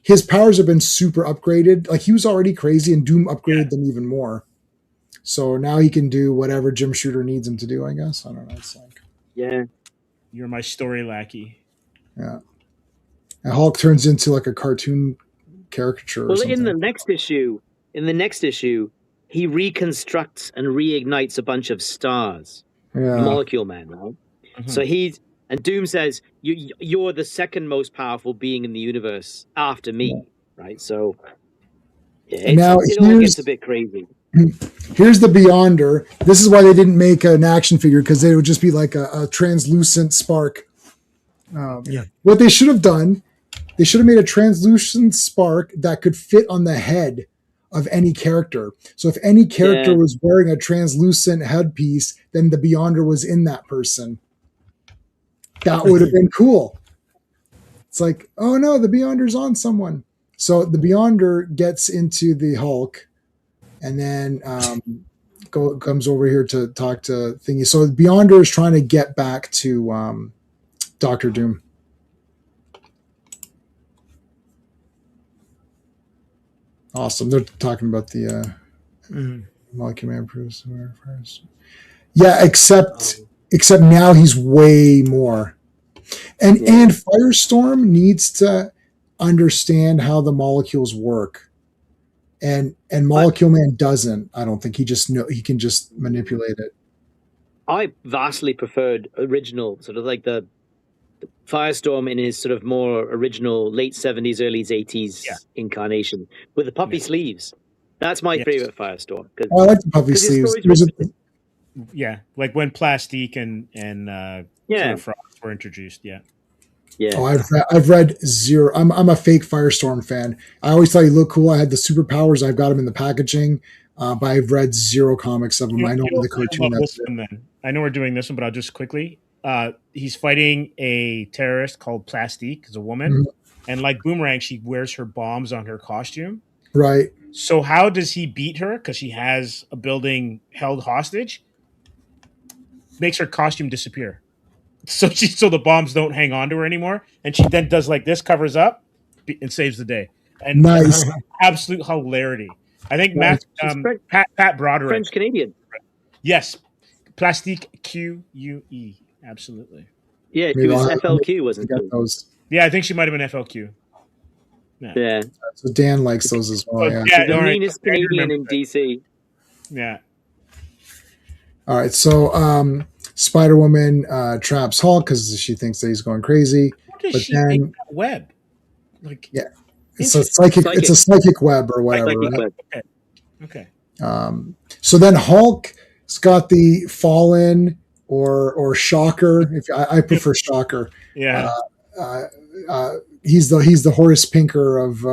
his powers have been super upgraded. Like he was already crazy, and Doom upgraded them even more. So now he can do whatever Jim Shooter needs him to do. I guess I don't know. It's like Yeah. you're my story lackey. yeah, and Hulk turns into like a cartoon caricature. Or Well, something. in the next issue, he reconstructs and reignites a bunch of stars. Yeah, Molecule Man, right? Mhm. So and Doom says you're the second most powerful being in the universe after me, right? So yeah, Now, it all here's- gets a bit crazy. here's the Beyonder. This is why they didn't make an action figure, because they would just be like a translucent spark. Yeah. What they should have done, they should have made a translucent spark that could fit on the head of any character. So if any character Yeah. was wearing a translucent headpiece, then the Beyonder was in that person. That would have been cool. It's like, oh no, the Beyonder's on someone. So the Beyonder gets into the Hulk, and then comes over here to talk to Thingy. So the Beyonder is trying to get back to Doctor Doom. Awesome. They're talking about the Molecule Man proves first. Yeah, except now he's way more. And Firestorm needs to understand how the molecules work. And Molecule Man doesn't. I don't think he can just manipulate it. I vastly preferred original, sort of like the Firestorm in his sort of more original late 70s, early 80s incarnation with the puppy sleeves. That's my favorite Firestorm. I like the puppy sleeves. Yeah, like when Plastique and Killer Frost were introduced. Yeah. Yeah. Oh, I've read zero. I'm a fake Firestorm fan. I always thought he looked cool. I had the superpowers. I've got him in the packaging, but I've read zero comics of him. I know the cartoon. That's it. Then I know we're doing this one, but I'll just quickly. He's fighting a terrorist called Plastique, is a woman, and like Boomerang, she wears her bombs on her costume. Right. So how does he beat her? Because she has a building held hostage. Makes her costume disappear. So the bombs don't hang on to her anymore, and she then does like this, covers up, and saves the day. And nice, absolute hilarity. I think Pat Broderick, French Canadian. Yes, Plastique QUE, absolutely. Yeah, it was FLQ, wasn't it? Those. Yeah, I think she might have been FLQ. Yeah. So Dan likes those as well. Yeah, the meanest Canadian in DC. Yeah. All right, so Spider-Woman traps Hulk because she thinks that he's going crazy. How does she make that web? Like, yeah, it's a psychic. It's a psychic web or whatever. Right? Okay. So then Hulk's got the Fallen or Shocker. If I prefer Shocker. Yeah. He's the Horace Pinker of.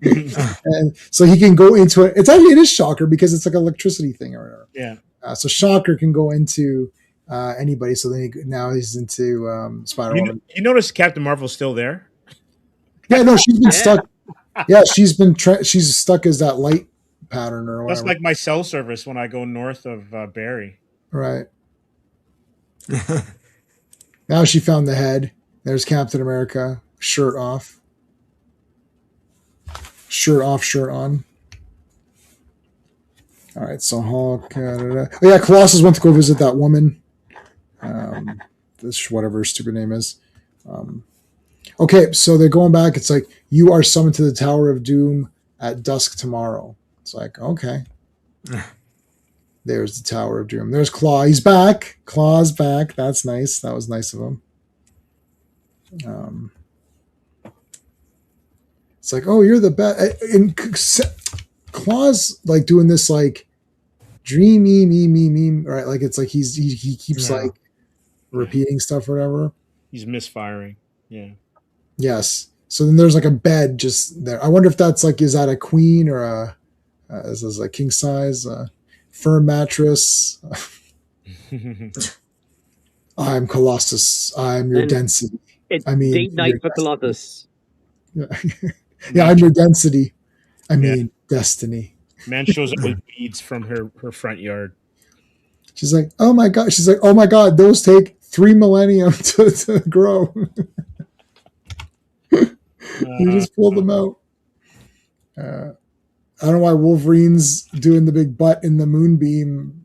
And so he can go into it. It is Shocker because it's like an electricity thing or whatever. Yeah. So Shocker can go into anybody. So then now he's into Spider-Woman. You notice Captain Marvel's still there? Yeah, no, she's been stuck. Yeah, she's stuck as that light pattern or whatever. That's like my cell service when I go north of Barrie. Right. Now she found the head. There's Captain America, shirt off. Shirt off, shirt on. All right, so Hulk. Oh yeah, Colossus went to go visit that woman. This whatever her stupid name is. Okay, so they're going back. It's like, you are summoned to the Tower of Doom at dusk tomorrow. It's like, okay. There's the Tower of Doom. There's Claw. He's back. Claw's back. That's nice. That was nice of him. It's like, oh, you're the best. And Claw's like doing this like dreamy me, right? Like it's like he keeps like repeating stuff or whatever. He's misfiring. Yeah. Yes. So then there's like a bed just there. I wonder if that's like, is that a queen or is this a king size firm mattress? I'm Colossus. I'm your density. Date night for Colossus. Yeah, I'm your density. Destiny. Man shows up with weeds from her front yard. She's like, oh my god. She's like, oh my god, those take 3 millennium to grow. You just pulled them out. I don't know why Wolverine's doing the big butt in the moonbeam.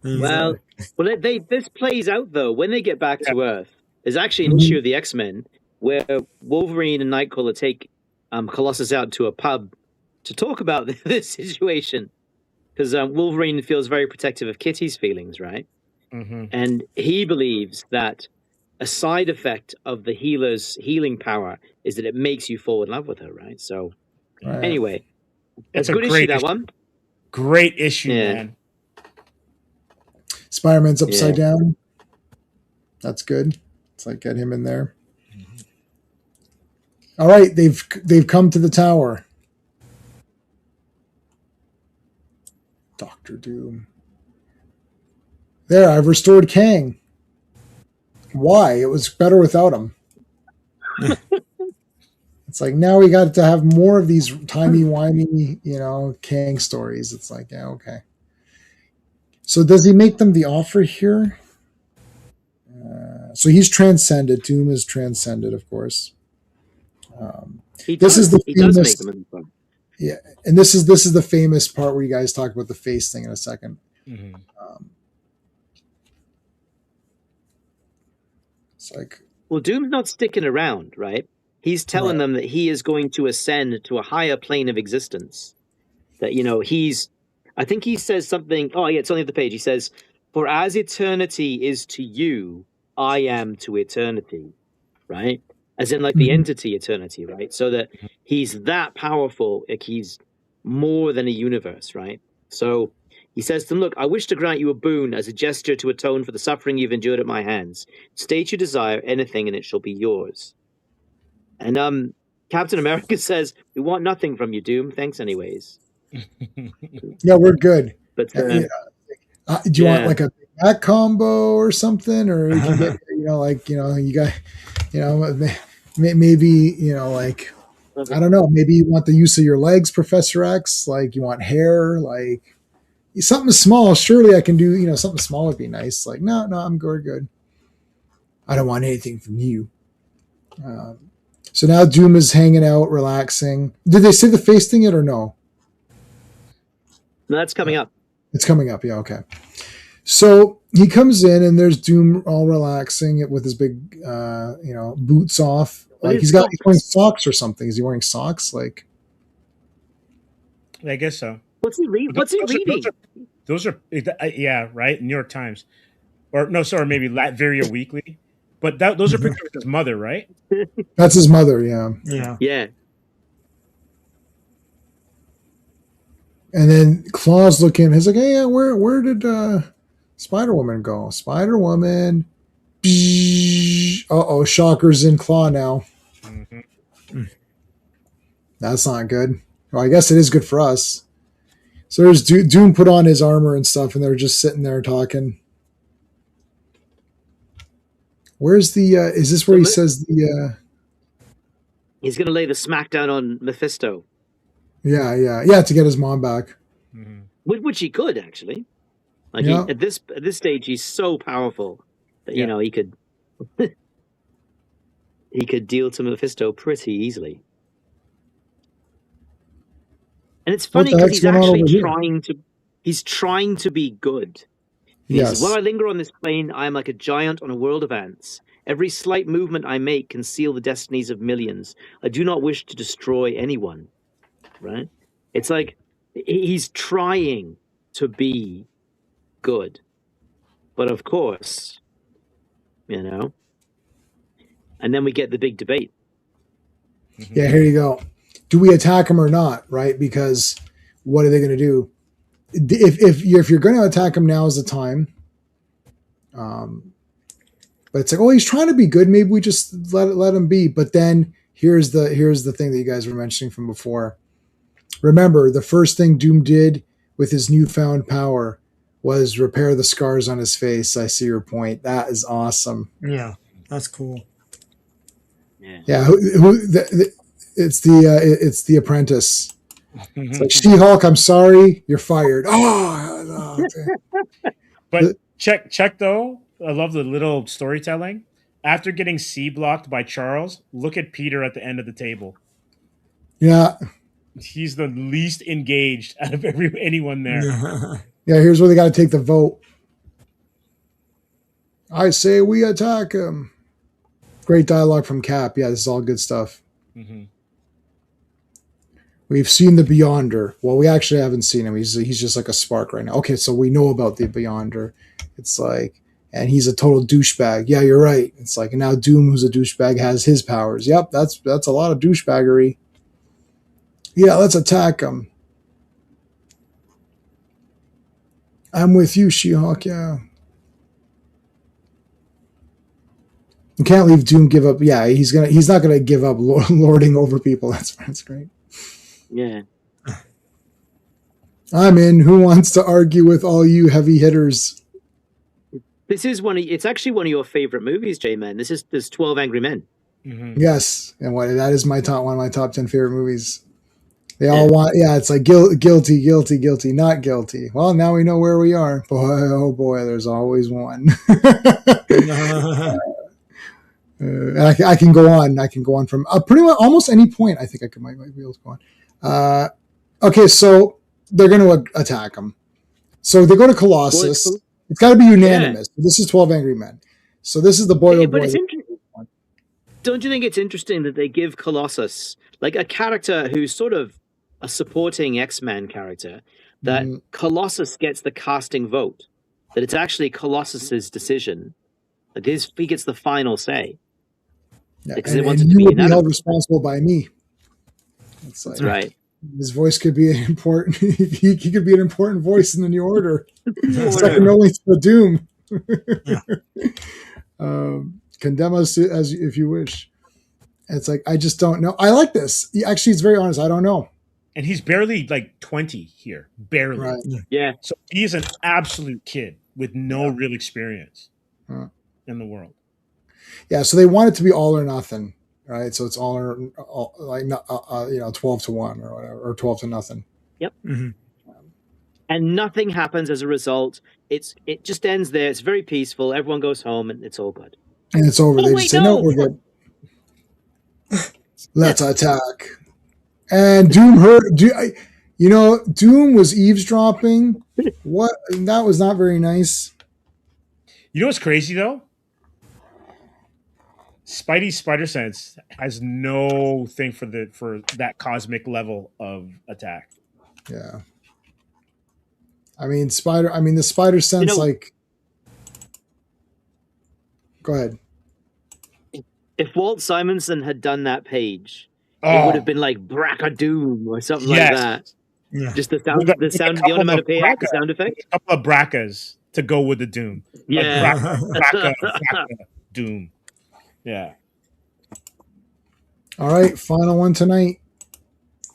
Well, this plays out though when they get back to Earth. There's actually an issue of the X-Men where Wolverine and Nightcrawler take Colossus out to a pub to talk about this situation because Wolverine feels very protective of Kitty's feelings, right? Mm-hmm. And he believes that a side effect of the healer's healing power is that it makes you fall in love with her, right? So, Right. anyway, It's a a good issue, great that issue. one. Great issue, Yeah. man. Spider-Man's upside down. That's good. It's like get him in there. All right, they've come to the tower. Doctor Doom. There, I've restored Kang. Why? It was better without him. It's like now we got to have more of these timey-wimey, Kang stories. It's like, yeah, okay. So does he make them the offer here? So he's transcended. Doom is transcended, of course. He This does, is the he does famous- make them in the front. Yeah, and this is the famous part where you guys talk about the face thing in a second. Mm-hmm. It's like, Well, Doom's not sticking around, right? He's telling Right. them that he is going to ascend to a higher plane of existence. That, I think he says something. Oh, yeah, it's on the other page. He says, "For as eternity is to you, I am to eternity," right? As in, like, the Mhm. entity eternity, right? So that he's that powerful, like he's more than a universe, right? So he says to them, "Look, I wish to grant you a boon as a gesture to atone for the suffering you've endured at my hands. State your desire, anything, and it shall be yours." And Captain America says, "We want nothing from you, Doom. Thanks anyways." yeah, we're good. But Do you want Yeah. like a back combo or something, or you can get you got maybe like I don't know, maybe you want the use of your legs, Professor X. Like you want hair, like something small. Surely I can do something small would be nice. Like no, I'm good. I don't want anything from you. So now Doom is hanging out, relaxing. Did they say the face thing yet or no? no, that's coming up. It's coming up. Yeah. Okay. So he comes in and there's Doom all relaxing with his big, boots off. Well, Like his he's socks. wearing socks or something. Is he wearing socks? Like, I guess so. What's he reading? What's he Those are- reading? Those are yeah, right. New York Times, or no, sorry, maybe Latveria Weekly. But those are pictures of his mother, right? that's his mother. Yeah. Yeah. Yeah. And then Claw's looking. He's like, hey, yeah, where did Spider-Woman go? Spider-Woman. Uh-oh, Shocker's in Claw now. Mm-hmm. That's not good. Well, I guess it is good for us. So there's Doom put on his armor and stuff, and they're just sitting there talking. Where's the? Is this where he says the? He's going to lay the smackdown on Mephisto, Yeah, to get his mom back. Mm-hmm. which he could actually. Like Yeah. at this stage, he's so powerful that Yeah. he could he could deal to Mephisto pretty easily. And it's What funny the because heck's he's going on actually over here? trying to be good. He Yes. says, "While I linger on this plane, I am like a giant on a world of ants. Every slight movement I make can seal the destinies of millions. I do not wish to destroy anyone." Right? It's like he's trying to be good. But of course, and then we get the big debate. Yeah, here you go. Do we attack him or not? Right? Because what are they going to do? If you're going to attack him, now is the time. But it's like, oh, he's trying to be good. Maybe we just let him be. But then here's the thing that you guys were mentioning from before. Remember, the first thing Doom did with his newfound power was repair the scars on his face. I see your point. That is awesome. Yeah. That's cool. Yeah. Yeah, it's the apprentice. It's Mm-hmm. like, She-Hulk, I'm sorry, you're fired. Oh, But check though. I love the little storytelling. After getting C blocked by Charles, look at Peter at the end of the table. Yeah. He's the least engaged out of anyone there. Yeah, here's where they got to take the vote. I say we attack him. Great dialogue from Cap. Yeah, this is all good stuff. Mm-hmm. We've seen the Beyonder. Well, we actually haven't seen him. He's just like a spark right now. Okay, so we know about the Beyonder. It's like, and he's a total douchebag. Yeah, you're right. It's like, and now Doom, who's a douchebag, has his powers. Yep, that's a lot of douchebaggery. Yeah, let's attack him. I'm with you, She-Hulk. Yeah. You can't leave Doom give up. Yeah, he's not gonna give up lording over people. That's great. Yeah. I'm in. Who wants to argue with all you heavy hitters? This is it's actually one of your favorite movies, J-Man. There's 12 Angry Men. Mm-hmm. Yes, and that is one of my top 10 favorite movies. They all want, it's like guilty, not guilty. Well, now we know where we are. Boy, oh boy, there's always one. I can go on. I can go on from pretty much almost any point. I think I might be able to go on. Okay, so they're going to attack him. So they go to Colossus. It's got to be unanimous. Yeah. This is 12 Angry Men. So this is the boy. But it's interesting. Don't you think it's interesting that they give Colossus like a character who's sort of a supporting X-Men character, that Colossus gets the casting vote, that it's actually Colossus's decision, that he gets the final say. Yeah, because they want it to be held responsible by me. That's right. His voice could be important. he could be an important voice in the New Order. Second only to Doom. Condemn us as if you wish. And it's like, I just don't know. I like this. Actually, it's very honest. I don't know. And he's barely like 20 here. Barely. Right. Yeah. So he's an absolute kid with no real experience in the world. Yeah. So they want it to be all or nothing. Right. So it's all like 12 to 1 or whatever, or 12 to nothing. Yep. Mm-hmm. And nothing happens as a result. It just ends there. It's very peaceful. Everyone goes home and it's all good. And it's over. They just say, no, we're good. Let's attack. And Doom heard. Doom was eavesdropping. What? That was not very nice. You know what's crazy though? Spidey's spider sense has no thing for that cosmic level of attack. Yeah. The spider sense, Go ahead. If Walt Simonson had done that page, it would have been like Brackadoom or something like that. Yeah. Just the sound, the onomatopoeia, the sound effect. A couple of bracas to go with the Doom. Yeah. Like bracka, Doom. Yeah. All right, final one tonight.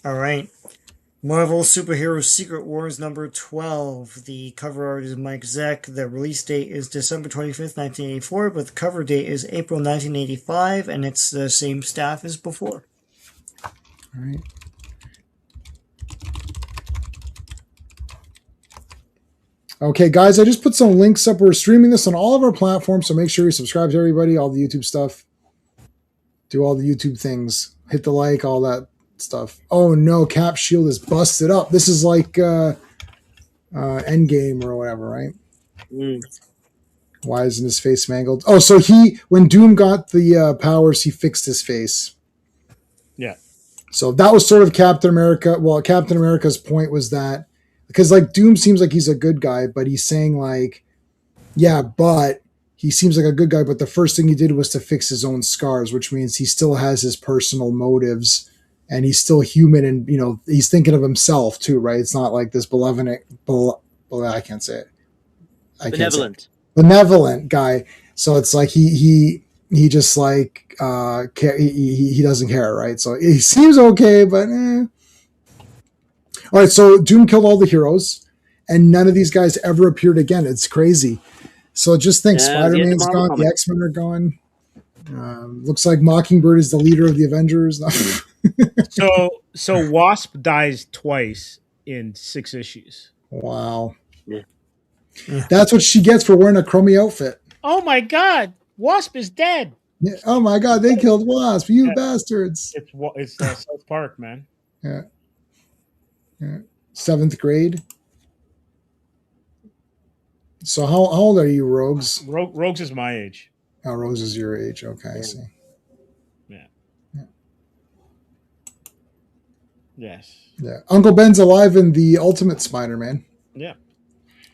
All right. Marvel Superhero Secret Wars number 12. The cover art is Mike Zeck. The release date is December 25th, 1984, but the cover date is April 1985, and it's the same staff as before. All right. Okay, guys, I just put some links up. We're streaming this on all of our platforms, so make sure you subscribe to everybody, all the YouTube stuff. Do all the YouTube things. Hit the like, all that stuff. Oh no, Cap shield is busted up. This is like Endgame or whatever, right? Why isn't his face mangled? Oh, so when Doom got the powers, he fixed his face. Yeah. So that was sort of Captain America. Well, Captain America's point was that because like Doom seems like he's a good guy, but he's saying like, yeah, but he seems like a good guy, but the first thing he did was to fix his own scars, which means he still has his personal motives and he's still human and, he's thinking of himself too, right? It's not like this I can't say it. Benevolent guy. So it's like he just like, he doesn't care, right? So he seems okay, but All right, so Doom killed all the heroes, and none of these guys ever appeared again. It's crazy. So just think, Spider-Man's gone, the X-Men are gone. Looks like Mockingbird is the leader of the Avengers. So Wasp dies twice in 6 issues. Wow. Yeah. That's what she gets for wearing a crummy outfit. Oh my God, Wasp is dead. Yeah. Oh my God, they killed Wasp, you Yeah. bastards. It's South Park, man. Yeah. 7th grade. So how old are you, Rogues? Rogues is my age. Oh, Rose is your age. Okay, I see. Yeah. Yeah. Yes. Yeah. Uncle Ben's alive in the Ultimate Spider-Man, Yeah.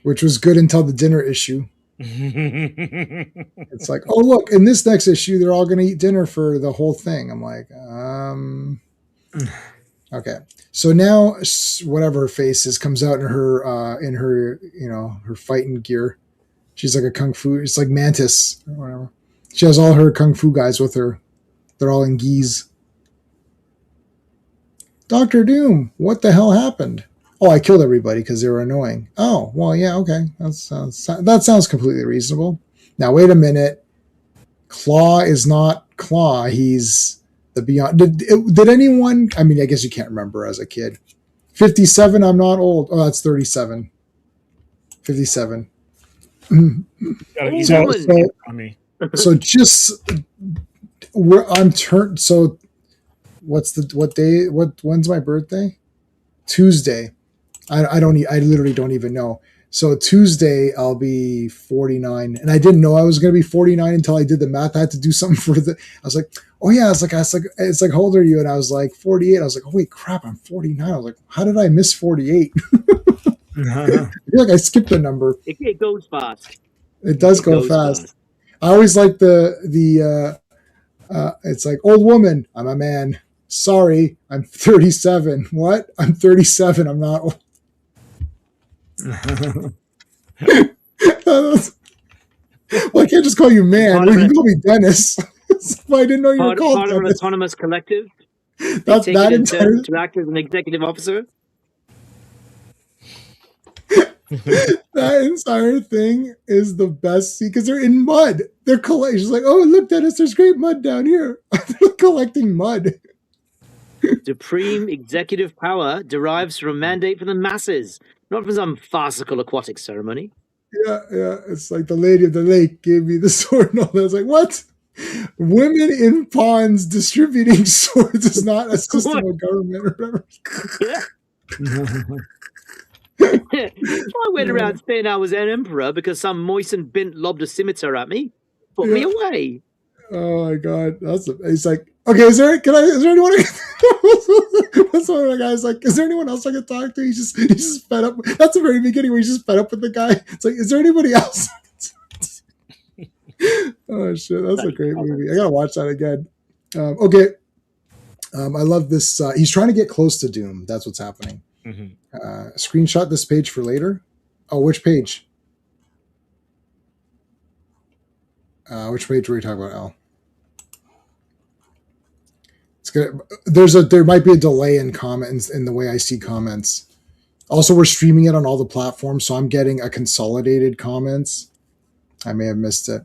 which was good until the dinner issue. It's like, oh look, in this next issue, they're all going to eat dinner for the whole thing. I'm like, okay. So now, whatever her face is comes out in her her fighting gear. She's like a kung fu. It's like Mantis or whatever. She has all her kung fu guys with her. They're all in gis. Dr. Doom, what the hell happened? Oh, I killed everybody because they were annoying. Oh, well, yeah, okay. That sounds completely reasonable. Now, wait a minute. Claw is not Claw. He's the Beyond. Did anyone? I mean, I guess you can't remember as a kid. 57. I'm not old. Oh, that's 37. 57. So just I'm turned. So what day? When's my birthday? Tuesday. I literally don't even know. So Tuesday I'll be 49, and I didn't know I was going to be 49 until I did the math. I had to do something for I was like, oh yeah, it's like, how old are you? And I was like 48. I was like, oh wait, crap, I'm 49. I was like, how did I miss 48? I feel like I skipped a number. It goes fast. It does go fast. I always like it's like, old woman, I'm a man. Sorry, I'm 37. What? I'm 37. I'm not old. Well, I can't just call you man. You can call me Dennis. I didn't know you were called part of an Dennis. autonomous collective. That's Take that it in entire. turn to act as an executive officer. That entire thing is the best because they're in mud. They're collecting. She's like, oh, look, Dennis, there's great mud down here. They're collecting mud. Supreme executive power derives from a mandate from the masses, not from some farcical aquatic ceremony. Yeah. It's like the lady of the lake gave me the sword and all that. I was like, what? Women in ponds distributing swords is not a system of government or whatever. Yeah. If I went around saying I was an emperor because some moistened bint lobbed a scimitar at me, put me away. Oh my god, he's like, okay, is there anyone? That's one of the guys like, is there anyone else I can talk to? He's just fed up. That's the very beginning where he's just fed up with the guy. It's like, is there anybody else? Oh shit, that's a great movie. I gotta watch that again. Okay, I love this. He's trying to get close to Doom. That's what's happening. Mm-hmm. Screenshot this page for later. Oh, which page? Which page were we talking about, Al? It's good. There might be a delay in comments in the way I see comments. Also, we're streaming it on all the platforms, so I'm getting a consolidated comments. I may have missed it.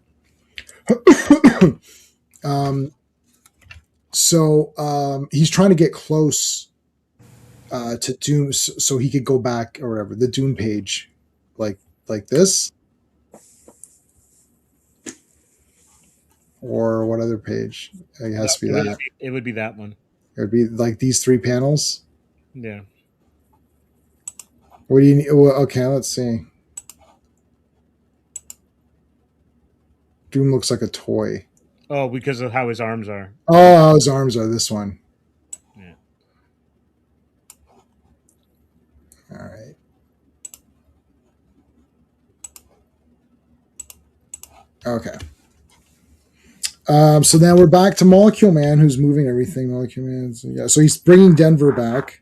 He's trying to get close to Doom so he could go back or whatever, the Doom page, like this. Or what other page? It has to be that. It would be that one. It would be like these 3 panels. Yeah. What do you need? Well, okay, let's see. Doom looks like a toy. Oh, because of how his arms are. Oh, his arms are this one. Yeah. All right. Okay. So now we're back to Molecule Man, who's moving everything. Molecule Man, so he's bringing Denver back.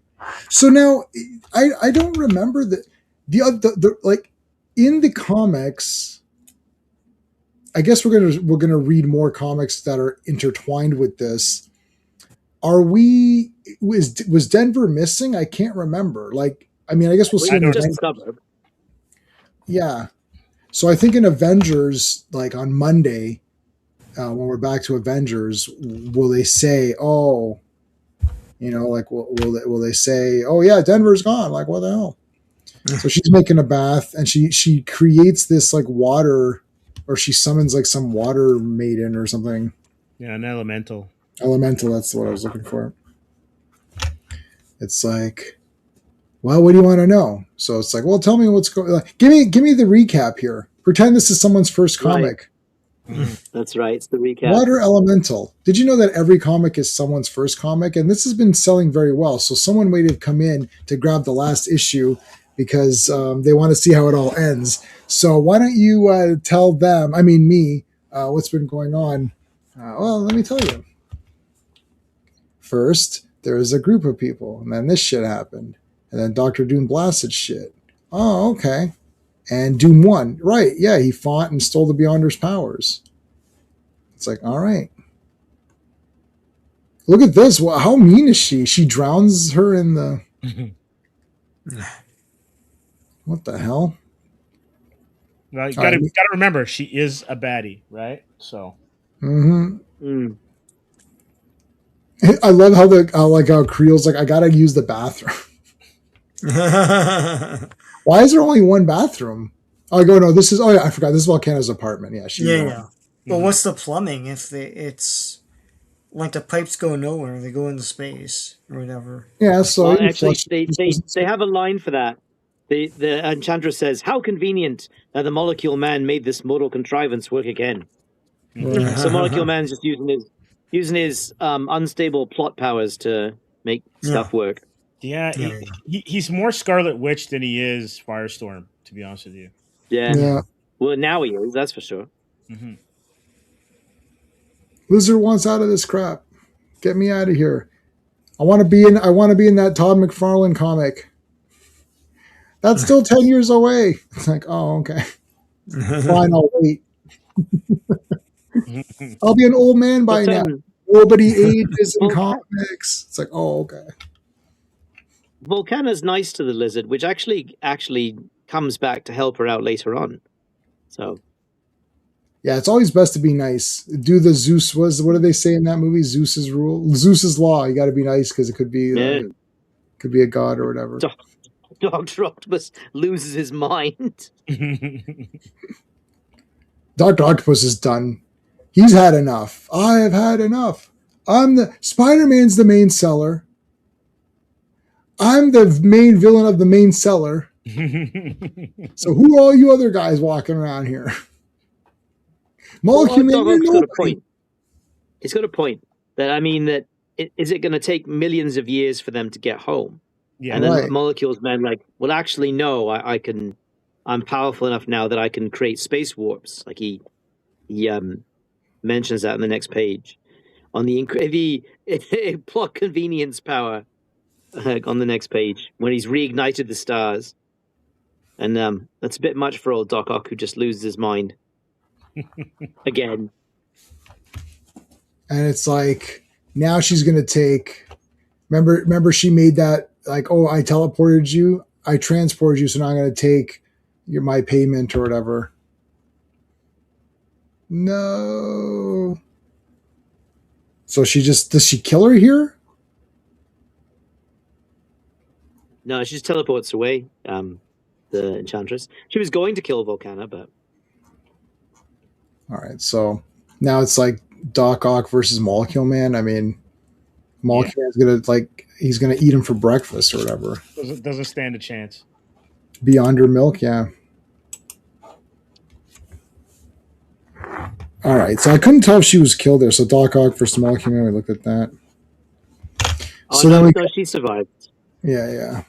So now I don't remember the like in the comics. I guess we're gonna read more comics that are intertwined with this. Was Denver missing? I can't remember. Like, I mean, I guess we'll see. Just a suburb. Yeah. So I think in Avengers, like on Monday, when we're back to Avengers, will they say, oh, like will they say, oh yeah, Denver's gone? Like, what the hell? So she's making a bath, and she creates this like water, or she summons like some water maiden or something. Yeah, an elemental. Elemental. That's what I was looking for. It's like, well, what do you want to know? So it's like, well, tell me what's going. Like, give me the recap here. Pretend this is someone's first comic. That's right. It's the recap. Water Elemental. Did you know that every comic is someone's first comic? And this has been selling very well. So someone might have come in to grab the last issue because they want to see how it all ends. So why don't you tell them, I mean me, what's been going on? Well, let me tell you. First, there was a group of people, and then this shit happened. And then Dr. Doom blasted shit. Oh, okay. And Doom won. Right, yeah, he fought and stole the Beyonder's powers. It's like, all right. Look at this. Well, how mean is she? She drowns her in the... What the hell? Well, you gotta remember, she is a baddie, right? So... Mm. I love how how Creel's like, I gotta use the bathroom. Why is there only one bathroom? Oh, I go, no, this is, oh yeah, I forgot. This is Volcano's apartment. Yeah, yeah. But what's the plumbing if it's like the pipes go nowhere, they go into space or whatever? Yeah, so well, actually, they have a line for that. The Enchantress says, "How convenient that the Molecule Man made this mortal contrivance work again." So Molecule Man's just using his unstable plot powers to make stuff work. Yeah, he's more Scarlet Witch than he is Firestorm, to be honest with you. Yeah. Well, now he is, that's for sure. Mm-hmm. Lizard wants out of this crap. Get me out of here. I want to be in that Todd McFarlane comic. That's still 10 years away. It's like, oh, okay. Fine, I'll wait. I'll be an old man by now. Nobody ages in comics. It's like, oh, okay. Volcana's nice to the lizard, which actually comes back to help her out later on. So, yeah, it's always best to be nice. Do the Zeus what do they say in that movie? Zeus's rule, Zeus's law. You got to be nice because it could be a god or whatever. Dr. Octopus loses his mind. Dr. Octopus is done. He's had enough. I have had enough. Spider-Man's the main seller. I'm the main villain of the main seller. So who are all you other guys walking around here? Molecule Man, He's got a point. He's got a point. That is it going to take millions of years for them to get home? Yeah, and then Molecule's Man like, well, actually, no. I'm powerful enough now that I can create space warps. Like he mentions that in the next page on the plot convenience power. On the next page when he's reignited the stars, and that's a bit much for old Doc Ock, who just loses his mind again. And it's like now she's gonna take. Remember, she made that like, oh, I teleported you, I transported you, so now I'm gonna take my payment or whatever. No. So does she kill her here? No, she just teleports away, the Enchantress. She was going to kill Volcana, but... All right, so now it's like Doc Ock versus Molecule Man. I mean, Molecule Man's he's gonna eat him for breakfast or whatever. Doesn't stand a chance. Beyond her milk, yeah. All right, so I couldn't tell if she was killed there. So Doc Ock versus Molecule Man, we looked at that. Oh, so no, she survived. Yeah.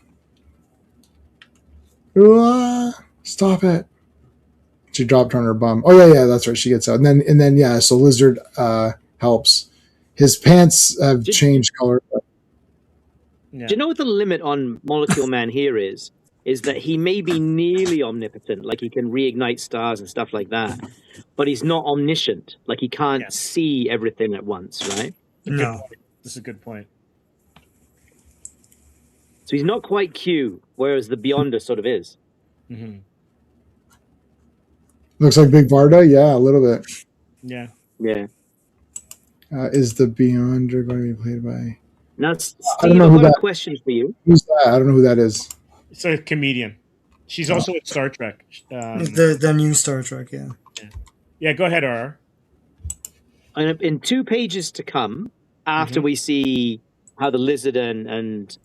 Stop it. She dropped her on her bum. Oh yeah, that's right. She gets out. And then yeah, so Lizard helps. His pants have changed color. Yeah. Do you know what the limit on Molecule Man here is? Is that he may be nearly omnipotent, like he can reignite stars and stuff like that, but he's not omniscient. Like he can't see everything at once, right? No. This is a good point. So he's not quite Q, whereas the Beyonder sort of is. Mm-hmm. Looks like Big Varda, yeah, a little bit. Yeah. Is the Beyonder going to be played by? Now, Steve, I've got a question for you. Who's that? I don't know who that is. It's a comedian. She's also in Star Trek. The new Star Trek, yeah. Yeah, go ahead, RR. And in 2 pages to come, after we see how the Lizard and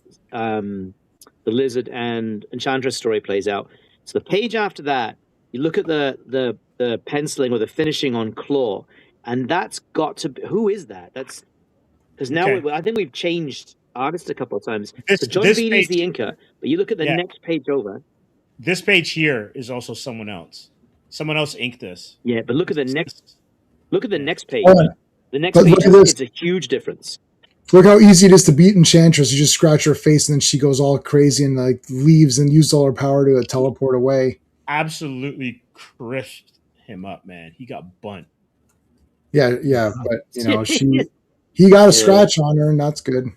Enchantress story plays out, so the page after that, you look at the penciling or the finishing on Claw, and that's got to be, who is that? That's because now Okay. I think we've changed artists a couple of times. This- So John this Beatty's page- the inker, but you look at the Yeah. next page over. This page here is also someone else. Someone else inked this. Yeah, but look at the next. Look at the next page. Oh, The next but page look at this. it's a huge difference. Look how easy it is to beat Enchantress. You just scratch her face, and then she goes all crazy and like leaves and uses all her power to teleport away. Absolutely crisped him up, man. He got bunt. Yeah, but he got a scratch on her, and that's good.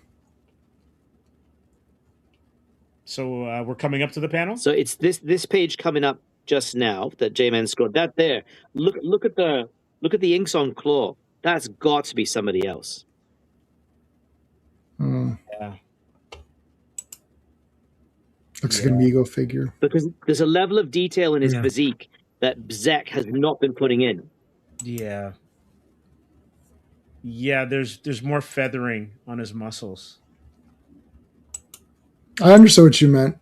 So we're coming up to the panel. So it's this page coming up just now that J-Man scored. That there. Look at the inks on Claw. That's got to be somebody else. Yeah. Looks like an amigo figure. Because there's a level of detail in his Yeah. physique that Zek has not been putting in. Yeah. Yeah, there's more feathering on his muscles. I understood what you meant.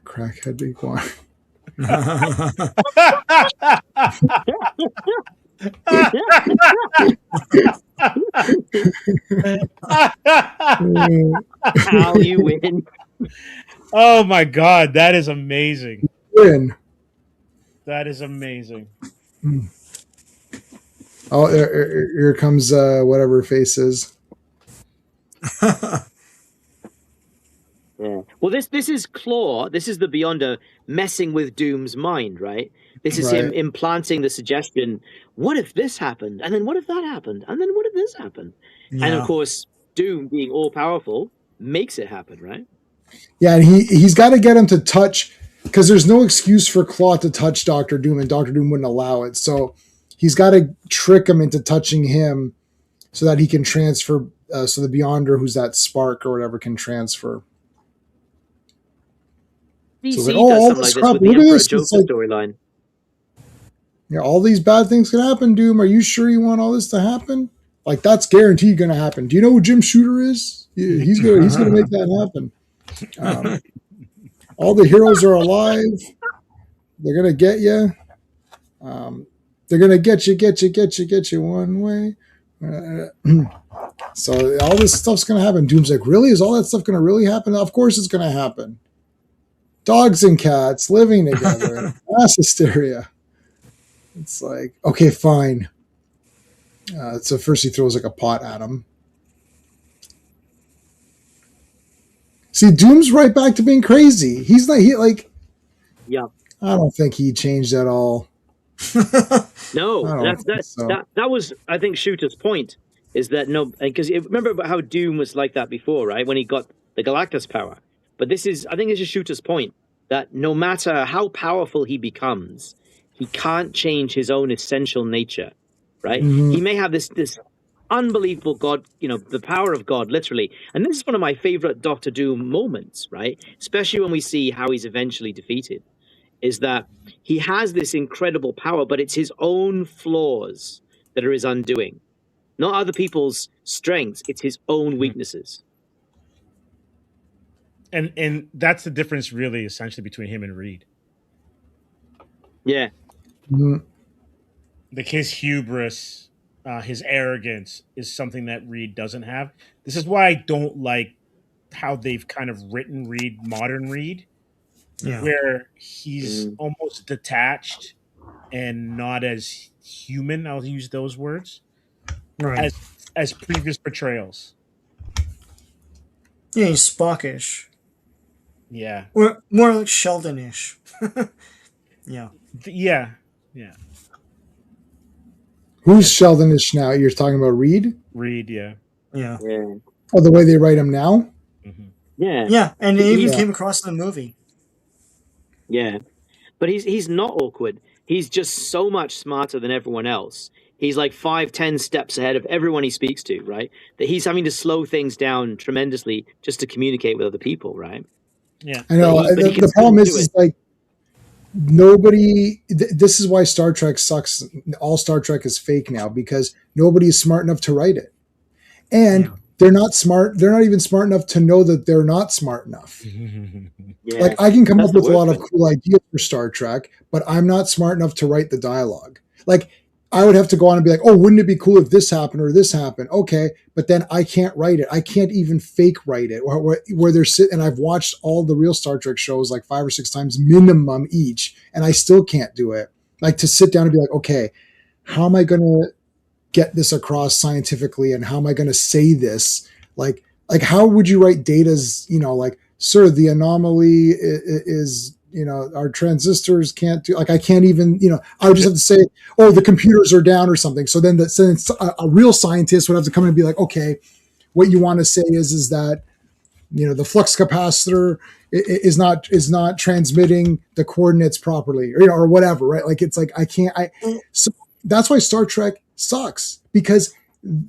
Crackhead iguana. How you win? Oh my god, that is amazing. Win. That is amazing. Oh, here comes whatever face is. Yeah. Well, this is Claw. This is the Beyonder messing with Doom's mind, right? This is him Right. implanting the suggestion: what if this happened? And then what if that happened? And then what if this happened? And Yeah. of course, Doom, being all powerful, makes it happen, right? Yeah, and he's got to get him to touch, because there's no excuse for Claw to touch Doctor Doom, and Doctor Doom wouldn't allow it. So he's got to trick him into touching him, so that he can transfer. So the Beyonder, who's that spark or whatever, can transfer. DC So it's like, does all something this like this crap, with the look at Emperor this, Joker it's like- storyline. Yeah, all these bad things can happen, Doom. Are you sure you want all this to happen? Like, that's guaranteed going to happen. Do you know who Jim Shooter is? Yeah, he's gonna make that happen. All the heroes are alive. They're gonna get you. They're gonna get you one way. So all this stuff's gonna happen. Doom's like, really? Is all that stuff gonna really happen? Of course it's gonna happen. Dogs and cats living together. Mass hysteria. It's like, okay, fine. So first he throws like a pot at him. See, Doom's right back to being crazy. He's like, Yeah. I don't think he changed at all. No, I don't think so. that was, I think, Shooter's point, is that no, because remember how Doom was like that before, right? When he got the Galactus power. But I think this is Shooter's point, that no matter how powerful he becomes, he can't change his own essential nature, right? Mhm. He may have this unbelievable God, the power of God, literally. And this is one of my favorite Doctor Doom moments, right? Especially when we see how he's eventually defeated, is that he has this incredible power, but it's his own flaws that are his undoing. Not other people's strengths, it's his own weaknesses. And that's the difference, really, essentially, between him and Reed. Yeah. Mhm. Like his hubris, his arrogance is something that Reed doesn't have. This is why I don't like how they've kind of written Reed, modern Reed, Yeah. where he's almost detached and not as human. I'll use those words Right. as previous portrayals. Yeah, he's Spockish. Yeah, Or more like Sheldonish. Yeah. yeah. Who's Sheldonish now? You're talking about Reed? Reed, yeah. Yeah. Yeah. Oh, the way they write him now? Mhm. Yeah. Yeah. And it even Yeah. came across in the movie. Yeah. But he's not awkward. He's just so much smarter than everyone else. He's like 5-10 steps ahead of everyone he speaks to, right? That he's having to slow things down tremendously just to communicate with other people, right? Yeah. I know. But he can The still problem do is it. like nobody. This is why Star Trek sucks. All Star Trek is fake now because nobody is smart enough to write it, and Yeah. they're not smart. They're not even smart enough to know that they're not smart enough. Yeah. Like I can come That's up the with a lot worst of thing. cool ideas for Star Trek, but I'm not smart enough to write the dialogue. Like I would have to go on and be like, "Oh, wouldn't it be cool if this happened or this happened?" Okay, but then I can't write it. I can't even fake write it. Where they're sitting, and I've watched all the real Star Trek shows like 5 or 6 times minimum each, and I still can't do it. Like to sit down and be like, "Okay, how am I going to get this across scientifically and how am I going to say this like how would you write Data's like sir the anomaly is our transistors can't do like I can't even I would just have to say oh the computers are down or something so then since a real scientist would have to come in and be like okay what you want to say is that the flux capacitor is not transmitting the coordinates properly or whatever right like it's like I can't so that's why Star Trek sucks because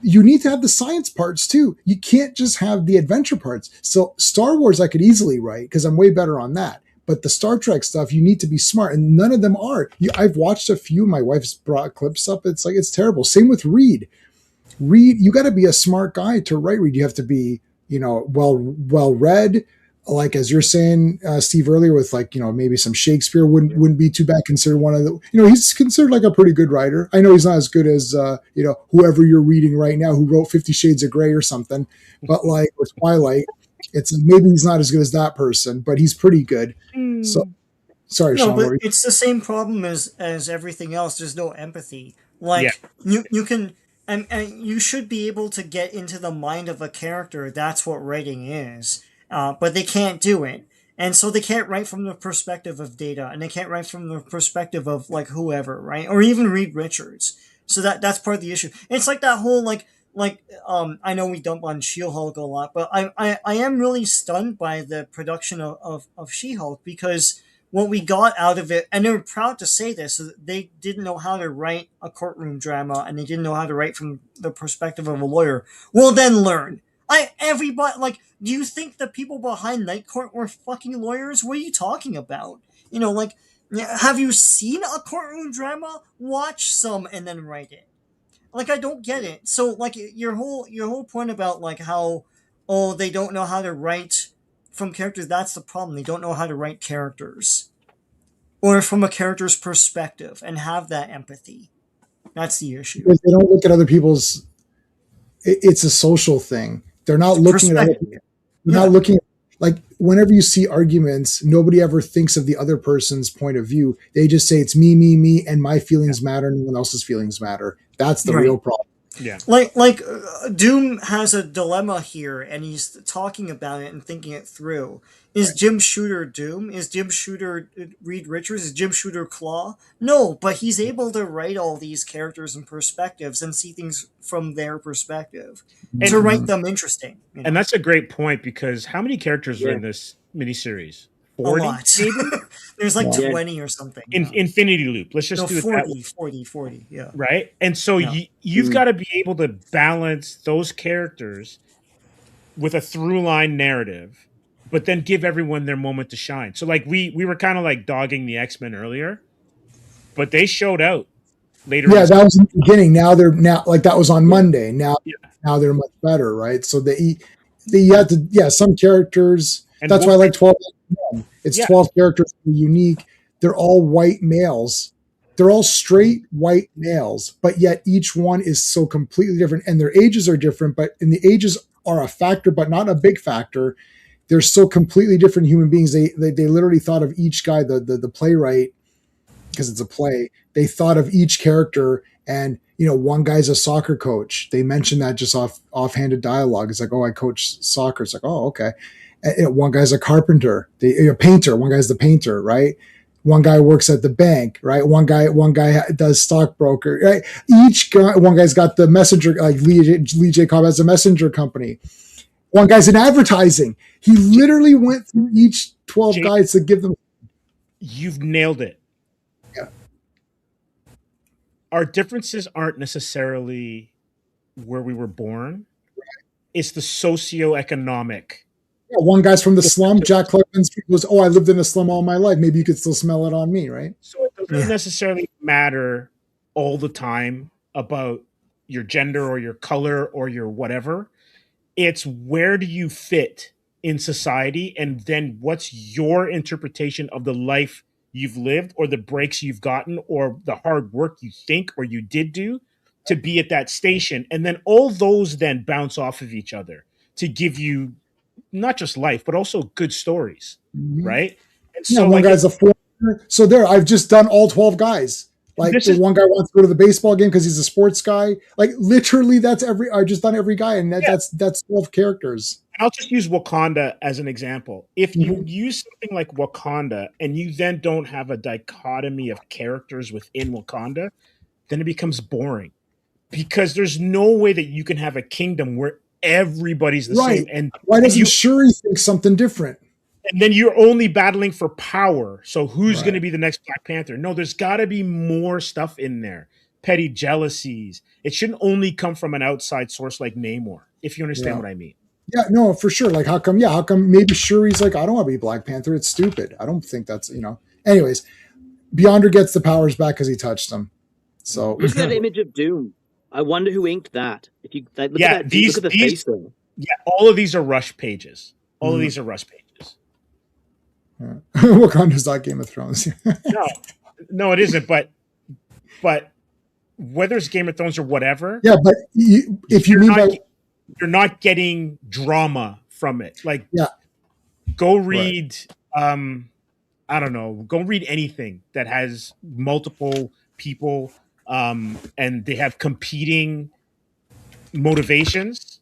you need to have the science parts too. You can't just have the adventure parts. So Star Wars I could easily write because I'm way better on that. But the Star Trek stuff, you need to be smart, and none of them are. I've watched a few. My wife's brought clips up. It's like it's terrible. Same with Reed. Reed, you got to be a smart guy to write Reed. You have to be, well read. Like as you're saying, Steve earlier, with like maybe some Shakespeare wouldn't be too bad. Considered one of the he's considered like a pretty good writer. I know he's not as good as whoever you're reading right now who wrote 50 Shades of Grey or something, but like or Twilight, it's maybe he's not as good as that person, but he's pretty good. So sorry, No, Sean. but it's the same problem as everything else. There's no empathy. Like you can and you should be able to get into the mind of a character. That's what writing is. But they can't do it, and so they can't write from the perspective of Data, and they can't write from the perspective of like whoever, right? Or even Reed Richards. So that's part of the issue. It's like that whole I know we dump on She-Hulk a lot, but I am really stunned by the production of She-Hulk because what we got out of it, and they were proud to say this, is that they didn't know how to write a courtroom drama and they didn't know how to write from the perspective of a lawyer. Well, then learn. Everybody, like, do you think the people behind Night Court were fucking lawyers? What are you talking about? Have you seen a courtroom drama? Watch some and then write it. Like, I don't get it. So, like, your whole point about like how they don't know how to write from characters. That's the problem. They don't know how to write characters or from a character's perspective and have that empathy. That's the issue. Because they don't look at other people's. It's a social thing. They're not looking at other people. They're not looking like whenever you see arguments, nobody ever thinks of the other person's point of view. They just say it's me, me, me, and my feelings matter, and no one else's feelings matter. That's the real problem. Yeah. Like Doom has a dilemma here, and he's talking about it and thinking it through. Is Jim Shooter Doom? Is Jim Shooter Reed Richards? Is Jim Shooter Claw? No, but he's able to write all these characters and perspectives and see things from their perspective to write them interesting. And that's a great point because how many characters are in this miniseries? 40, a lot. maybe? There's like 20 or something. Infinity Loop. Let's just do it 40, that way. 40, yeah. Right? And so you've got to be able to balance those characters with a through line narrative, but then give everyone their moment to shine. So like we were kind of like dogging the X-Men earlier, but they showed out later. Yeah, that was in the beginning. Now like that was on Monday. Now they're much better, right? So they had to some characters. And that's why I like 12. It's 12 characters that are unique. They're all white males. They're all straight white males, but yet each one is so completely different, and their ages are different. And the ages are a factor, but not a big factor. They're so completely different human beings. They literally thought of each guy, the playwright, because it's a play. They thought of each character, and one guy's a soccer coach. They mentioned that just offhanded dialogue. It's like, oh, I coach soccer. It's like, oh, okay. And one guy's a carpenter, a painter. One guy's the painter, right? One guy works at the bank, right? One guy does stockbroker, right? One guy's got the messenger, like Lee J. Cobb has a messenger company. One guy's in advertising. He literally went through each 12 guys to give them. You've nailed it. Yeah. Our differences aren't necessarily where we were born. It's the socioeconomic Yeah, one guy's from the slum. Jack Klugman's goes, "Oh, I lived in a slum all my life. Maybe you could still smell it on me, right?" So it doesn't necessarily matter all the time about your gender or your color or your whatever. It's where do you fit in society, and then what's your interpretation of the life you've lived or the breaks you've gotten or the hard work you think or you did do to be at that station. And then all those then bounce off of each other to give you not just life, but also good stories, Mhm. right? And Yeah, so one like guy's a foreigner. So there, I've just done all 12 guys. Like This the is- one guy wants to go to the baseball game because he's a sports guy. Like literally, that's every. I've just done every guy, and that's 12 characters. I'll just use Wakanda as an example. If you Mhm. use something like Wakanda and you then don't have a dichotomy of characters within Wakanda, then it becomes boring because there's no way that you can have a kingdom where everybody's the Right. same and Why doesn't you- Shuri think something different? and then you're only battling for power. So who's Right. going to be the next Black Panther? No, there's got to be more stuff in there. Petty jealousies. It shouldn't only come from an outside source like Namor, if you understand Yeah. what I mean. Yeah, no, for sure. Like, how come? Yeah, how come? Maybe Shuri's like, I don't want to be Black Panther. It's stupid. I don't think that's Anyways, Beyonder gets the powers back because he touched them. So Look at that image of Doom. I wonder who inked that. If you like, look Yeah, at that, dude, look at the these- face though. Yeah, all of these are rush pages. All of Mhm. these are rush pages. yeah. Wakanda's not Game of Thrones. No, it isn't. But whether it's Game of Thrones or whatever, Yeah, but if you you're mean not, by you're not getting drama from it. Like, Yeah. go read. I don't know. Go read anything that has multiple people, and they have competing motivations.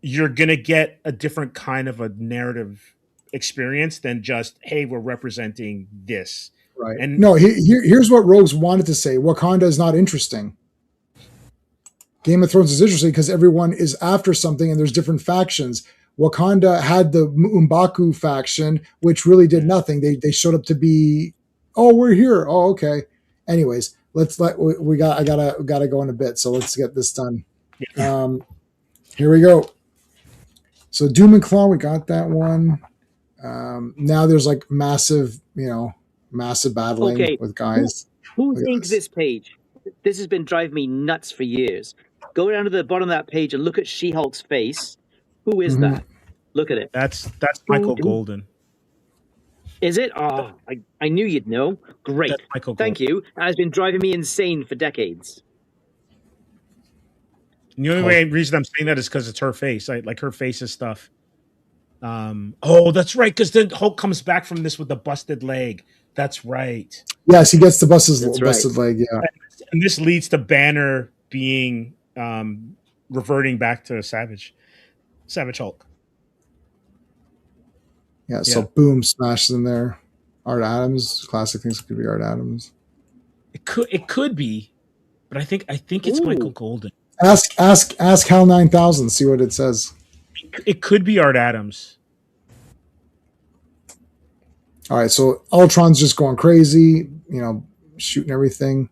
You're gonna get a different kind of a narrative experience than just, hey, we're representing this. right. And- No, here's what Rogues wanted to say. Wakanda is not interesting. Game of Thrones is interesting because everyone is after something and there's different factions. Wakanda had the M'Baku faction, which really did nothing. They showed up to be, oh, we're here. Oh, okay. Anyways, I gotta go in a bit. So let's get this done. Here we go. So Doom and Claw, we got that one. Now there's like massive battling Okay. with guys. Who Look at thinks this. this page? This has been driving me nuts for years. Go down to the bottom of that page and look at She-Hulk's face. Who is Mhm. that? Look at it. That's Michael Ooh. Golden. Is it? Oh, I knew you'd know. Great. That's Michael Thank you. That has been driving me insane for decades. And the only reason I'm saying that is because it's her face. Like her face is stuff. Oh, that's right. Because then Hulk comes back from this with a busted leg. That's right. Yes, he gets the busted That's leg. Yeah. And this leads to Banner being reverting back to Savage Hulk. Yeah, so Yeah. boom, smashes in there. Art Adams, classic things could be Art Adams. It could be, but I think it's Ooh. Michael Golden. Ask Hal 9000, see what it says. It could be Art Adams. All right, so Ultron's just going crazy, shooting everything.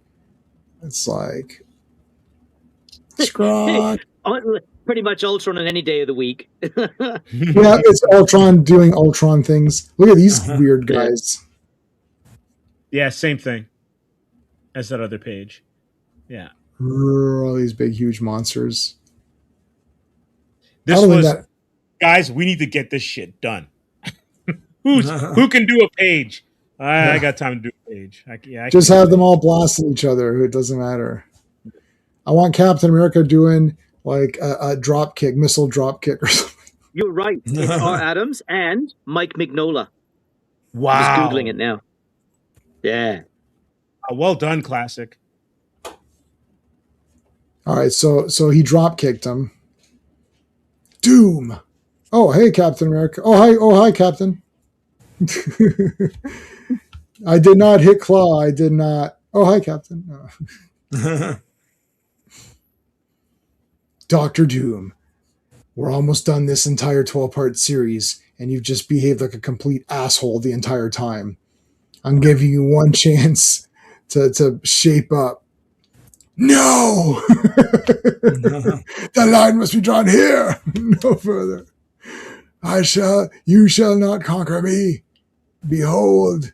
It's like Scrog. Pretty much Ultron on any day of the week. Yeah, it's Ultron doing Ultron things. Look at these weird guys. Yeah, same thing as that other page. Yeah. All these big, huge monsters. This I don't think was that- guys, we need to get this shit done. Who can do a page? I got time to do a page. I Just can- have them all blasting each other. It doesn't matter. I want Captain America doing like a drop kick, missile drop kick or something. You're right. It's Art Adams and Mike Mignola. Wow. I'm just Googling it now. Yeah. Well done, classic. All right, so he drop kicked him. Doom. Oh, hey, Captain America. Oh, hi, Captain. I did not hit Claw. I did not. Oh, hi, Captain. No. Dr. Doom. We're almost done this entire 12-part series, and you've just behaved like a complete asshole the entire time. I'm giving you one chance to shape up. No! The line must be drawn here, no further. You shall not conquer me. Behold,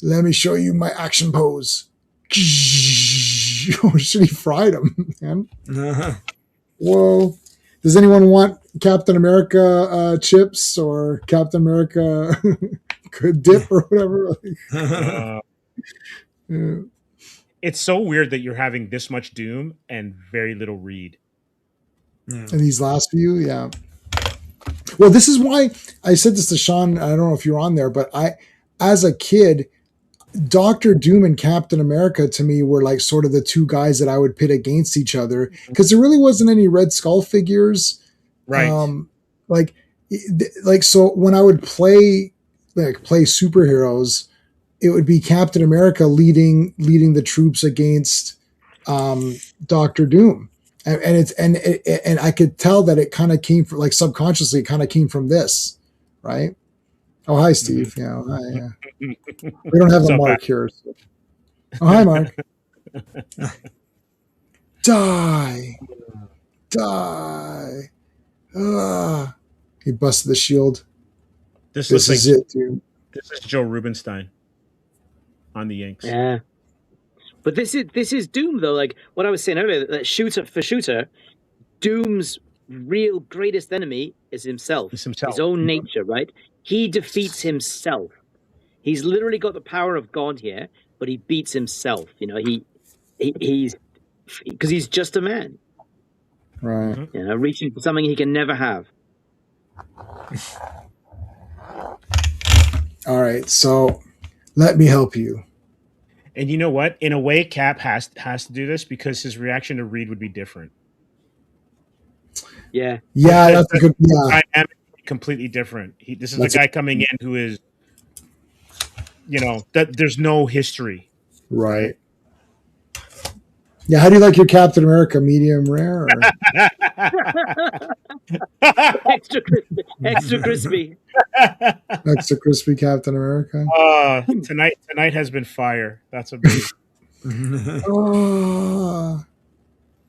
let me show you my action pose. Oh, shit, he fried him, man. Whoa. Does anyone want Captain America chips or Captain America good dip or whatever? Yeah. It's so weird that you're having this much Doom and very little Reed. And these last few, yeah. Well, this is why I said this to Sean. I don't know if you're on there, but as a kid, Doctor Doom and Captain America to me were like sort of the two guys that I would pit against each other because there really wasn't any Red Skull figures, Right. So when I would play superheroes, it would be Captain America leading the troops against Doctor Doom, and I could tell that it kind of came from like subconsciously, it kind of came from this, right? Oh, hi, Steve. Yeah, hi, yeah. We don't have a Mark here. So. Oh, hi, Mark. Die. He busted the shield. This is it, dude. This is Joe Rubenstein on the Yanks. Yeah. But this is Doom though. Like what I was saying earlier, that shooter, Doom's real greatest enemy is himself. It's himself. His own nature, right? He defeats himself. He's literally got the power of God here, but he beats himself. You know, he's because he's just a man. Right. You know, reaching for something he can never have. All right, so let me help you. And you know what? In a way, Cap has to do this because his reaction to Reed would be different. Yeah. Yeah, that's a good. Yeah. Dynamic, completely different. This is a guy coming in who is, that there's no history. Right. Yeah, how do you like your Captain America? Medium rare? Or? Extra crispy. Extra crispy Captain America. Tonight has been fire. That's amazing.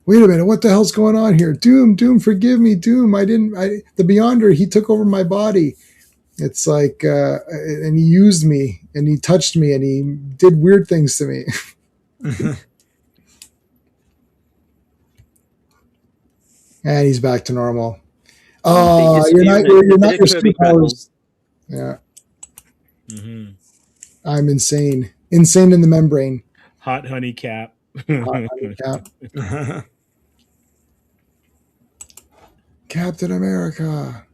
Wait a minute, what the hell's going on here? Doom, forgive me, Doom. The Beyonder, he took over my body. It's like, and he used me, and he touched me, and he did weird things to me. And he's back to normal. You're not your superpowers. Yeah. Mm-hmm. I'm insane. Insane in the membrane. Hot honey Cap. Hot honey Cap. Captain America.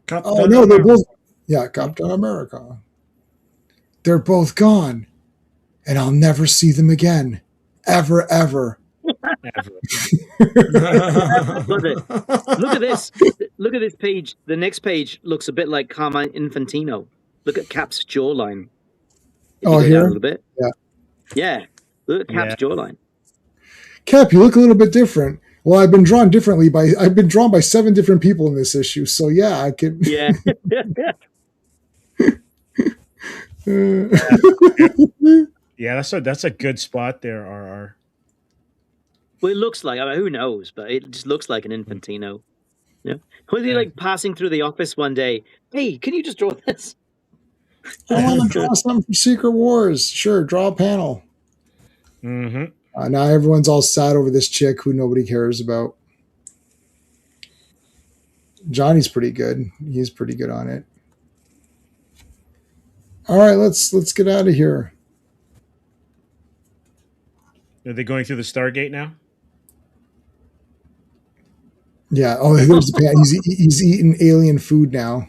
They're both. Yeah, Captain America. They're both gone, and I'll never see them again, ever. Look at this. Look at this page. The next page looks a bit like Carmine Infantino. Look at Cap's jawline. Here? A little bit. Yeah. Look at Cap's jawline. Cap, you look a little bit different. Well, I've been drawn by 7 different people in this issue. So yeah, I can. Yeah. Yeah, that's a good spot there, RR. Well, it looks like, who knows, but it just looks like an Infantino. Yeah. Was he like passing through the office one day? Hey, can you just draw this? I want to draw something for Secret Wars. Sure, draw a panel. Mm-hmm. Now everyone's all sad over this chick who nobody cares about. Johnny's pretty good. He's pretty good on it. All right, let's get out of here. Are they going through the Stargate now? Yeah. Oh, there's the pan. He's eating alien food now.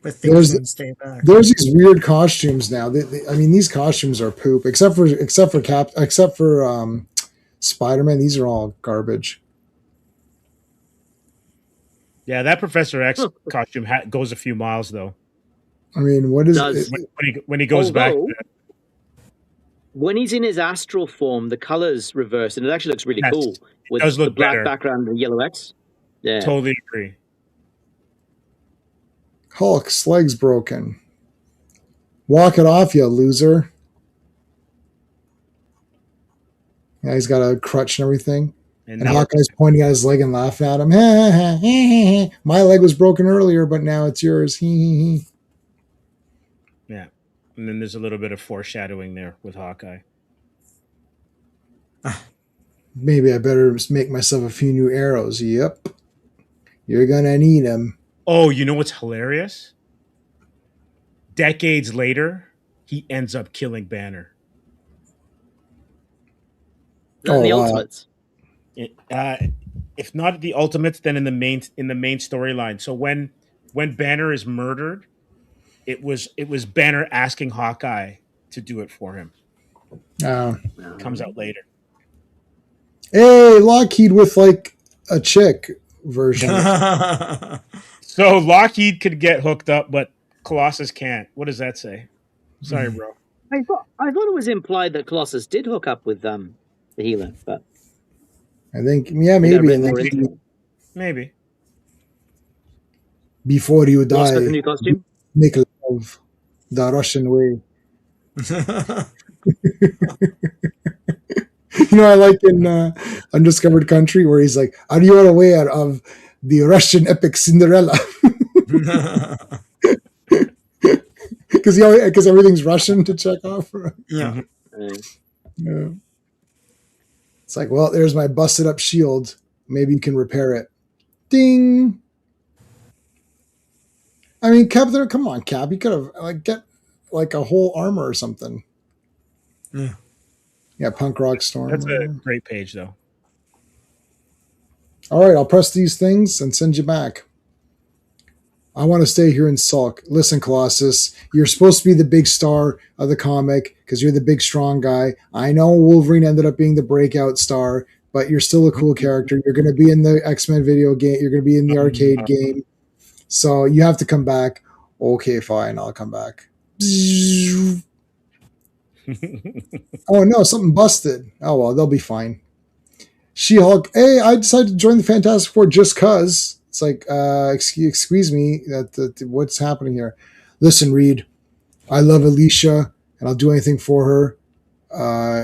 But things can stay back. There's these weird costumes now. These costumes are poop. Except for Spider-Man. These are all garbage. Yeah, that Professor X costume goes a few miles though. I mean, what is when he goes back? When he's in his astral form, the colors reverse, and it actually looks really cool with the black background and yellow X. Yeah, totally agree. Hulk's leg's broken. Walk it off, you loser. Yeah, he's got a crutch and everything. And Hawkeye's pointing at his leg and laughing at him. My leg was broken earlier, but now it's yours. Yeah. And then there's a little bit of foreshadowing there with Hawkeye. Maybe I better make myself a few new arrows. Yep. You're going to need them. Oh, you know what's hilarious? Decades later, he ends up killing Banner. The Ultimates. If not the Ultimates, then in the main storyline. So when Banner is murdered, it was Banner asking Hawkeye to do it for him. Comes out later. Hey, Lockheed with like a chick version. So Lockheed could get hooked up, but Colossus can't. What does that say? Sorry, bro. I thought it was implied that Colossus did hook up with the healer, but I think, yeah, maybe. And then maybe. Before you die, the new costume? Make love the Russian way. You know, I like in Undiscovered Country where he's like, "Are you aware of the Russian epic Cinderella?" Because everything's Russian to check off. Yeah. Yeah. It's like, well, there's my busted up shield. Maybe you can repair it. Ding. I mean, Captain, come on, Cap. You could have get like a whole armor or something. Yeah. Yeah, Punk Rock Storm. That's a great page, though. All right, I'll press these things and send you back. I want to stay here and sulk. Listen, Colossus, you're supposed to be the big star of the comic because you're the big, strong guy. I know Wolverine ended up being the breakout star, but you're still a cool character. You're going to be in the X-Men video game. You're going to be in the arcade game. So you have to come back. Okay, fine. I'll come back. Oh, no, something busted. Oh, well, they'll be fine. She-Hulk, hey, I decided to join the Fantastic Four just because. It's like, excuse me, what's happening here? Listen, Reed, I love Alicia, and I'll do anything for her,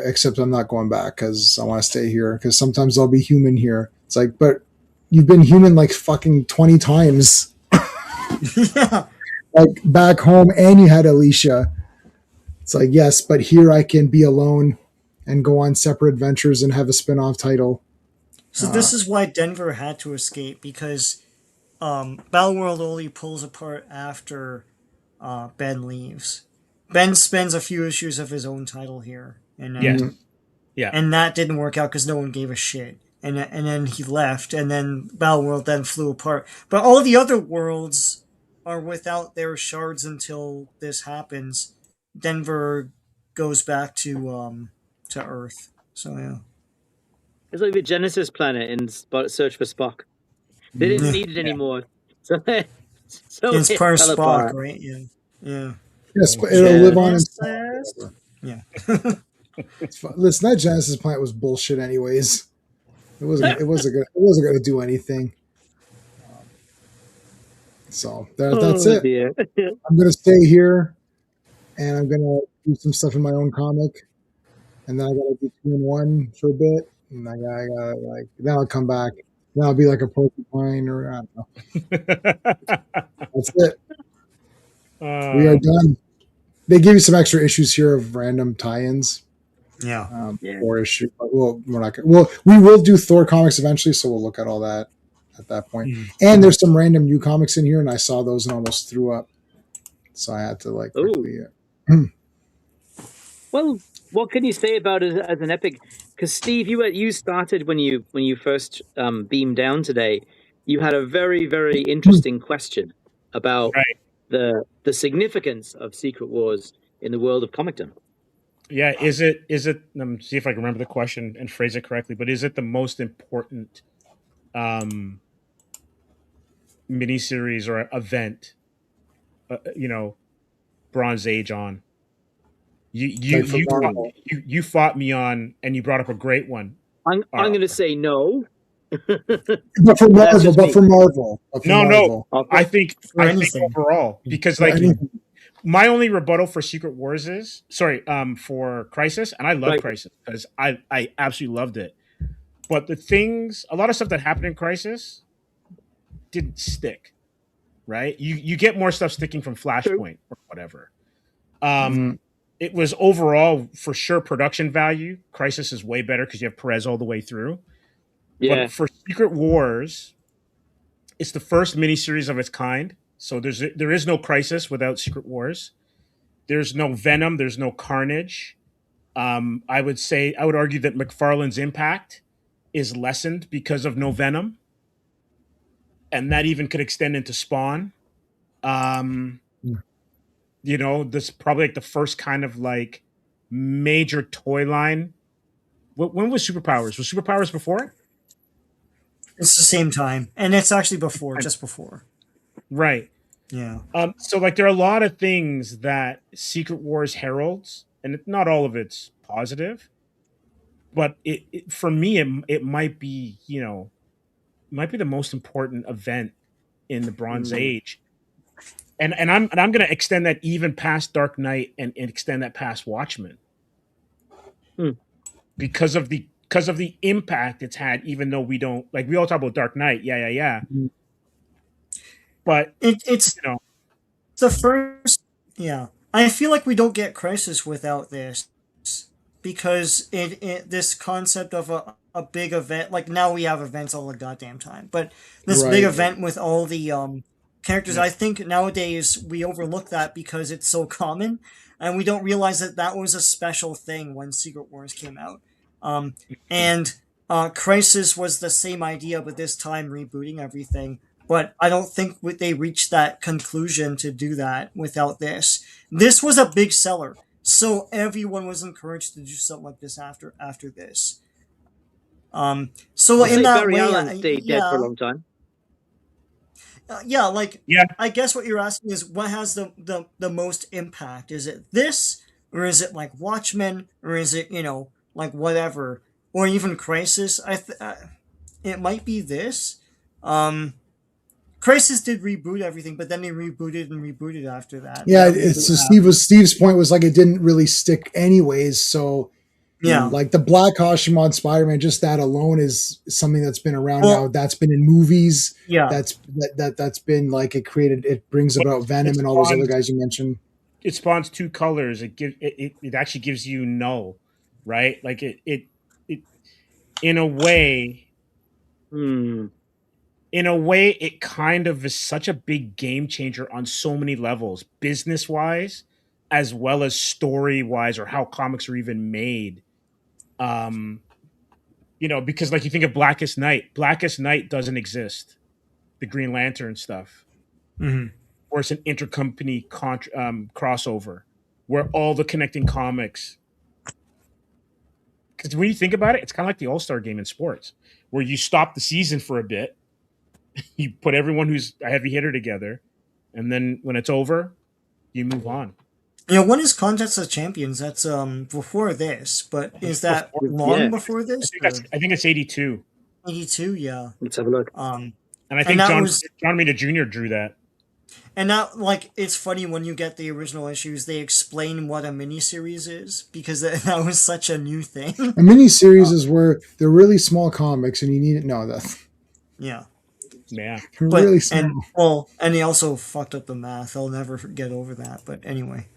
except I'm not going back because I want to stay here because sometimes I'll be human here. It's like, but you've been human like fucking 20 times. Yeah. Like back home, and you had Alicia. It's like, yes, but here I can be alone and go on separate adventures and have a spin-off title. So this is why Denver had to escape, because Battleworld only pulls apart after Ben leaves. Ben spends a few issues of his own title here, and and that didn't work out because no one gave a shit. And then he left, and then Battleworld then flew apart. But all the other worlds are without their shards until this happens. Denver goes back to Earth. So yeah. It's like the Genesis planet in Search for Spock. They didn't need it anymore. So It's it per fell Spock, apart. right? Yeah. Yes, but it'll live on. Yeah. It's fun. Listen, that Genesis planet was bullshit, anyways. It wasn't going to do anything. So that's it. Dear. I'm going to stay here, and I'm going to do some stuff in my own comic, and then I got to do 2-in-1 for a bit, and I got like then I'll come back. Then I'll be like a porcupine, or I don't know. That's it. We are done. They give you some extra issues here of random tie-ins. Yeah. 4 issue. Well, we're not gonna. Well, we will do Thor comics eventually, so we'll look at all that at that point. And there's some random new comics in here, and I saw those and almost threw up. So I had to like quickly. Well, what can you say about it as an epic? Because Steve, you started when you first beamed down today. You had a very, very interesting question about the significance of Secret Wars in the world of comicdom. Yeah, is it? Let me see if I can remember the question and phrase it correctly. But is it the most important miniseries or event? Bronze Age on. You fought me on, and you brought up a great one. I'm going to say no. But for Marvel. No. I think overall, because my only rebuttal for Secret Wars is for Crisis, and I love Crisis because I absolutely loved it. But a lot of stuff that happened in Crisis didn't stick, right? You get more stuff sticking from Flashpoint or whatever. It was overall, for sure, production value. Crisis is way better because you have Perez all the way through. Yeah. But for Secret Wars, it's the first miniseries of its kind. So there is no Crisis without Secret Wars. There's no Venom. There's no Carnage. I would argue that McFarlane's impact is lessened because of no Venom, and that even could extend into Spawn. This probably like the first kind of like major toy line. When was Superpowers? Was Superpowers before? It's the same time, and it's actually just before. Right. Yeah. So like there are a lot of things that Secret Wars heralds, and not all of it's positive, but for me it might be the most important event in the Bronze Age, and I'm going to extend that even past Dark Knight and extend that past Watchmen, because of the impact it's had. Even though we don't like, we all talk about Dark Knight, but it's the first. Yeah, I feel like we don't get Crisis without this, because this concept of a big event, like now we have events all the goddamn time, but this big event with all the characters, I think nowadays we overlook that because it's so common, and we don't realize that was a special thing when Secret Wars came out. And Crisis was the same idea, but this time rebooting everything. But I don't think they reached that conclusion to do that without this. This was a big seller, so everyone was encouraged to do something like this after this. So in that Barry way, Allen stayed dead for a long time. I guess what you're asking is what has the most impact? Is it this, or is it like Watchmen, or is it like whatever, or even Crisis? It might be this. Crisis did reboot everything, but then they rebooted after that. Yeah, Steve's point was like it didn't really stick anyways. So like the Black costume on Spider-Man, just that alone is something that's been around now. That's been in movies. Yeah, that's been like it brings about Venom and all those other guys you mentioned. It spawns two colors. It actually gives you null, right? Like it in a way. In a way, it kind of is such a big game changer on so many levels, business wise, as well as story wise, or how comics are even made. Because like you think of Blackest Night doesn't exist. The Green Lantern stuff, or it's an intercompany crossover where all the connecting comics. Because when you think about it, it's kind of like the All-Star game in sports, where you stop the season for a bit. You put everyone who's a heavy hitter together, and then when it's over, you move on. When is Contest of Champions? That's before this, but is that long before this? I think it's 82. 82, yeah. Let's have a look. And I think John Romita Jr. drew that. And now, like, it's funny when you get the original issues, they explain what a miniseries is, because that was such a new thing. A miniseries is where they're really small comics, and you need to know that. Yeah. Yeah, really small. And he also fucked up the math. I'll never get over that. But anyway,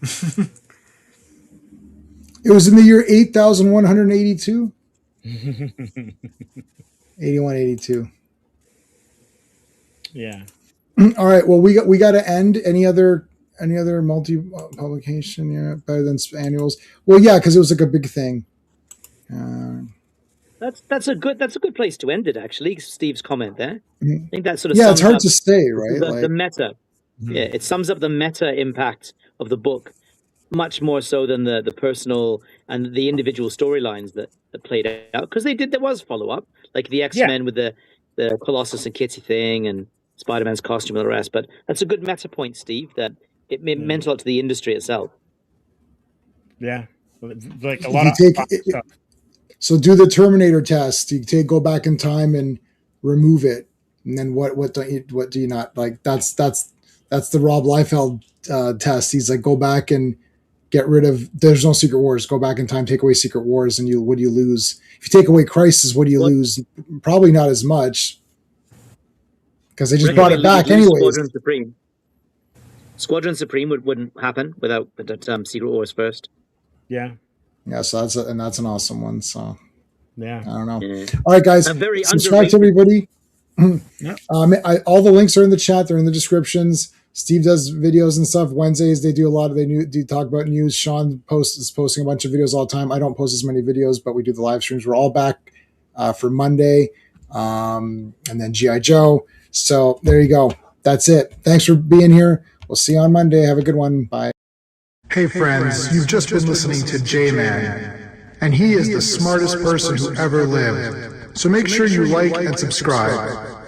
it was in the year 8,182. 8182. Yeah. All right. Well, we got to end. Any other multi publication better than annuals? Well, yeah, because it was like a big thing. That's a good place to end it. Actually, Steve's comment there. I think that sort of it's hard to say, right? The meta. Yeah, it sums up the meta impact of the book much more so than the personal and the individual storylines that played out, because there was follow up, like the X-Men with the Colossus and Kitty thing and Spider-Man's costume and the rest. But that's a good meta point, Steve. That it meant a lot to the industry itself. Yeah, like a lot of stuff. So do the Terminator test. You go back in time and remove it, and then what do you not like? That's the Rob Liefeld test. He's like, go back and get rid of. There's no Secret Wars. Go back in time, take away Secret Wars, and what do you lose? If you take away Crisis, what do you lose? Probably not as much, because they just brought it back anyways. Squadron Supreme. Squadron Supreme wouldn't happen without Secret Wars first. Yeah. Yeah, so that's an awesome one. So Yeah. I don't know. Yeah. All right, guys, A very subscribe to everybody. All the links are in the chat. They're in the descriptions. Steve does videos and stuff. Wednesdays they do a lot of do talk about news. Sean is posting a bunch of videos all the time. I don't post as many videos, but we do the live streams. We're all back for Monday, and then GI Joe. So there you go. That's it. Thanks for being here. We'll see you on Monday. Have a good one. Bye. Hey friends, you've just been listening to J-Man, and he is the smartest person who ever lived. So make sure you like and subscribe.